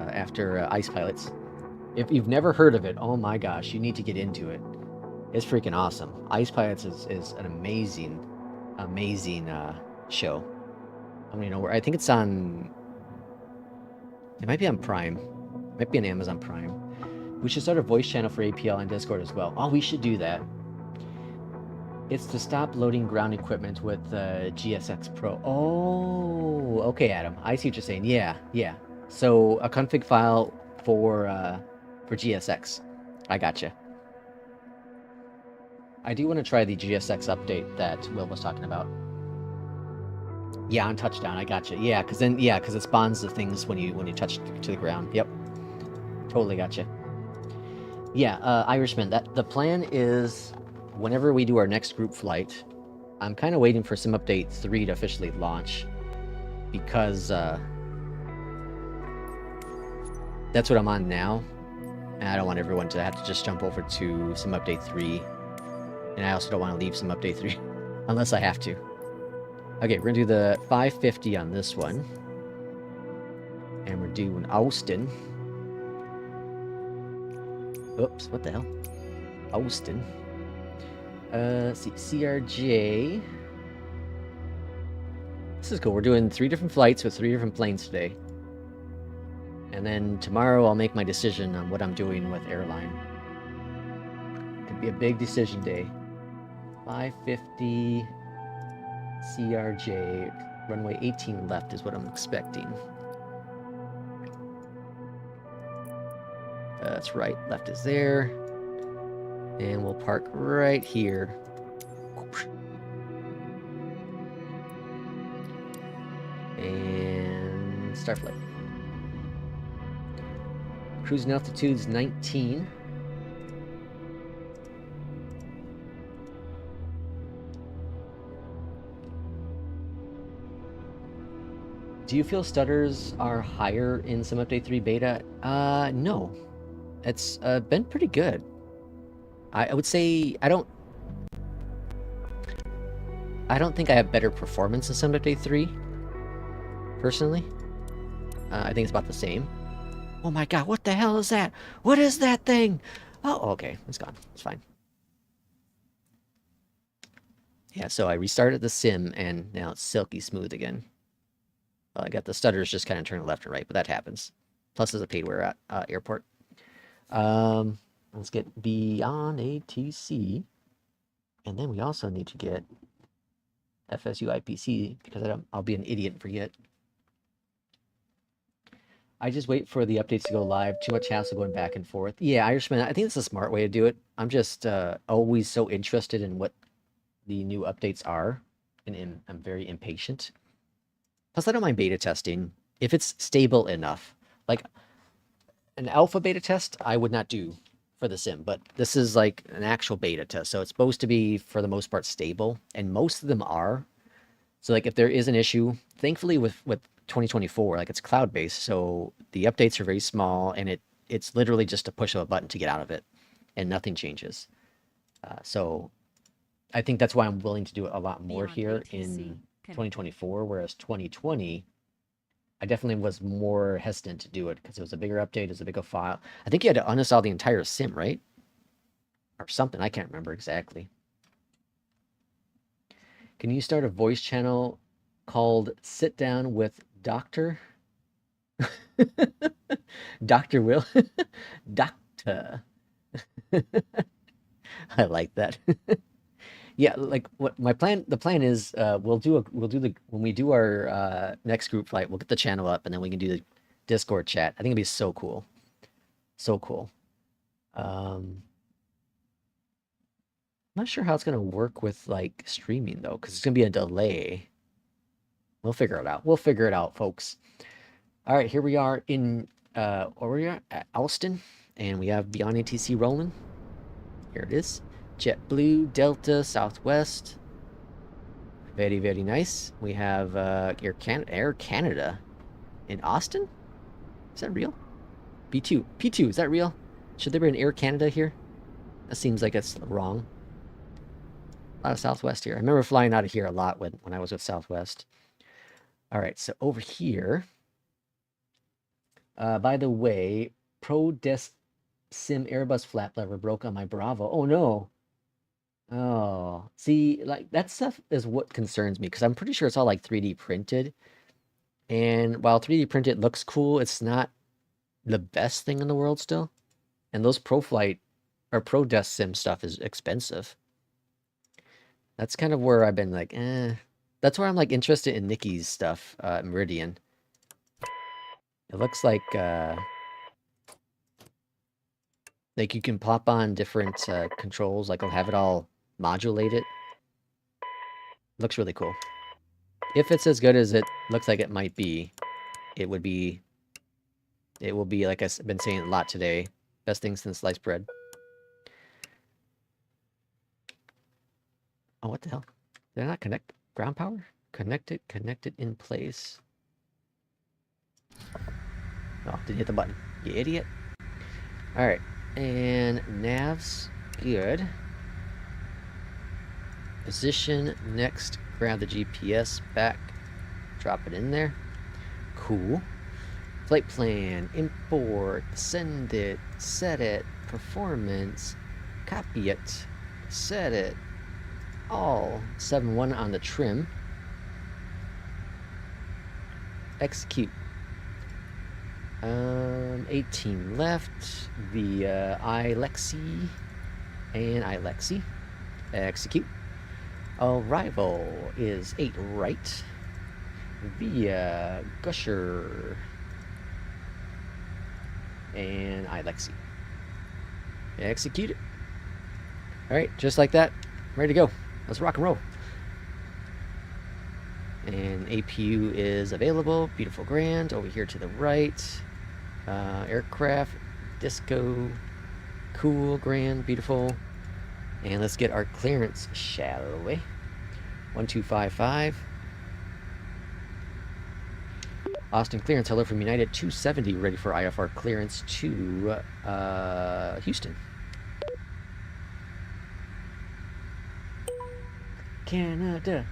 after Ice Pilots. If you've never heard of it, oh my gosh, you need to get into it. It's freaking awesome. Ice Pilots is an amazing show. I don't even know where. I think it's on... It might be on Prime. It might be on Amazon Prime. We should start a voice channel for APL on Discord as well. Oh, we should do that. It's to stop loading ground equipment with GSX Pro. Oh, okay, Adam. I see what you're saying. Yeah. So a config file for GSX. I gotcha. I do want to try the GSX update that Will was talking about. Yeah, on touchdown, I gotcha. Yeah, because it spawns the things when you touch to the ground. Yep, totally gotcha. Yeah, Irishman. The plan is whenever we do our next group flight, I'm kind of waiting for Sim Update 3 to officially launch because that's what I'm on now, and I don't want everyone to have to just jump over to Sim Update 3, and I also don't want to leave Sim Update 3 unless I have to. Okay, we're gonna do the 550 on this one. And we're doing Austin. Oops, what the hell? Austin. Let's see, CRJ. This is cool. We're doing 3 different flights with 3 different planes today. And then tomorrow I'll make my decision on what I'm doing with airline. Could be a big decision day. 550... CRJ, runway 18 left is what I'm expecting. That's right, left is there. And we'll park right here. And start flight. Cruising altitude's 19. Do you feel stutters are higher in Sim Update 3 beta? No. It's been pretty good. I would say I don't think I have better performance in Sim Update 3, personally. I think it's about the same. Oh my god, what the hell is that? What is that thing? Oh, okay, it's gone. It's fine. Yeah, so I restarted the sim, and now it's silky smooth again. Well, I got the stutters just kind of turning left and right, but that happens. Plus, there's a paidware at airport. Let's get Beyondatc. And then we also need to get FSU IPC, because I'll be an idiot and forget. I just wait for the updates to go live. Too much hassle going back and forth. Yeah, Irishman, I think that's a smart way to do it. I'm just always so interested in what the new updates are, and I'm very impatient. Plus, I don't mind beta testing if it's stable enough. Like, an alpha beta test, I would not do for the sim, but this is like an actual beta test, so it's supposed to be, for the most part, stable, and most of them are. So, like, if there is an issue, thankfully with 2024, like, it's cloud-based, so the updates are very small, and it's literally just a push of a button to get out of it, and nothing changes. So, I think that's why I'm willing to do a lot more here in 2024, whereas 2020, I definitely was more hesitant to do it because it was a bigger update, it was a bigger file. I think you had to uninstall the entire sim, right? Or something, I can't remember exactly. Can you start a voice channel called Sit Down with Doctor? Dr. Will? Doctor. I like that. Yeah, like what the plan is, when we do our next group flight, we'll get the channel up, and then we can do the Discord chat. I think it'd be so cool. So cool. I'm not sure how it's gonna work with like streaming though, because it's gonna be a delay. We'll figure it out. We'll figure it out, folks. All right, here we are in where we are at Austin, and we have Beyondatc rolling. Here it is. JetBlue, Delta, Southwest. Very, very nice. We have Air Canada in Austin? Is that real? P2, is that real? Should there be an Air Canada here? That seems like it's wrong. A lot of Southwest here. I remember flying out of here a lot when I was with Southwest. All right, so over here. By the way, Pro Desk Sim Airbus flap lever broke on my Bravo. Oh no. Oh, see, like, that stuff is what concerns me, because I'm pretty sure it's all, like, 3D printed. And while 3D printed looks cool, it's not the best thing in the world still. And those ProFlight, or Pro Desk Sim stuff is expensive. That's kind of where I've been like, eh. That's where I'm, like, interested in Nikki's stuff, Meridian. It looks like, Like you can pop on different controls, like I'll have it all modulated. Looks really cool. If it's as good as it looks like it might be, it will be, like I've been saying a lot today, best thing since sliced bread. Oh, what the hell? Did I not connect ground power? Connected in place. Oh, didn't hit the button. You idiot. Alright, and nav's good. Position, next, grab the GPS back, drop it in there. Cool. Flight plan, import, send it, set it, performance, copy it, set it, all. 7-1 on the trim. Execute. 18 left, via iFLY and iFLY. Execute. Arrival is 8 right, via Gusher and iFLY. Execute it. Alright, just like that, ready to go. Let's rock and roll. And APU is available. Beautiful, grand. Over here to the right. Aircraft, disco, cool, grand, beautiful. And let's get our clearance, shall we? 1255. Austin clearance, hello from United 270, ready for IFR clearance to Houston. Canada.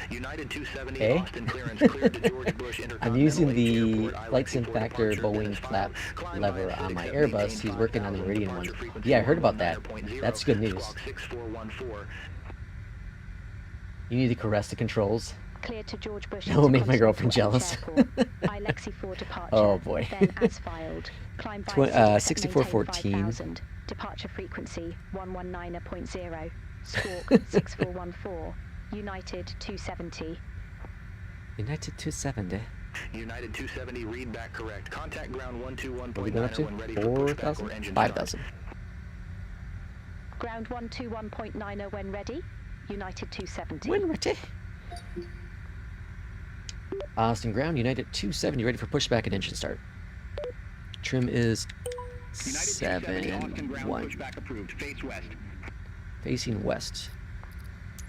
United 270, Hey. Austin clearance cleared to George Bush I'm using the Airport, flight iFLY sim for factor departure, Boeing Dennis flap Climb lever via on my 6, Airbus. maintain He's working on the 5000, Meridian one. departure frequency Yeah, I heard about that. 119.0, That's good news. squawk 6414. You need to caress the controls. Cleared to George Bush. That will make my Intercontinental girlfriend jealous. Airport. iFLY for departure. Oh, boy. Then as filed. Climb via 6414. 5000. Departure frequency 119.0. Squawk 6414. United 270. United 270. United 270, read back correct. Contact ground What are we going up 121.9 to? when ready for pushback 4,000? or engine start. 5,000. Ground 121.90 when ready. United 270. When ready. Austin ground, United 270, ready for pushback and engine start. Trim is United 270, Austin ground 7-1. pushback approved. Face west. Facing west.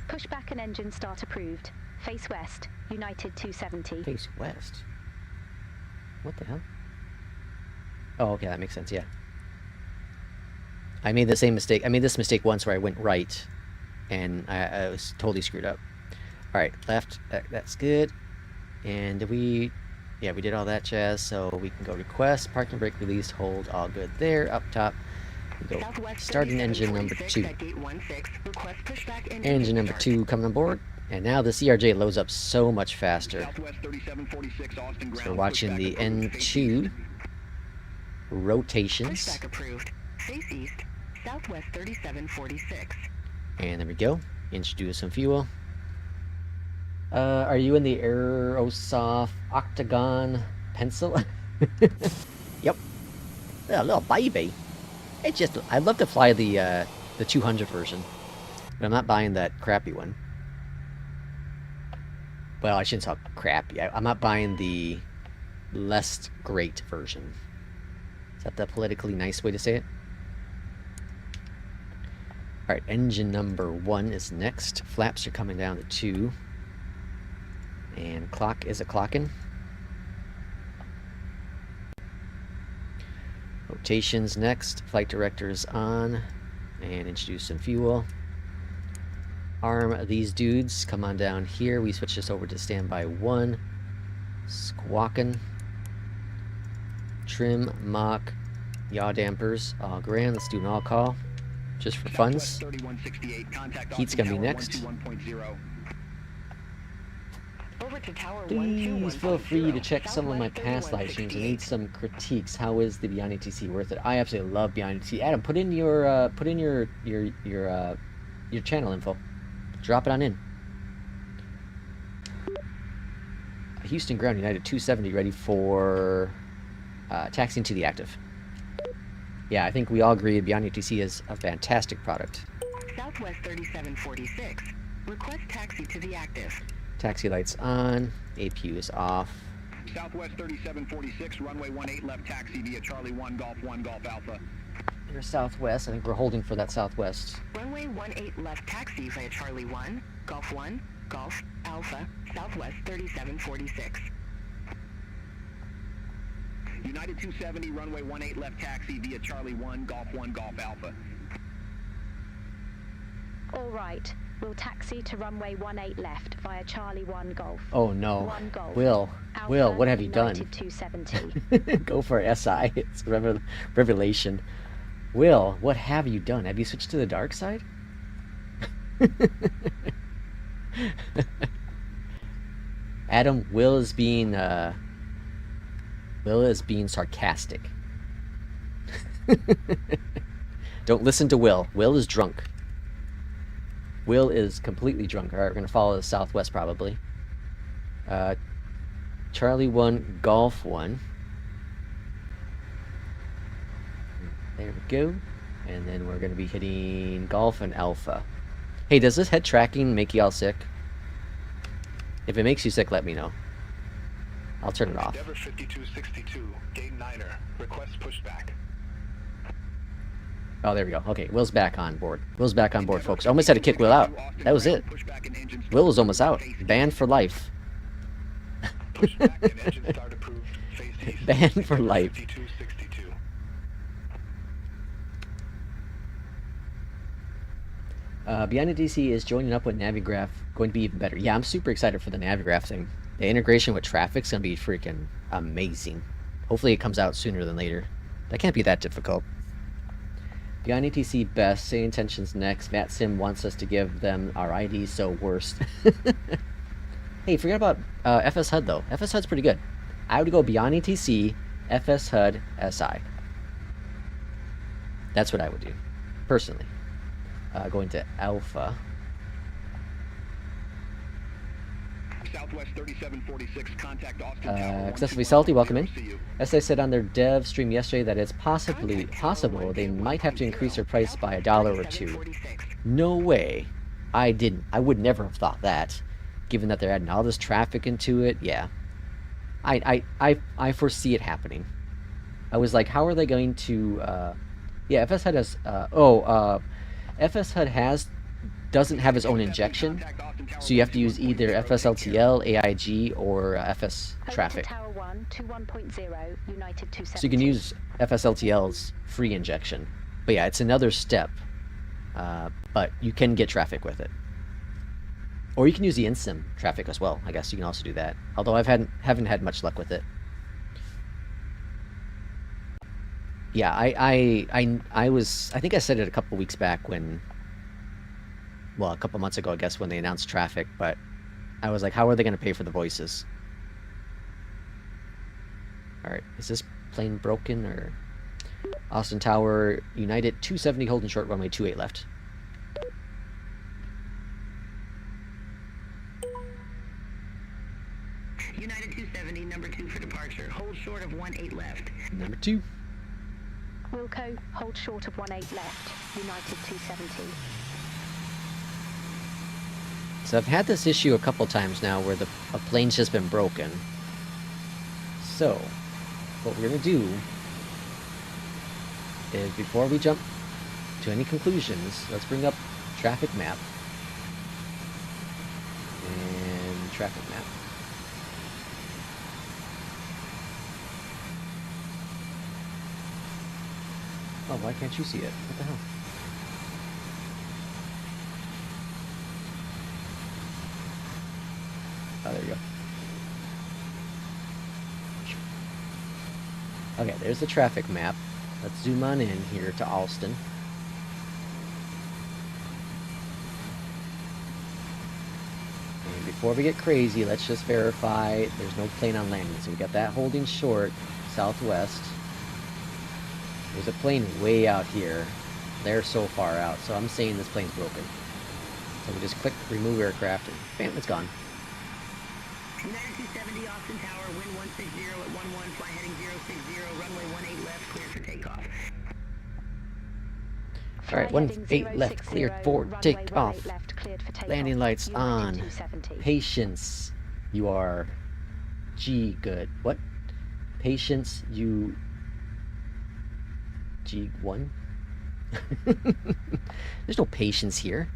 Pushback and engine start approved. Face west. United 270. Face west. What the hell? Oh, okay, that makes sense, yeah. I made the same mistake. I made this mistake once where I went right, and I was totally screwed up. Alright, left. That's good. And did we... Yeah, we did all that jazz, so we can go request, parking brake release, hold, all good there. Up top, we go starting engine number 2. Engine number 2 coming on board. And now the CRJ loads up so much faster. Southwest 3746, Austin ground. So we're watching the pushback approved. N2 rotations. Pushback approved. Face east, Southwest 3746. And there we go. Introduce some fuel. Are you in the Aerosoft Octagon pencil? Yep. Yeah, little baby. It's just, I'd love to fly the 200 version, but I'm not buying that crappy one. Well, I shouldn't say crappy. I'm not buying the less great version. Is that the politically nice way to say it? Alright, engine number 1 is next. Flaps are coming down to 2. And clock is a clocking. Rotations next. Flight director is on. And introduce some fuel. Arm these dudes. Come on down here. We switch this over to standby 1. Squawking. Trim, mock, yaw dampers. All grand. Let's do an all call. Just for funs. Southwest 3168, contact Heat's Austin gonna be Tower next. 121.0. Over to tower Please feel free to check some of my Southwest past live streams. I need 3168. some critiques. How is the Beyondatc worth it? I absolutely love Beyondatc. Adam, put in your channel info. Drop it on in. Houston ground, United 270, ready for taxiing to the active. Yeah, I think we all agree Beyondatc is a fantastic product. Southwest 3746. Request taxi to the active. Taxi lights on, APU is off. Southwest 3746, runway 18 left taxi via Charlie 1 Golf Alpha. Here's Southwest. I think we're holding for that Southwest. Runway 18 left taxi via Charlie 1, Golf Alpha, Southwest 3746. United 270, runway 18 left taxi via Charlie 1 Golf Alpha. All right. We'll taxi to runway 18 left via Charlie 1 Golf. Oh no. 1 Golf. Will, Alpha, what have you done? United 270. Go for SI. It's revelation. Will, what have you done? Have you switched to the dark side? Adam, Will is being sarcastic. Don't listen to Will. Will is drunk. Will is completely drunk. Alright, we're gonna follow the Southwest probably. Charlie 1, Golf 1. There we go. And then we're gonna be hitting Golf and Alpha. Hey, does this head tracking make y'all sick? If it makes you sick, let me know. I'll turn it off. Endeavor 5262, gate 9er. Request pushback. Oh, there we go. Okay, Will's back on board. Will's back on board, folks. I almost had to kick Will out. That was it. Will was almost out. Banned for life. Pushback and engine start approved. Phase east. Banned for life. 5262. Beyondatc is joining up with Navigraph. Going to be even better. Yeah, I'm super excited for the Navigraph thing. The integration with traffic's going to be freaking amazing. Hopefully it comes out sooner than later. That can't be that difficult. Beyondatc best. Say intentions next. Matt Sim wants us to give them our IDs, so worst. Hey, forget about FS HUD though. FS HUD's pretty good. I would go Beyondatc, FS HUD, SI. That's what I would do, personally. Going to Alpha. Southwest 3746, contact Austin Tower. Excessively salty, welcome in. As I said on their dev stream yesterday, that it's possible they might have to increase their price by $1 or $2. No way. I would never have thought that, given that they're adding all this traffic into it. Yeah, I foresee it happening. I was like, how are they going to? Yeah, FS HUD has. FS HUD doesn't have its own injection, so you have to use either FSLTL, AIG, or FS traffic. Tower 1, 21.0, United 270. So you can use FSLTL's free injection. But yeah, it's another step. But you can get traffic with it. Or you can use the InSim traffic as well. I guess you can also do that. Although haven't had much luck with it. Yeah, I think I said it a couple weeks back when, well, a couple months ago, I guess, when they announced traffic, but I was like, how are they going to pay for the voices? Alright, is this plane broken, or? Austin Tower, United 270, holding short, runway 28 left. United 270, number 2 for departure. Hold short of 18 left. Number 2. Wilco, hold short of 18 left, United 270. So I've had this issue a couple times now where a plane's just been broken. So, what we're going to do is, before we jump to any conclusions, let's bring up traffic map. And traffic map. Oh, why can't you see it? What the hell? Oh, there you go. Okay, there's the traffic map. Let's zoom on in here to Alston. And before we get crazy, let's just verify there's no plane on landing. So we got that holding short, southwest. There's a plane way out here. They're so far out, so I'm saying this plane's broken. So we just click remove aircraft and bam, it's gone. United 270, Austin Tower, wind 160 at 11, fly heading 060, runway 18 left, clear for takeoff. Alright, 18 left, cleared for takeoff. Landing lights on. Patience, you are good. What? Patience, you G1? There's no patience here.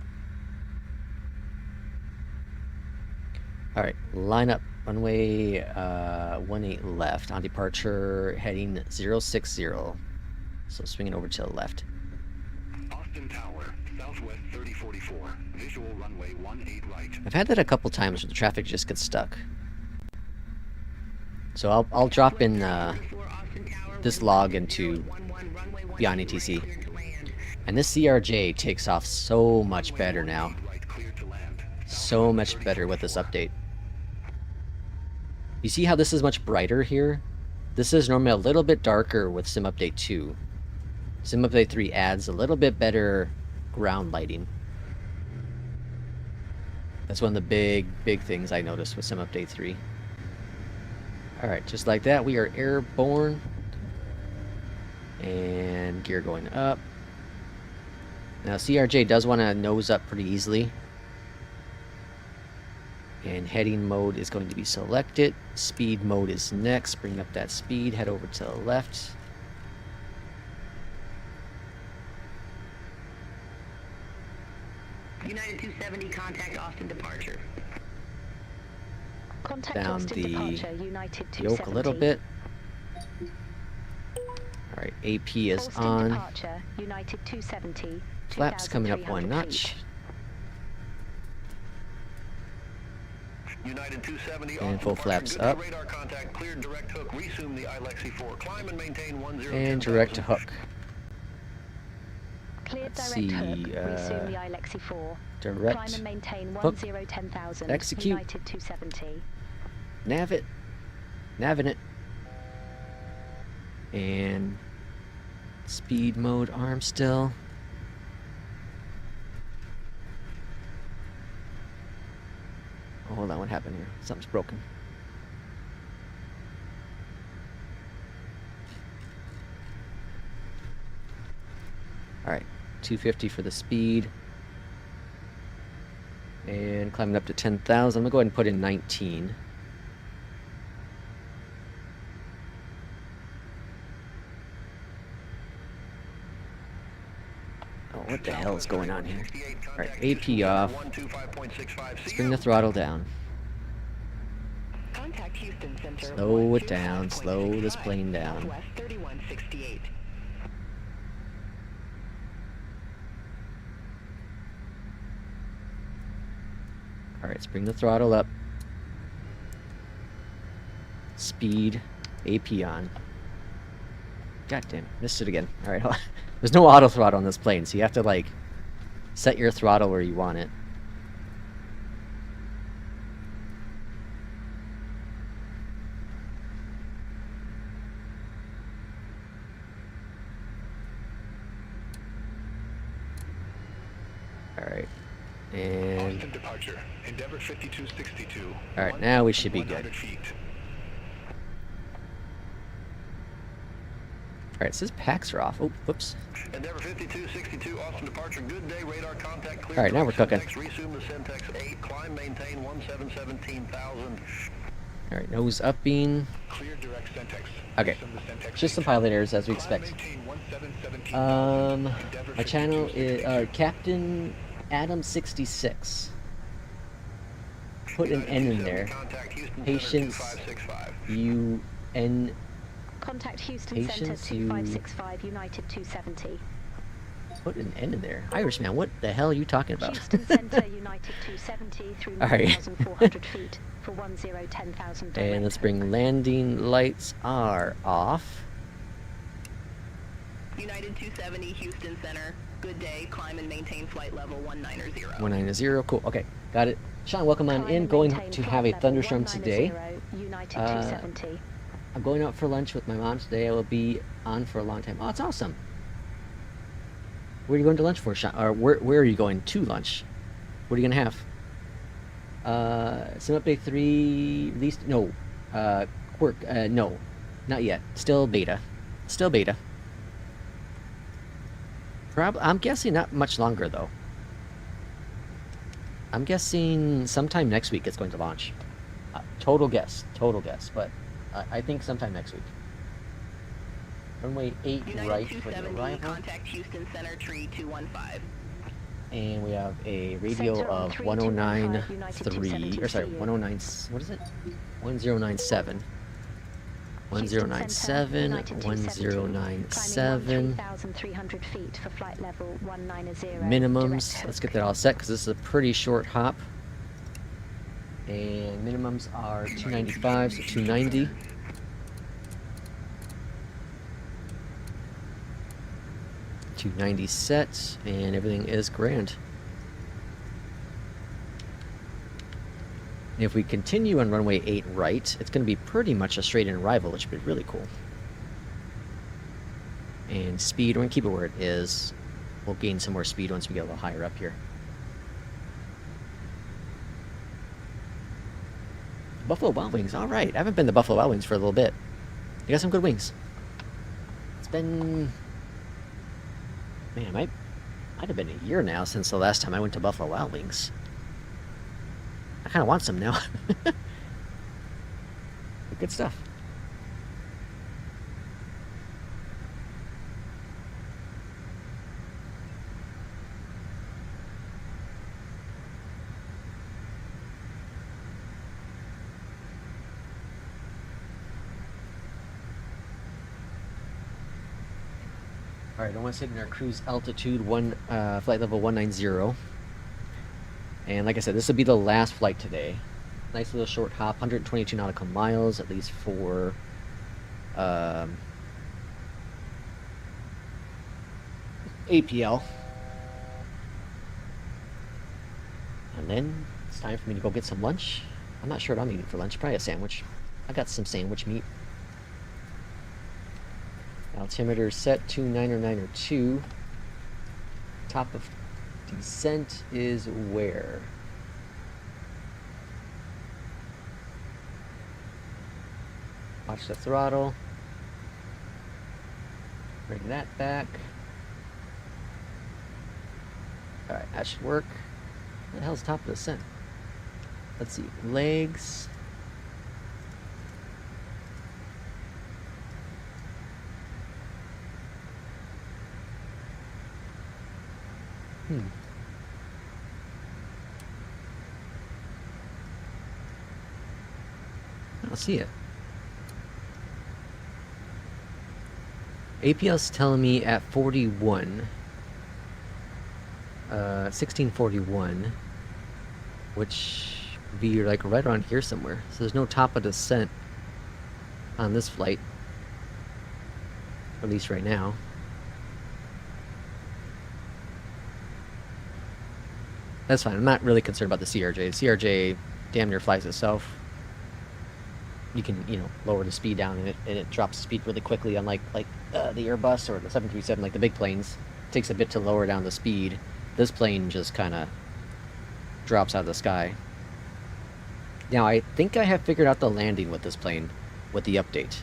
Alright, line up. Runway 18 left. On departure, heading 060. So swinging over to the left. Austin Tower, southwest 3044. Visual runway 18 right. I've had that a couple times where the traffic just gets stuck. So I'll drop in this log into Beyondatc. And this CRJ takes off so much better now. So much better with this update. You see how this is much brighter here? This is normally a little bit darker with Sim Update 2. Sim Update 3 adds a little bit better ground lighting. That's one of the big things I noticed with Sim Update 3. Alright, just like that, we are airborne. And gear going up. Now CRJ does want to nose up pretty easily. And heading mode is going to be selected. Speed mode is next. Bring up that speed. Head over to the left. United 270, contact Austin departure. Contact Down Austin the departure, United 270. yoke a little bit. Alright, AP is Austin on. Departure, United 270. Flaps coming up 1 2,300 notch. feet. United 270, And full flaps good up. radar contact, cleared direct hook, resume the iFLY 4, climb and maintain 10. And direct hook. Cleared Let's direct see, hook. Resume the iFLY 4. Direct Climb and maintain hook. 10,000. Execute. United 270. Nav it. Navin it. And speed mode arm still. Oh, hold on, what happened here? Something's broken. Alright, 250 for the speed. And climbing up to 10,000. I'm gonna go ahead and put in 19. Oh, what the hell is going on here? Alright, AP off. Let's bring the throttle down. Contact Houston Center. Slow it down, slow this plane down. Southwest 3168. Alright, let's bring the throttle up. Speed, AP on. God damn, missed it again. Alright, there's no auto throttle on this plane, so you have to, like, set your throttle where you want it. Alright. And Austin departure. Endeavor 5262. alright, now we should be good. 100 feet. Alright, it says packs are off. Oh, whoops. Endeavor 5262, Austin departure, good day, radar contact, clear. Alright, now we're cooking. Resume the Centex 8, climb, maintain 17,000. Alright, nose up beam. Clear direct Centex. Okay, just some pilot errors as we expect. My channel is Captain Adam 66. Put an N in there. Patience, UN. Contact Houston Center Patience, you- 2565, United 270. Put an N in there. Irishman, what the hell are you talking about? Houston Center, United 270 through All right. 9,400 feet for 10,000. And let's bring landing lights are off. United 270, Houston Center. Good day. Climb and maintain flight level 190. 190, cool. Okay, got it. Sean, welcome on Climb in. and Going maintain to flight have a level thunderstorm 190, today. United 270. I'm going out for lunch with my mom today. I will be on for a long time. Oh, it's awesome. Where are you going to lunch for, Sean? Or where are you going to lunch? What are you gonna have? Sim Update 3 released? No. Quirk? No, not yet. Still beta. Still beta. I'm guessing not much longer, though. I'm guessing sometime next week it's going to launch. Total guess, but I think sometime next week. Runway 8 United right for the 270, arrival. contact Houston Center, tree 215. And we have a radio Center on of 3215, 109.3, or sorry, United 109, what is it? 1097. 1097, 1097. 3,300 feet for flight level 190. Minimums, direct let's hook. get that all set because this is a pretty short hop. And minimums are 295, so 290. Set, and everything is grand. And if we continue on runway 8 right, it's going to be pretty much a straight-in arrival, which would be really cool. And speed, we're going to keep it where it is. We'll gain some more speed once we get a little higher up here. Buffalo Wild Wings, alright. I haven't been to Buffalo Wild Wings for a little bit. They got some good wings. It's been... Man, might have been a year now since the last time I went to Buffalo Wild Wings. I kind of want some now. Good stuff. Alright, I want to signal our cruise altitude flight level 190. And like I said, this will be the last flight today. Nice little short hop, 122 nautical miles, at least for APL. And then it's time for me to go get some lunch. I'm not sure what I'm eating for lunch, probably a sandwich. I got some sandwich meat. Altimeter set to 90902. Top of descent is where? Watch the throttle. Bring that back. Alright, that should work. What the hell's top of descent? Let's see. Legs. I don't see it. APL's telling me at 41. 1641. Which would be like right around here somewhere. So there's no top of descent on this flight. At least right now. That's fine. I'm not really concerned about the CRJ. The CRJ damn near flies itself. You can, lower the speed down and it drops the speed really quickly, unlike the Airbus or the 737, like the big planes. It takes a bit to lower down the speed. This plane just kind of drops out of the sky. Now, I think I have figured out the landing with this plane with the update.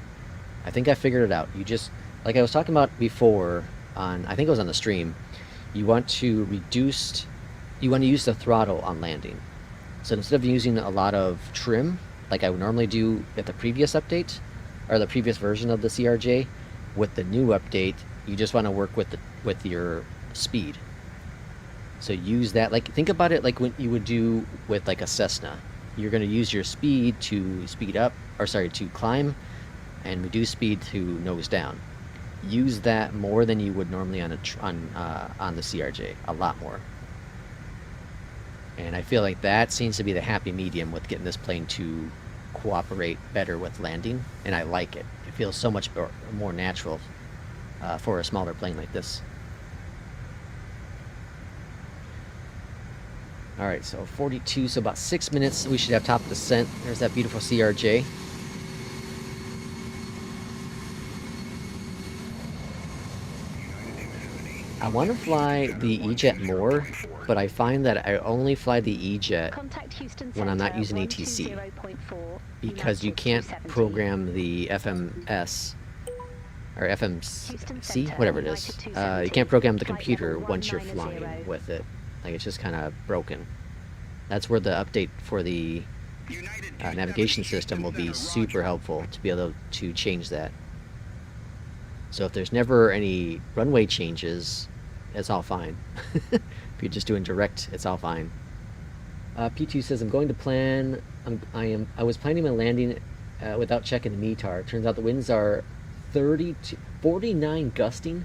I think I figured it out. You just, like I was talking about before, I think it was on the stream, you want to use the throttle on landing. So instead of using a lot of trim, like I would normally do at the previous update, or the previous version of the CRJ, with the new update, you just want to work with your speed. So use that, think about it like what you would do with like a Cessna. You're going to use your speed to to climb, and reduce speed to nose down. Use that more than you would normally on the CRJ, a lot more. And I feel like that seems to be the happy medium with getting this plane to cooperate better with landing, and I like it. It feels so much more natural for a smaller plane like this. Alright, so 42, so about 6 minutes we should have top descent. There's that beautiful CRJ. I want to fly the E-Jet more, but I find that I only fly the E-Jet when I'm not using ATC, because you can't program the FMS or Houston FMC, Center, whatever it United is. 270, You can't program the flight computer level once you're 190. flying with it. Like, it's just kind of broken. That's where the update for the navigation system will be super helpful to be able to change that. So if there's never any runway changes, it's all fine. If you're just doing direct, it's all fine. P2 says, I'm going to plan. I was planning my landing without checking the METAR. Turns out the winds are 49 gusting.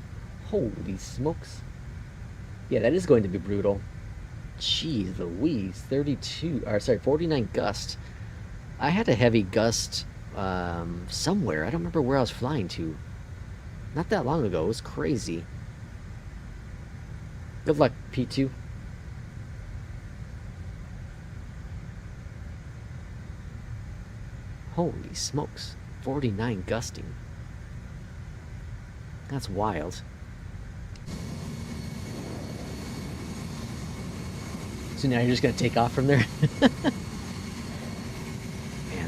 Holy smokes. Yeah, that is going to be brutal. Jeez Louise, 49 gust. I had a heavy gust somewhere. I don't remember where I was flying to. Not that long ago. It was crazy. Good luck, P2. Holy smokes. 49 gusting. That's wild. So now you're just going to take off from there? Man,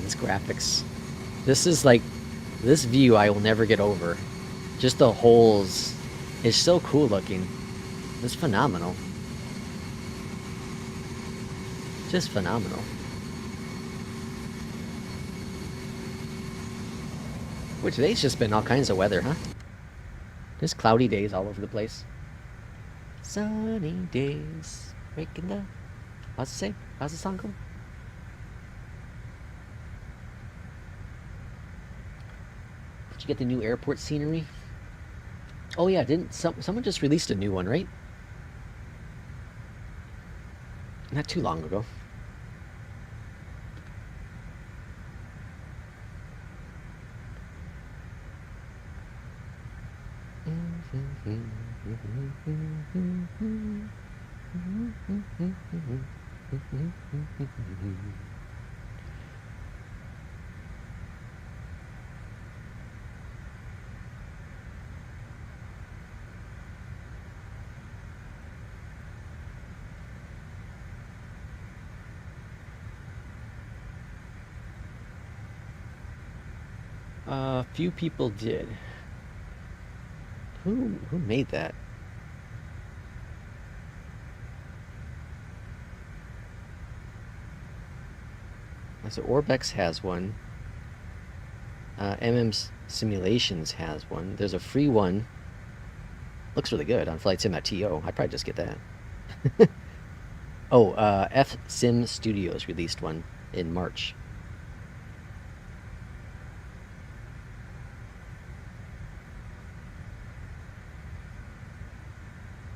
this graphics. This is like... This view I will never get over. Just the holes. It's so cool looking. It's phenomenal. Just phenomenal. Well, today's just been all kinds of weather, huh? Just cloudy days all over the place. Sunny days. Making the... How's it say? How's the song go? Did you get the new airport scenery? Oh yeah, didn't someone just released a new one, right? Not too long ago. A few people did. Who made that? So Orbex has one. Simulations has one. There's a free one. Looks really good on FlightSim.to. I'd probably just get that. Oh, F-Sim Studios released one in March.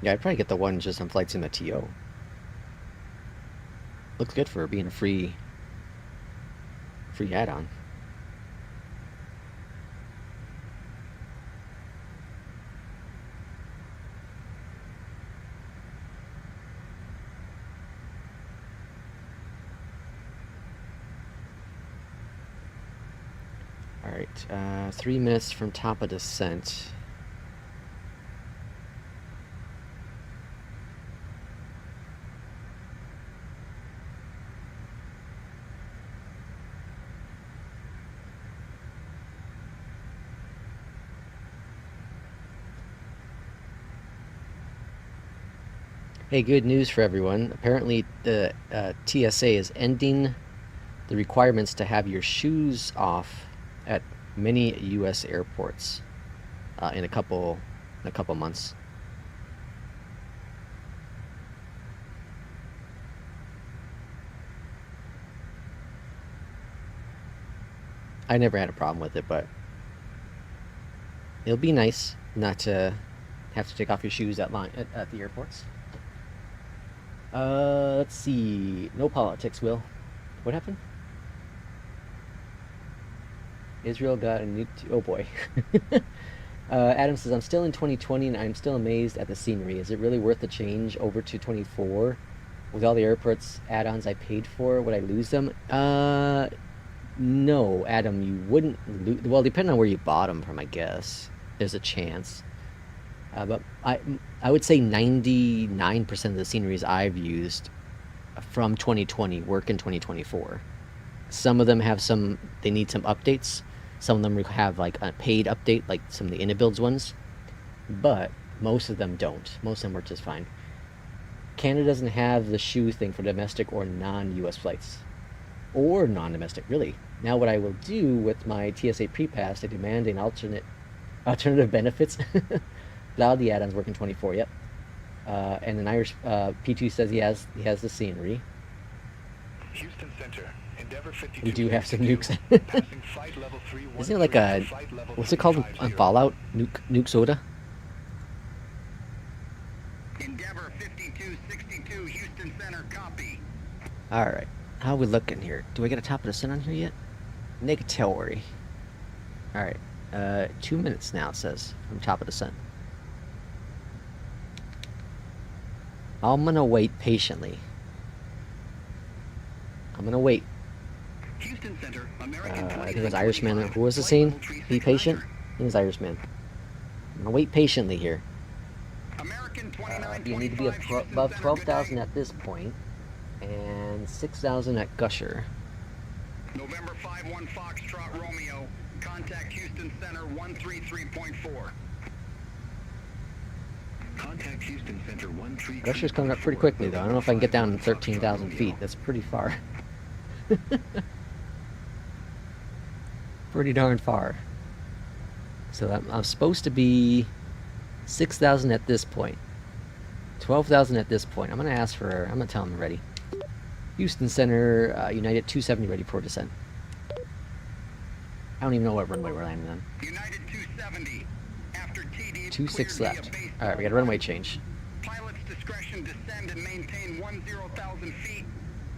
Yeah, I'd probably get the one just on FlightSim.to. Looks good for being a free add-on. Alright, 3 minutes from top of descent. Hey, good news for everyone. Apparently the TSA is ending the requirements to have your shoes off at many U.S. airports in a couple months. I never had a problem with it, but it'll be nice not to have to take off your shoes at the airports. Let's see. No politics, Will. What happened? Israel got a new... Oh, boy. Adam says, I'm still in 2020 and I'm still amazed at the scenery. Is it really worth the change over to 24? With all the airports add-ons I paid for, would I lose them? No, Adam, you wouldn't lose... Well, depending on where you bought them from, I guess. There's a chance. But I would say 99% of the sceneries I've used from 2020 work in 2024. Some of them have they need some updates. Some of them have like a paid update, like some of the in-builds ones, but most of them don't. Most of them work just fine. Canada doesn't have the shoe thing for domestic or non-US flights. Or non-domestic, really. Now what I will do with my TSA pre-pass, I demand an alternative benefits. Allow the add-ons work in 24, yep. And an Irish P2 says he has the scenery. Houston Center, Endeavor 52. We do have some nukes. Passing flight level 3, Isn't it like a, what's it called on Fallout? Nuke soda? Endeavor 5262, Houston Center, copy. Alright, how are we looking here? Do I get a top of the sun on here yet? Negatory. Alright, 2 minutes now, it says, from top of the sun. I'm gonna wait patiently. I'm gonna wait. Houston Center, American I think it was Irishman. Who was the scene? Be patient? I think it was Irishman. I'm gonna wait patiently here. You need to be above 12,000 at this point, and 6,000 at Gusher. November 51 Foxtrot Romeo, contact Houston Center 133.4. Contact Houston Center 133. Gusher's coming up pretty quickly, though. I don't know if I can get down to 13,000 feet. That's pretty far. Pretty darn far. So I'm supposed to be 6,000 at this point. 12,000 at this point. I'm going to ask for... I'm going to tell them ready. Houston Center, United 270 ready for descent. I don't even know what runway we're landing on. United 270. After TD 26 left. Alright, we got a runway change. Pilot's discretion, descend and maintain 10,000 feet.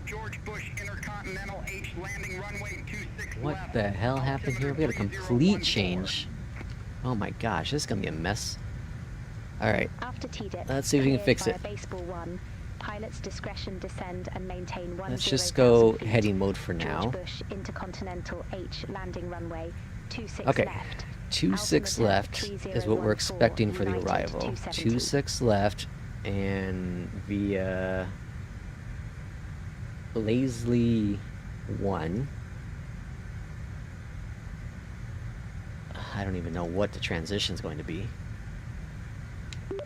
George Bush Intercontinental H landing runway 26 What left. the hell happened here? We got a complete change. Oh my gosh, this is going to be a mess. Alright, After TDIP, let's see if we can fix it. Baseball 1, pilot's discretion descend and maintain 10,000 Let's just go feet. heading mode for now. George Bush Intercontinental H landing runway 26 Okay, left. 26 Altimeter left is what we're 3014, expecting for the United arrival. 270. 26 left, and via Blazely 1. I don't even know what the transition is going to be.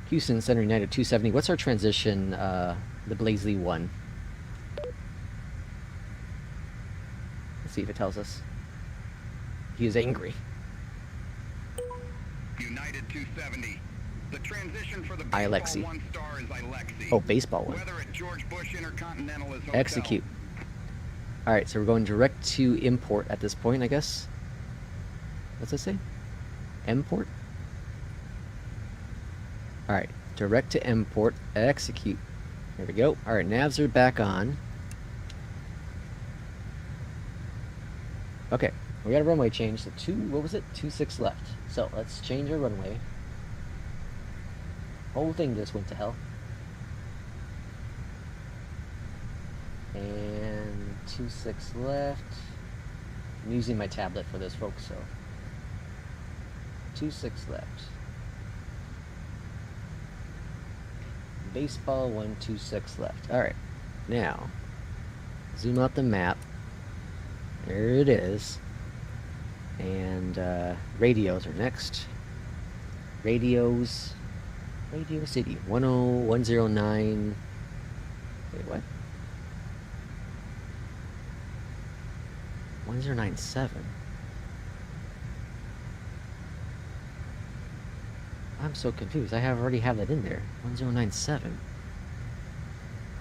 Houston Center United 270. What's our transition, the Blazely 1? Let's see if it tells us. He is angry. United 270. The transition for the iLexi. 1 star is iLexi. Oh, baseball 1. Weather at George Bush Intercontinental is hotel. Execute. Alright, so we're going direct to import at this point, I guess. What's it say? Import? Alright, direct to import, execute. There we go. Alright, navs are back on. Okay, we got a runway change. So what was it? 26 left. So let's change our runway. Whole thing just went to hell. And 26 left. I'm using my tablet for this, folks, so 26 left. Baseball 126 left. Alright. Now, zoom out the map. There it is. And radios are next. Radios. Radio City. 109. Wait, what? 1097. I'm so confused. I already have that in there. 1097.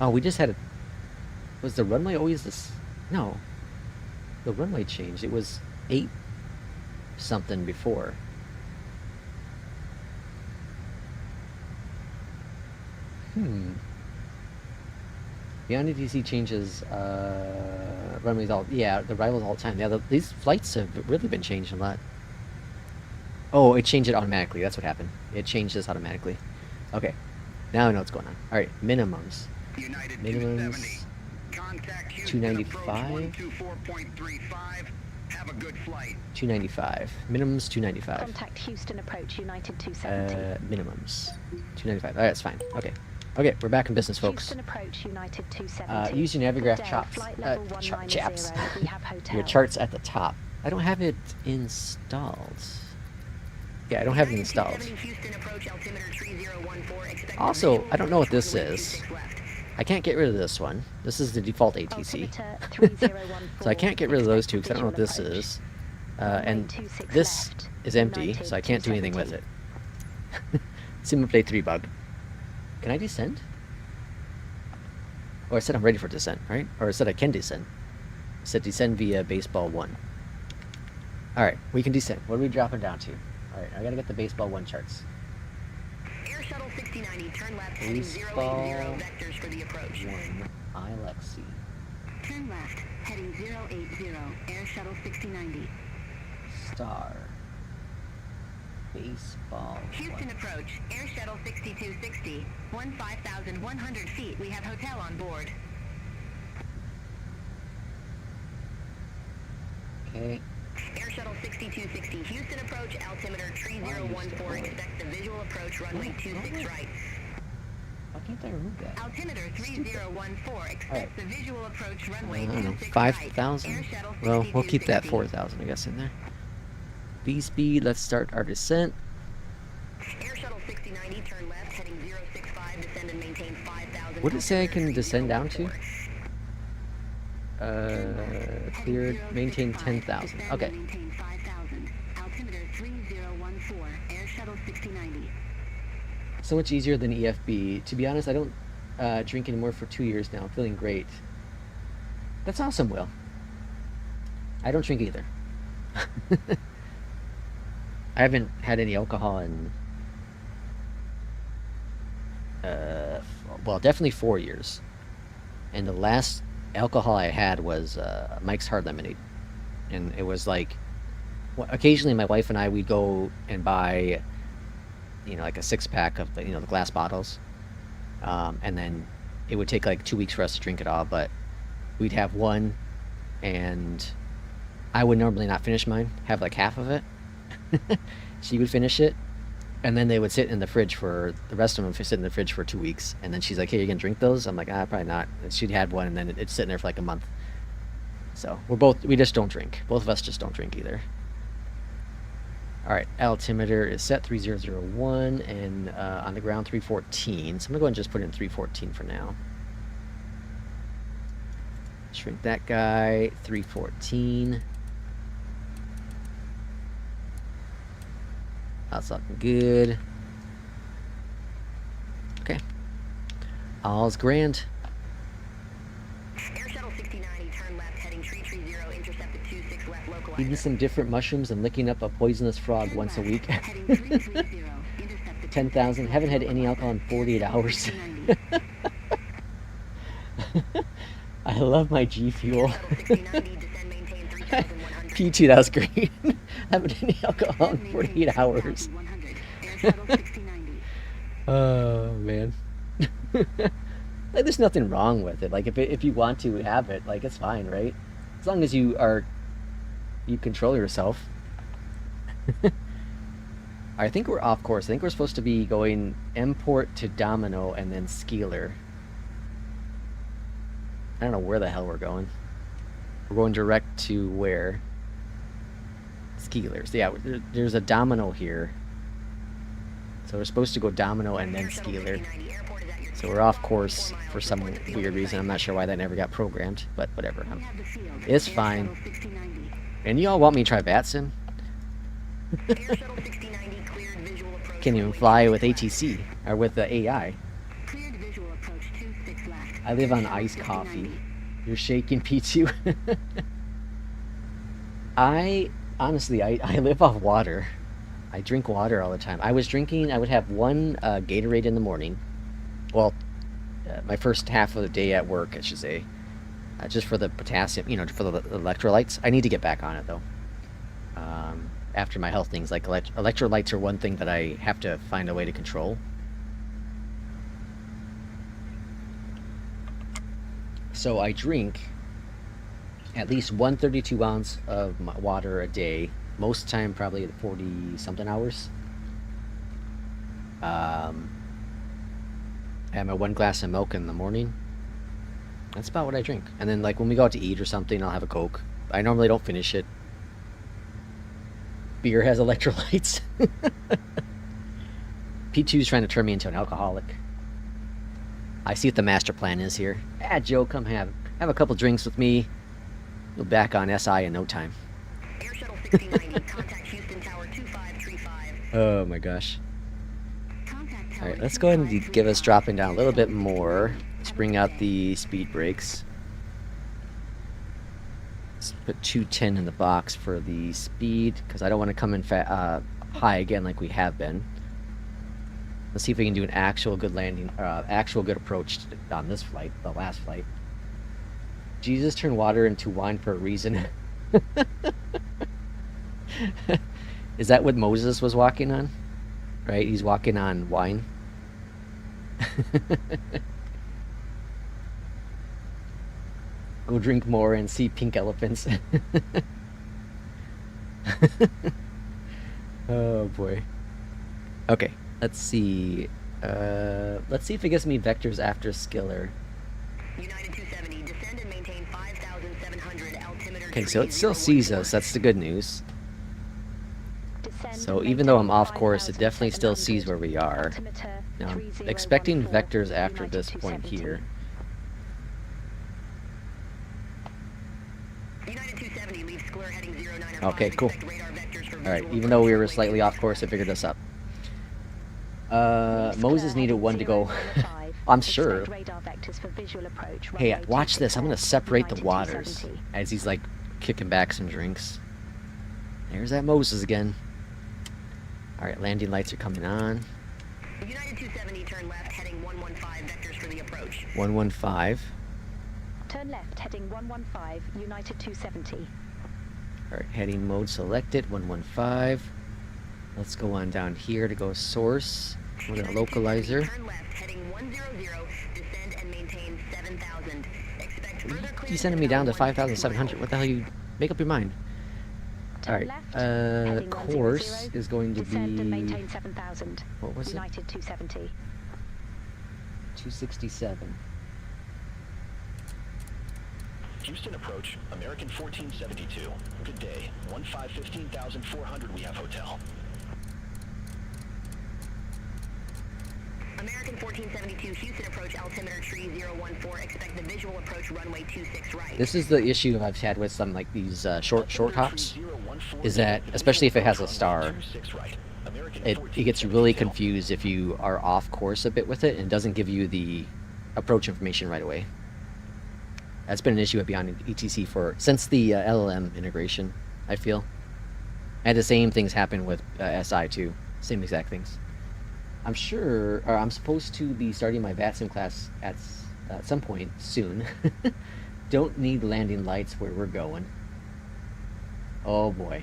Oh, we just had a... Was the runway always this? No. The runway changed. It was 8 something before. Beyond DC changes runways all... Yeah, the arrivals all the time. Yeah, these flights have really been changed a lot. Oh, it changed it automatically. That's what happened. It changed this automatically. Okay. Now I know what's going on. Alright, minimums. United Minimums... 295? 124.35. Have a good flight. 295. Minimums 295. Contact Houston approach United 270. Minimums 295. Alright, that's fine. Okay. Okay, we're back in business, folks. Houston approach United 270. Use your navigraph Good day, chops. flight level Chaps. 190, we have hotel. Your charts at the top. I don't have it installed. Yeah, I don't have it installed. Also, I don't know what this is. I can't get rid of this one. This is the default ATC. So I can't get rid of those two because I don't know what this is. And this is empty, so I can't do anything with it. Simulate 3 bug. Can I descend? Oh, I said I'm ready for descent, right? Or I said I can descend. I said descend via baseball 1. Alright, we can descend. What are we dropping down to? Alright, I gotta get the baseball 1 charts. Air Shuttle 6090, turn left, heading Baseball 080 vectors for the approach. 1. iLexi. Turn left, heading 080, Air Shuttle 6090. Star. Baseball. Houston 1. approach, Air Shuttle 6260. 15,100 feet, we have hotel on board. Okay. Air Shuttle 6260, Houston approach, altimeter 3014, expect the visual approach, runway 26 right. Why can't I remove that? Altimeter 3014, expect the visual approach, runway I don't know. 26 5,000? right. Air Shuttle Well, we'll keep that 6260. 4,000, I guess, in there. V-speed, let's start our descent. Air Shuttle 6090, turn left, heading 065, descend and maintain 5,000. What did it say I can descend down to? Cleared, maintain 10,000. Okay. Maintain 5,000. Altimeter 3014, Air Shuttle 6090. So much easier than EFB. To be honest, I don't drink anymore for 2 years now. I'm feeling great. That's awesome, Will. I don't drink either. I haven't had any alcohol in, well, definitely 4 years. And the last alcohol I had was Mike's Hard Lemonade. And it was like, well, occasionally my wife and I, we'd go and buy, you know, like a 6-pack of the, you know, the glass bottles. And then it would take like 2 weeks for us to drink it all, but we'd have one, and I would normally not finish mine, have like half of it. She would finish it, and then they would sit in the fridge for, the rest of them would sit in the fridge for 2 weeks, and then she's like, hey, you gonna drink those? I'm like, probably not. And she'd had one, and then it's sitting there for like a month. So we just don't drink. Both of us just don't drink either. Alright, altimeter is set 3001, and on the ground 314. So I'm gonna go ahead and just put in 314 for now. Shrink that guy, 314. That's looking good. Okay. All's grand. Air Shuttle 6090, turn left, heading 330, intercepted 26 left, localizer. Eating some different mushrooms and licking up a poisonous frog once a week. Heading 330, intercepted 10,000. Haven't had any alcohol in 48 hours. I love my G Fuel. P2, that was great. Haven't had any alcohol in 48 hours. Oh, man. Like, there's nothing wrong with it. Like, if you want to have it, like, it's fine, right? As long as you control yourself. I think we're off course. I think we're supposed to be going Import to Domino and then Skeeler. I don't know where the hell we're going. We're going direct to where? Skeelers. Yeah, there's a Domino here. So we're supposed to go Domino and then Skeeler. So we're off course for some weird reason. I'm not sure why that never got programmed, but whatever. It's fine. And y'all want me to try Batson? Can't even fly with ATC, or with the AI. I live on iced coffee. You're shaking, P2. Honestly, I live off water. I drink water all the time. I would have one Gatorade in the morning. Well, my first half of the day at work, I should say. Just for the potassium, you know, for the electrolytes. I need to get back on it, though. After my health things, like electrolytes are one thing that I have to find a way to control. So I drink at least 132 ounce of water a day. Most of the time, probably 40-something hours. I have my 1 glass of milk in the morning. That's about what I drink. And then, like, when we go out to eat or something, I'll have a Coke. I normally don't finish it. Beer has electrolytes. P2's trying to turn me into an alcoholic. I see what the master plan is here. Ah, Joe, come have a couple drinks with me. You'll be back on SI in no time. Air Shuttle 6090, contact Houston Tower 2535. Oh my gosh. Contact Tower Alright, let's go ahead and give us dropping down a little bit more. Let's bring out the speed brakes. Let's put 210 in the box for the speed, because I don't want to come in high again like we have been. Let's see if we can do an actual good landing, actual good approach on this flight, the last flight. Jesus turned water into wine for a reason. Is that what Moses was walking on? Right? He's walking on wine. Go drink more and see pink elephants. Oh boy. Okay, let's see. Let's see if it gives me vectors after Skiller. United 270, descend and maintain 5,700 altimeter. Okay, so it still sees us. That's the good news. So even though I'm off course, it definitely still sees where we are. Now I'm expecting vectors after this point here. United 270, leave Skiller heading 095. Okay, cool. Expect radar vectors for Alright, visual even though we were approach slightly runway off course, it 26 figured us up. Leave Moses Skiller needed heading one to go. 095. I'm Expect sure. radar vectors for visual approach, Hey, runway watch this. I'm gonna 26, separate the United waters 270. as he's like kicking back some drinks. There's that Moses again. Alright, landing lights are coming on. United 270, turn left heading 115 vectors for the approach. 115. Turn left, heading 115, United 270. Alright, heading mode selected, 115. Let's go on down here to go source. We're gonna localizer. Turn left heading 100, descend and maintain 7,000. Expect further clearance You sending me down to about 5,700? What the hell? You make up your mind. Turn Alright, left, heading course 100, is going to descend and be maintain 7,000. what was it? United 270. 267. Houston approach, American 1472. Good day. 15,400 we have hotel. American 1472, Houston approach altimeter tree 014. Expect the visual approach runway 26 right. This is the issue I've had with some like these short hops, is that especially if it has a star, it gets really confused if you are off course a bit with it and doesn't give you the approach information right away. That's been an issue with Beyond ETC since the LLM integration, I feel. And the same things happen with SI too. Same exact things. I'm sure, or I'm supposed to be starting my VATSIM class at some point soon. Don't need landing lights where we're going. Oh boy.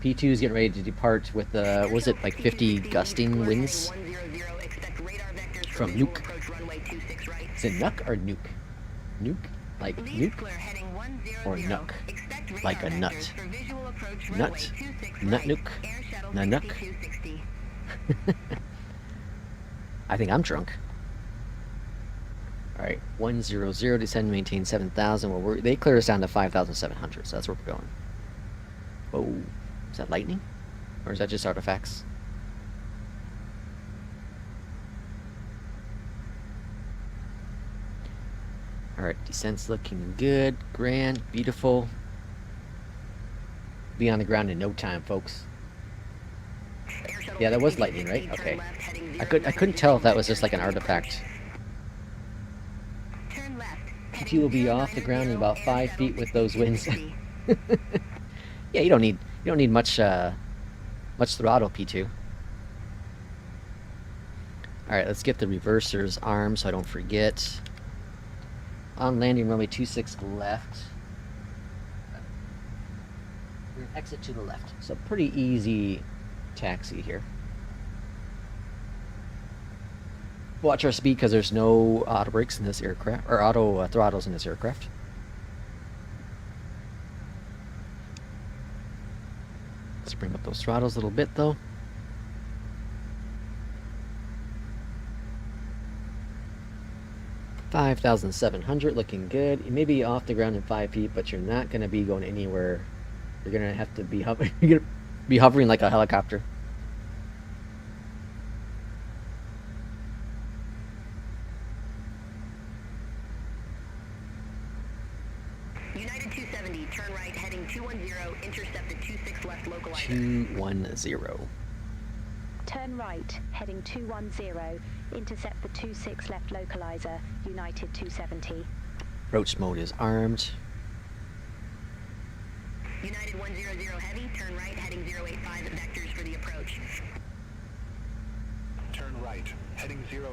P2 is getting ready to depart with, was it like 50 gusting winds? From Nuke. Is it Nuck or Nuke? Nuke? Like Nuke? Or Nuck? Like a nut? Nut? Nut Nuke? Nanuck? I think I'm drunk. Alright, 100, descend, maintain 7,000. Well, they clear us down to 5,700, so that's where we're going. Oh, is that lightning? Or is that just artifacts? Alright, descent's looking good, grand, beautiful. Be on the ground in no time, folks. Yeah, that was lightning, right? Okay. I couldn't tell if that was just like an artifact. PT will be off the ground in about 5 feet with those winds. Yeah, you don't need much throttle, P2. All right, let's get the reversers armed so I don't forget. On landing runway 26 left. We're gonna exit to the left. So pretty easy taxi here. Watch our speed because there's no auto brakes in this aircraft, or auto throttles in this aircraft. Let's bring up those throttles a little bit though. $5,700 looking good. You may be off the ground in 5 feet, but you're not going to be going anywhere. You're going to have to be hovering. Be hovering like a helicopter. United 270, turn right, heading 210, intercept the 26 left localizer. 210. Turn right, heading 210, intercept the 26 left localizer, United 270. Approach mode is armed. United 100 heavy, turn right, heading 085, vectors for the approach. Turn right, heading 085.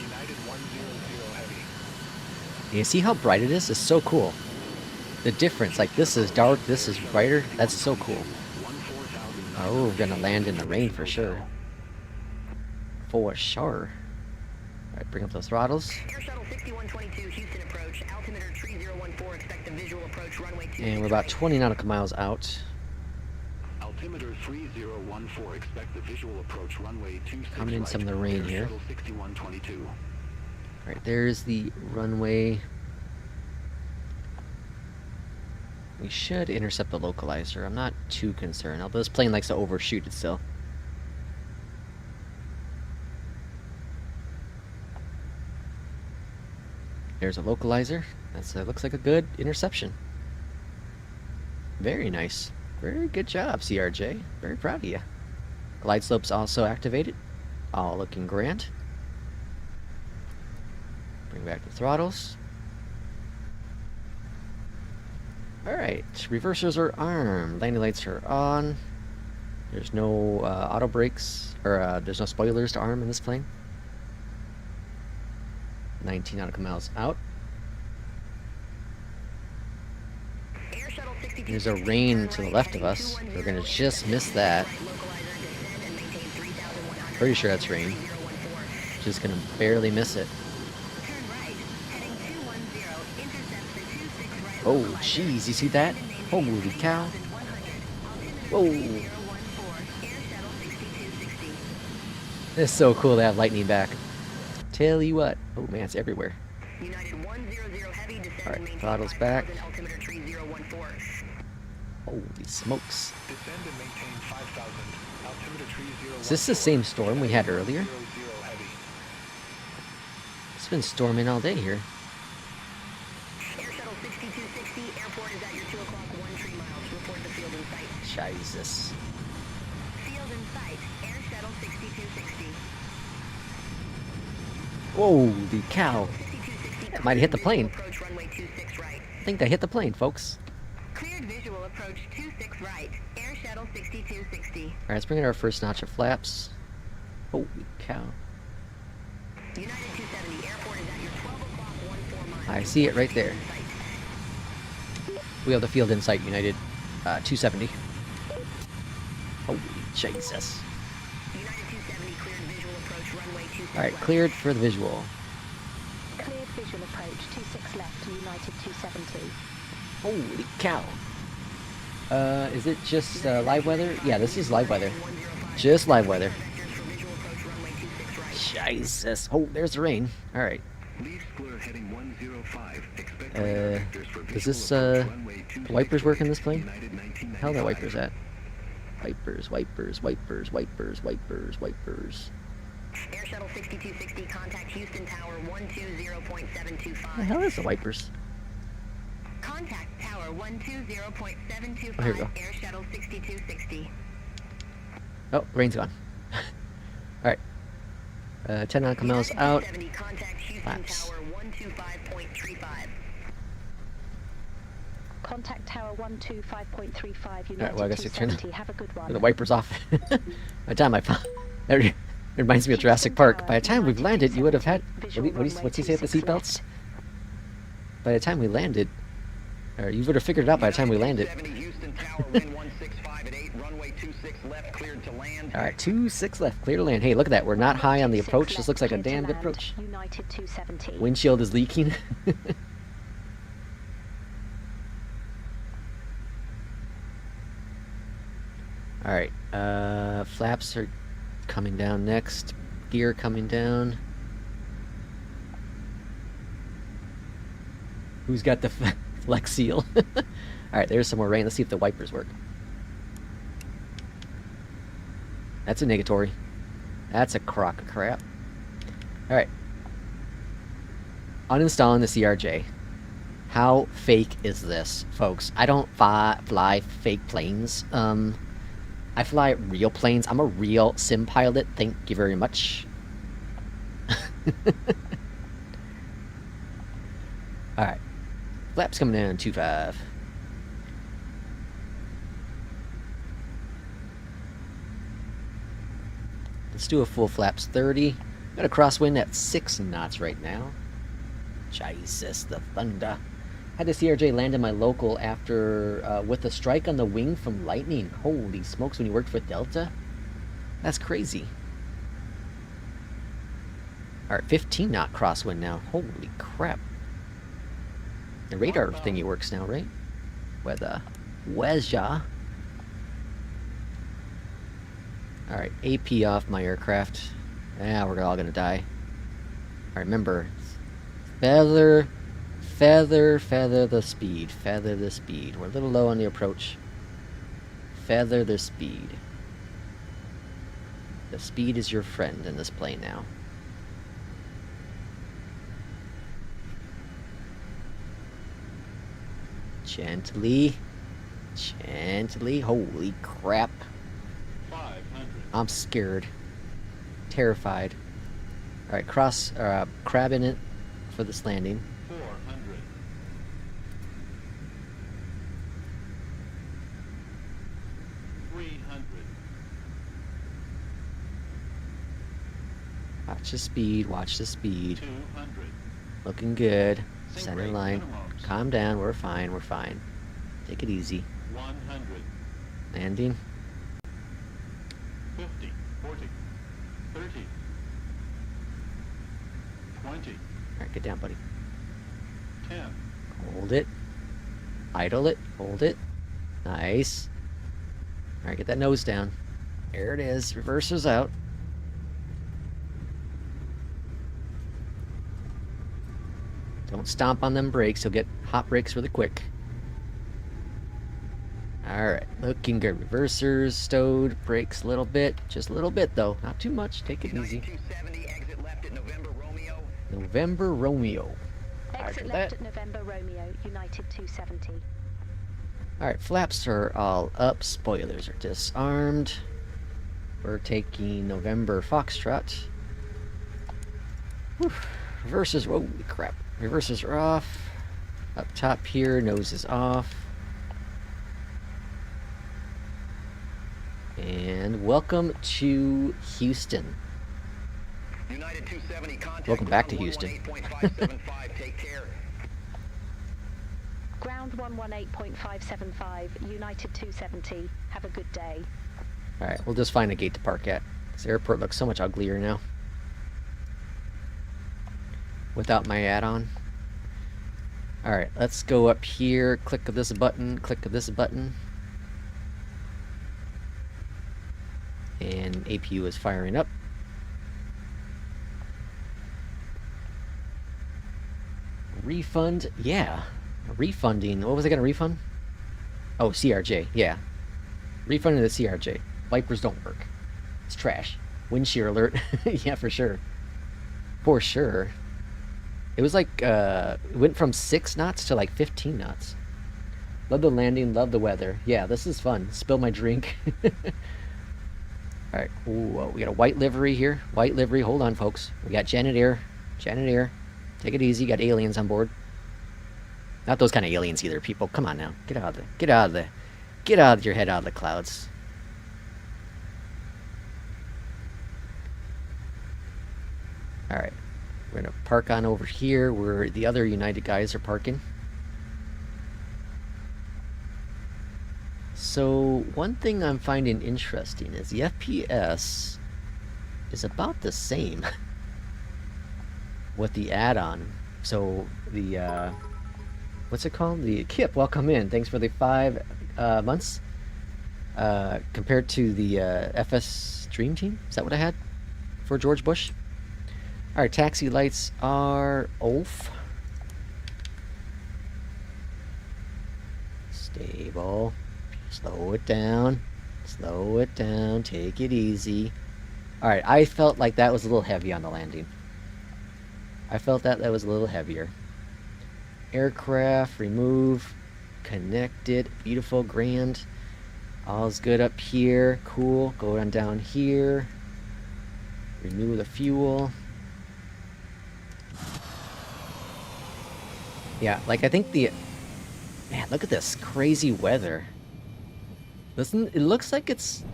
United 100 heavy. You see how bright it is? It's so cool. The difference, like this is dark, this is brighter. That's so cool. Oh, we're gonna land in the rain for sure. For sure. Alright, bring up those throttles. Air Shuttle 6122, Houston approach, altimeter 3014, expect a visual approach, runway 26 And we're about right. 20 nautical miles out. Altimeter 3014, expect the visual approach, runway 26 Coming in right. some of the rain Air here. Shuttle 6122. Alright, there's the runway. We should intercept the localizer. I'm not too concerned, although this plane likes to overshoot it still. There's a localizer. That's looks like a good interception. Very nice. Very good job, CRJ. Very proud of you. Glide slope's also activated. All looking grand. Bring back the throttles. Alright, reversers are armed. Landing lights are on. There's no auto brakes, or there's no spoilers to arm in this plane. 19 nautical miles out. Air Shuttle 62, There's a rain to the left of us. We're gonna just miss that. Pretty sure that's rain. Just gonna barely miss it. Oh, jeez, you see that? Holy cow. Whoa. It's so cool to have lightning back. Tell you what. Oh man, it's everywhere. Alright, throttles back. Holy smokes. Descend and maintain 5,000. Altimeter 3014. Is this the same storm we had earlier? 00 heavy. It's been storming all day here. Air Shuttle 6260, airport is at your 2 o'clock, 13 miles. Report the field in sight. Jesus. Field in sight. Air Shuttle 6260. Holy cow. 6260, That might have hit the plane. approach runway 26 right. I think that hit the plane, folks. Cleared visual approach 26 right. Air Shuttle 6260. Alright, let's bring in our first notch of flaps. Holy cow. United 270, airport is at your 12 o'clock, 14 miles. I see it right there. We have the field in sight, United 270. Holy Jesus. United 270, cleared visual approach runway 26 Alright, left. cleared for the visual. Cleared visual approach 26 left to United 270. Holy cow. Is it just live weather? Yeah, this is live weather. Just live weather. Vectors for visual approach runway 26 right. Jesus. Oh, there's the rain. Alright. Leave square heading 105. Expect radar vectors for Does visual this, approach, runway 26 the wipers work in this right. plane? United 1995. How are the wipers at? Wipers, wipers, wipers, wipers, wipers, wipers. Air Shuttle 6260, contact Houston Tower 120.725. The hell is the wipers? Contact Tower 120.725. Oh, here we go. Air Shuttle 6260. Oh, rain's gone. Alright. 10 nautical miles United out. 270, contact Houston Flaps. Tower 125.35. Contact Tower 125.35, United Alright, well, I guess you turn 270. Have a good one. the wipers off. By the time I found... It reminds me of Jurassic Park. By the time we've landed, you would have had... What's he say at the seatbelts? By the time we landed... Or you would have figured it out by the time we landed. 70 Houston Tower, wind 165 at 8, runway 26 left, cleared to land. Alright, 26 left. Clear to land. Hey, look at that. We're not high on the 26 approach. This left, looks like a clear to damn good land, approach. United 270. Windshield is leaking. Alright, flaps are coming down next. Gear coming down. Who's got the flex seal? Alright, there's some more rain. Let's see if the wipers work. That's a negatory. That's a crock of crap. Alright. Uninstalling the CRJ. How fake is this, folks? I don't fly fake planes. I fly real planes. I'm a real sim pilot. Thank you very much. Alright. Flaps coming in 2.5. Let's do a full flaps 30. Got a crosswind at 6 knots right now. Jesus, the thunder. Had the CRJ land in my local after, with a strike on the wing from lightning. Holy smokes, when you worked for Delta? That's crazy. Alright, 15 knot crosswind now. Holy crap. The radar thingy works now, right? Weather. Weather. Alright, AP off my aircraft. Yeah, we're all gonna die. Alright, remember. Feather the speed. Feather the speed. We're a little low on the approach. Feather the speed. The speed is your friend in this plane now. Gently. Gently. Holy crap. 500. I'm scared. Terrified. Alright, crab in it for this landing. 400. 300. Watch the speed, watch the speed. 200. Looking good. Sink Center rate line. minimums. Calm down, we're fine, we're fine. Take it easy. 100. Landing. 50. 40. 30. 20. Alright, get down, buddy. 10. Hold it. Idle it. Hold it. Nice. Alright, get that nose down. There it is. Reversers out. Don't stomp on them brakes. You'll get hot brakes really quick. Alright, looking good. Reversers stowed. Brakes a little bit. Just a little bit, though. Not too much. Take it easy. 270, exit left at November Romeo. November Romeo. Exit Roger left that. at November Romeo, United 270. Alright, flaps are all up. Spoilers are disarmed. We're taking November Foxtrot. Whew. Reversers, holy crap. Reversers are off. Up top here, nose is off. And welcome to Houston. United 270, contact Welcome back to ground Houston. 118.575, take care. Ground 118.575, United 270. Have a good day. Alright, we'll just find a gate to park at. This airport looks so much uglier now. Without my add-on. Alright, let's go up here, click this button, click this button. And APU is firing up. Refund, yeah. Refunding, what was I gonna refund? Oh, CRJ, yeah. Refunding the CRJ. Vipers don't work. It's trash. Wind shear alert. Yeah, for sure. For sure. It was like, it went from 6 knots to like 15 knots. Love the landing, love the weather. Yeah, this is fun. Spill my drink. Alright, ooh, we got a white livery here. White livery, hold on folks. We got Janet Air. Janet Air. Take it easy, got aliens on board. Not those kind of aliens either, people. Come on now. Get out of your head out of the clouds. Alright. We're gonna park on over here where the other United guys are parking. So, one thing I'm finding interesting is the FPS is about the same with the add-on. So, the, what's it called? The KIP, welcome in. Thanks for the 5 months. Compared to the FS Dream Team? Is that what I had for George Bush? Alright, taxi lights are off. Stable. Slow it down. Slow it down, take it easy. Alright, I felt like that was a little heavy on the landing. I felt that was a little heavier. Aircraft, remove, connected, beautiful, grand. All's good up here, cool. Go on down here. Renew the fuel. Yeah, like I think the... Man, look at this crazy weather. Listen, it looks like it's...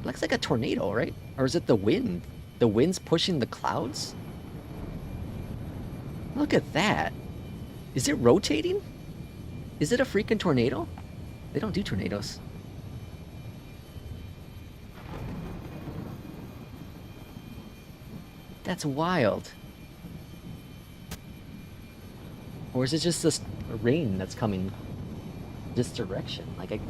looks like a tornado, right? Or is it the wind? The wind's pushing the clouds? Look at that. Is it rotating? Is it a freaking tornado? They don't do tornadoes. That's wild. Or is it just this rain that's coming this direction? Like,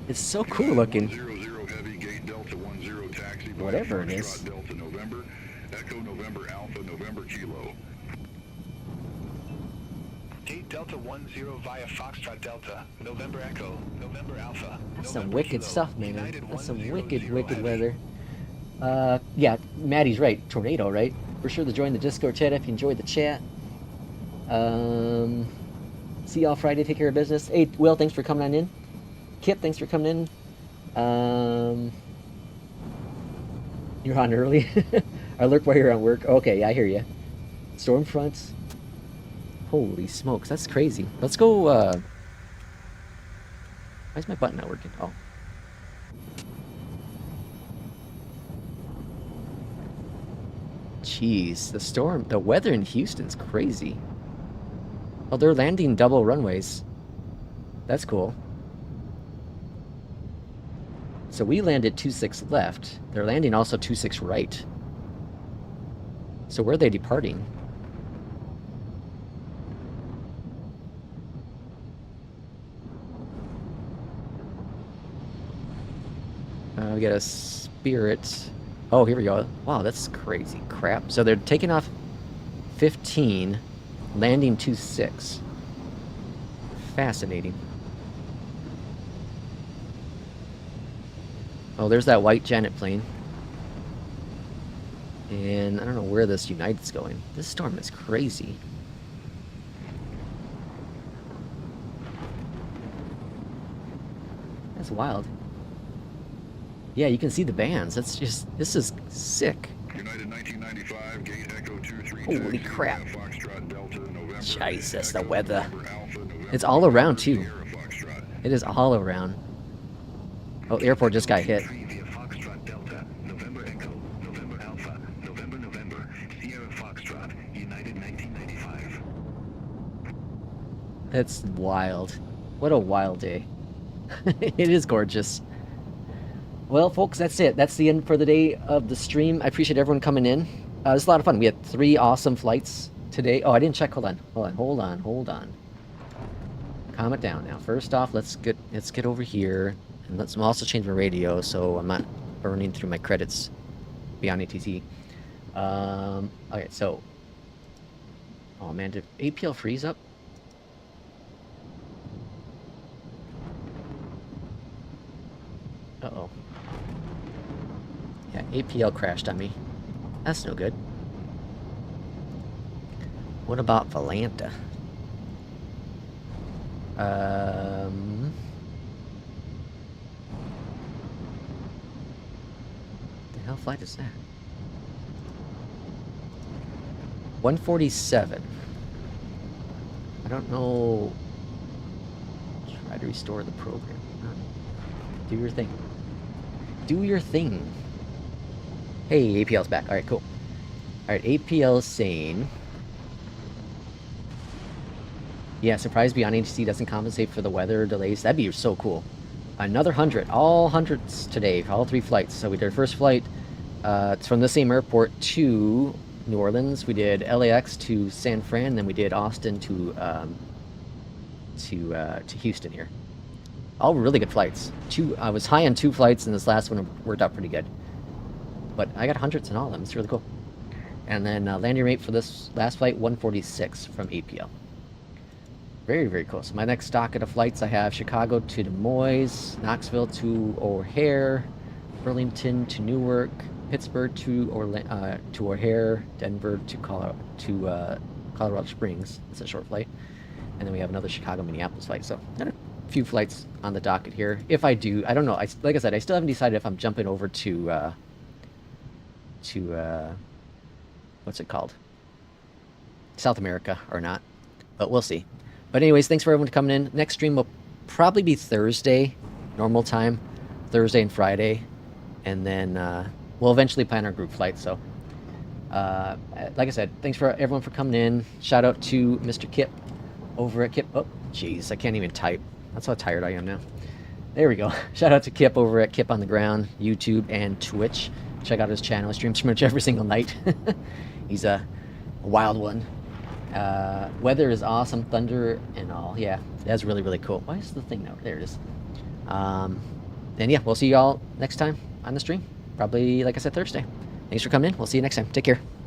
it's so cool looking. 100 heavy, gate Delta 10 taxi. Whatever it is. Delta November, Echo November Alpha November Kilo. Gate Delta 10 via Foxtrot Delta, November Echo, November Alpha. That's some November wicked Kilo, stuff, man. United That's some 100 wicked heavy. weather. Yeah, Maddie's right. Tornado, right? For sure to join the Discord chat if you enjoyed the chat. See y'all Friday. Take care of business. Hey, Will, thanks for coming on in. Kip, thanks for coming in. You're on early. I lurk while you're on work. Okay, yeah, I hear you. Storm fronts. Holy smokes, that's crazy. Let's go, why is my button not working? Oh. Jeez, the weather in Houston's crazy. Oh, they're landing double runways. That's cool. So we landed 26 left. They're landing also 26 right. So where are they departing? We got a Spirit. Oh, here we go. Wow, that's crazy crap. So they're taking off 15, landing 26. Fascinating. Oh, there's that white Janet plane. And I don't know where this United's going. This storm is crazy. That's wild. Yeah, you can see the bands. That's just... This is sick. United 1995, gate Echo 23. Holy crap. Foxtrot Delta November. Jesus, Echo the weather. November Alpha, November It's all around, too. Sierra Foxtrot. It is all around. Oh, the airport just got hit. Via Foxtrot Delta, November Echo, November Alpha, November November, Sierra Foxtrot, United 1995. That's wild. What a wild day. It is gorgeous. Well, folks, that's it. That's the end for the day of the stream. I appreciate everyone coming in. It was a lot of fun. We had 3 awesome flights today. Oh, I didn't check. Hold on. Calm it down now. First off, let's get over here, and let's also change my radio so I'm not burning through my credits beyond ATC. Okay, so, oh man, did APL freeze up? Uh-oh. Yeah, APL crashed on me. That's no good. What about Beyondatc? The hell flight is that? 147. I don't know. Try to restore the program. Do your thing. Do your thing. Hey, APL's back. Alright, cool. Alright, APL is saying... Yeah, surprised Beyond ATC doesn't compensate for the weather delays. That'd be so cool. Another 100. All hundreds today. All 3 flights. So we did our first flight. It's from the same airport to New Orleans. We did LAX to San Fran. Then we did Austin to Houston here. All really good flights. I was high on 2 flights, and this last one worked out pretty good. But I got hundreds in all of them. It's really cool. And then landing rate for this last flight, 146 from APL. Very, very cool. So my next docket of flights, I have Chicago to Des Moines, Knoxville to O'Hare, Burlington to Newark, Pittsburgh to O'Hare, Denver to Colorado Springs. It's a short flight. And then we have another Chicago-Minneapolis flight. So got a few flights on the docket here. If I do, I don't know. Like I said, I still haven't decided if I'm jumping over to what's it called? South America or not. But we'll see. But anyways, thanks for everyone coming in. Next stream will probably be Thursday, normal time. Thursday and Friday. And then we'll eventually plan our group flight. So, like I said, thanks for everyone for coming in. Shout out to Mr. Kip over at Kip. Oh, jeez, I can't even type. That's how tired I am now. There we go. Shout out to Kip over at Kip on the Ground, YouTube and Twitch. Check out his channel. He streams pretty much every single night. He's a wild one. Weather is awesome. Thunder and all. Yeah, that's really, really cool. Why is the thing now? There it is. And yeah, we'll see you all next time on the stream. Probably, like I said, Thursday. Thanks for coming in. We'll see you next time. Take care.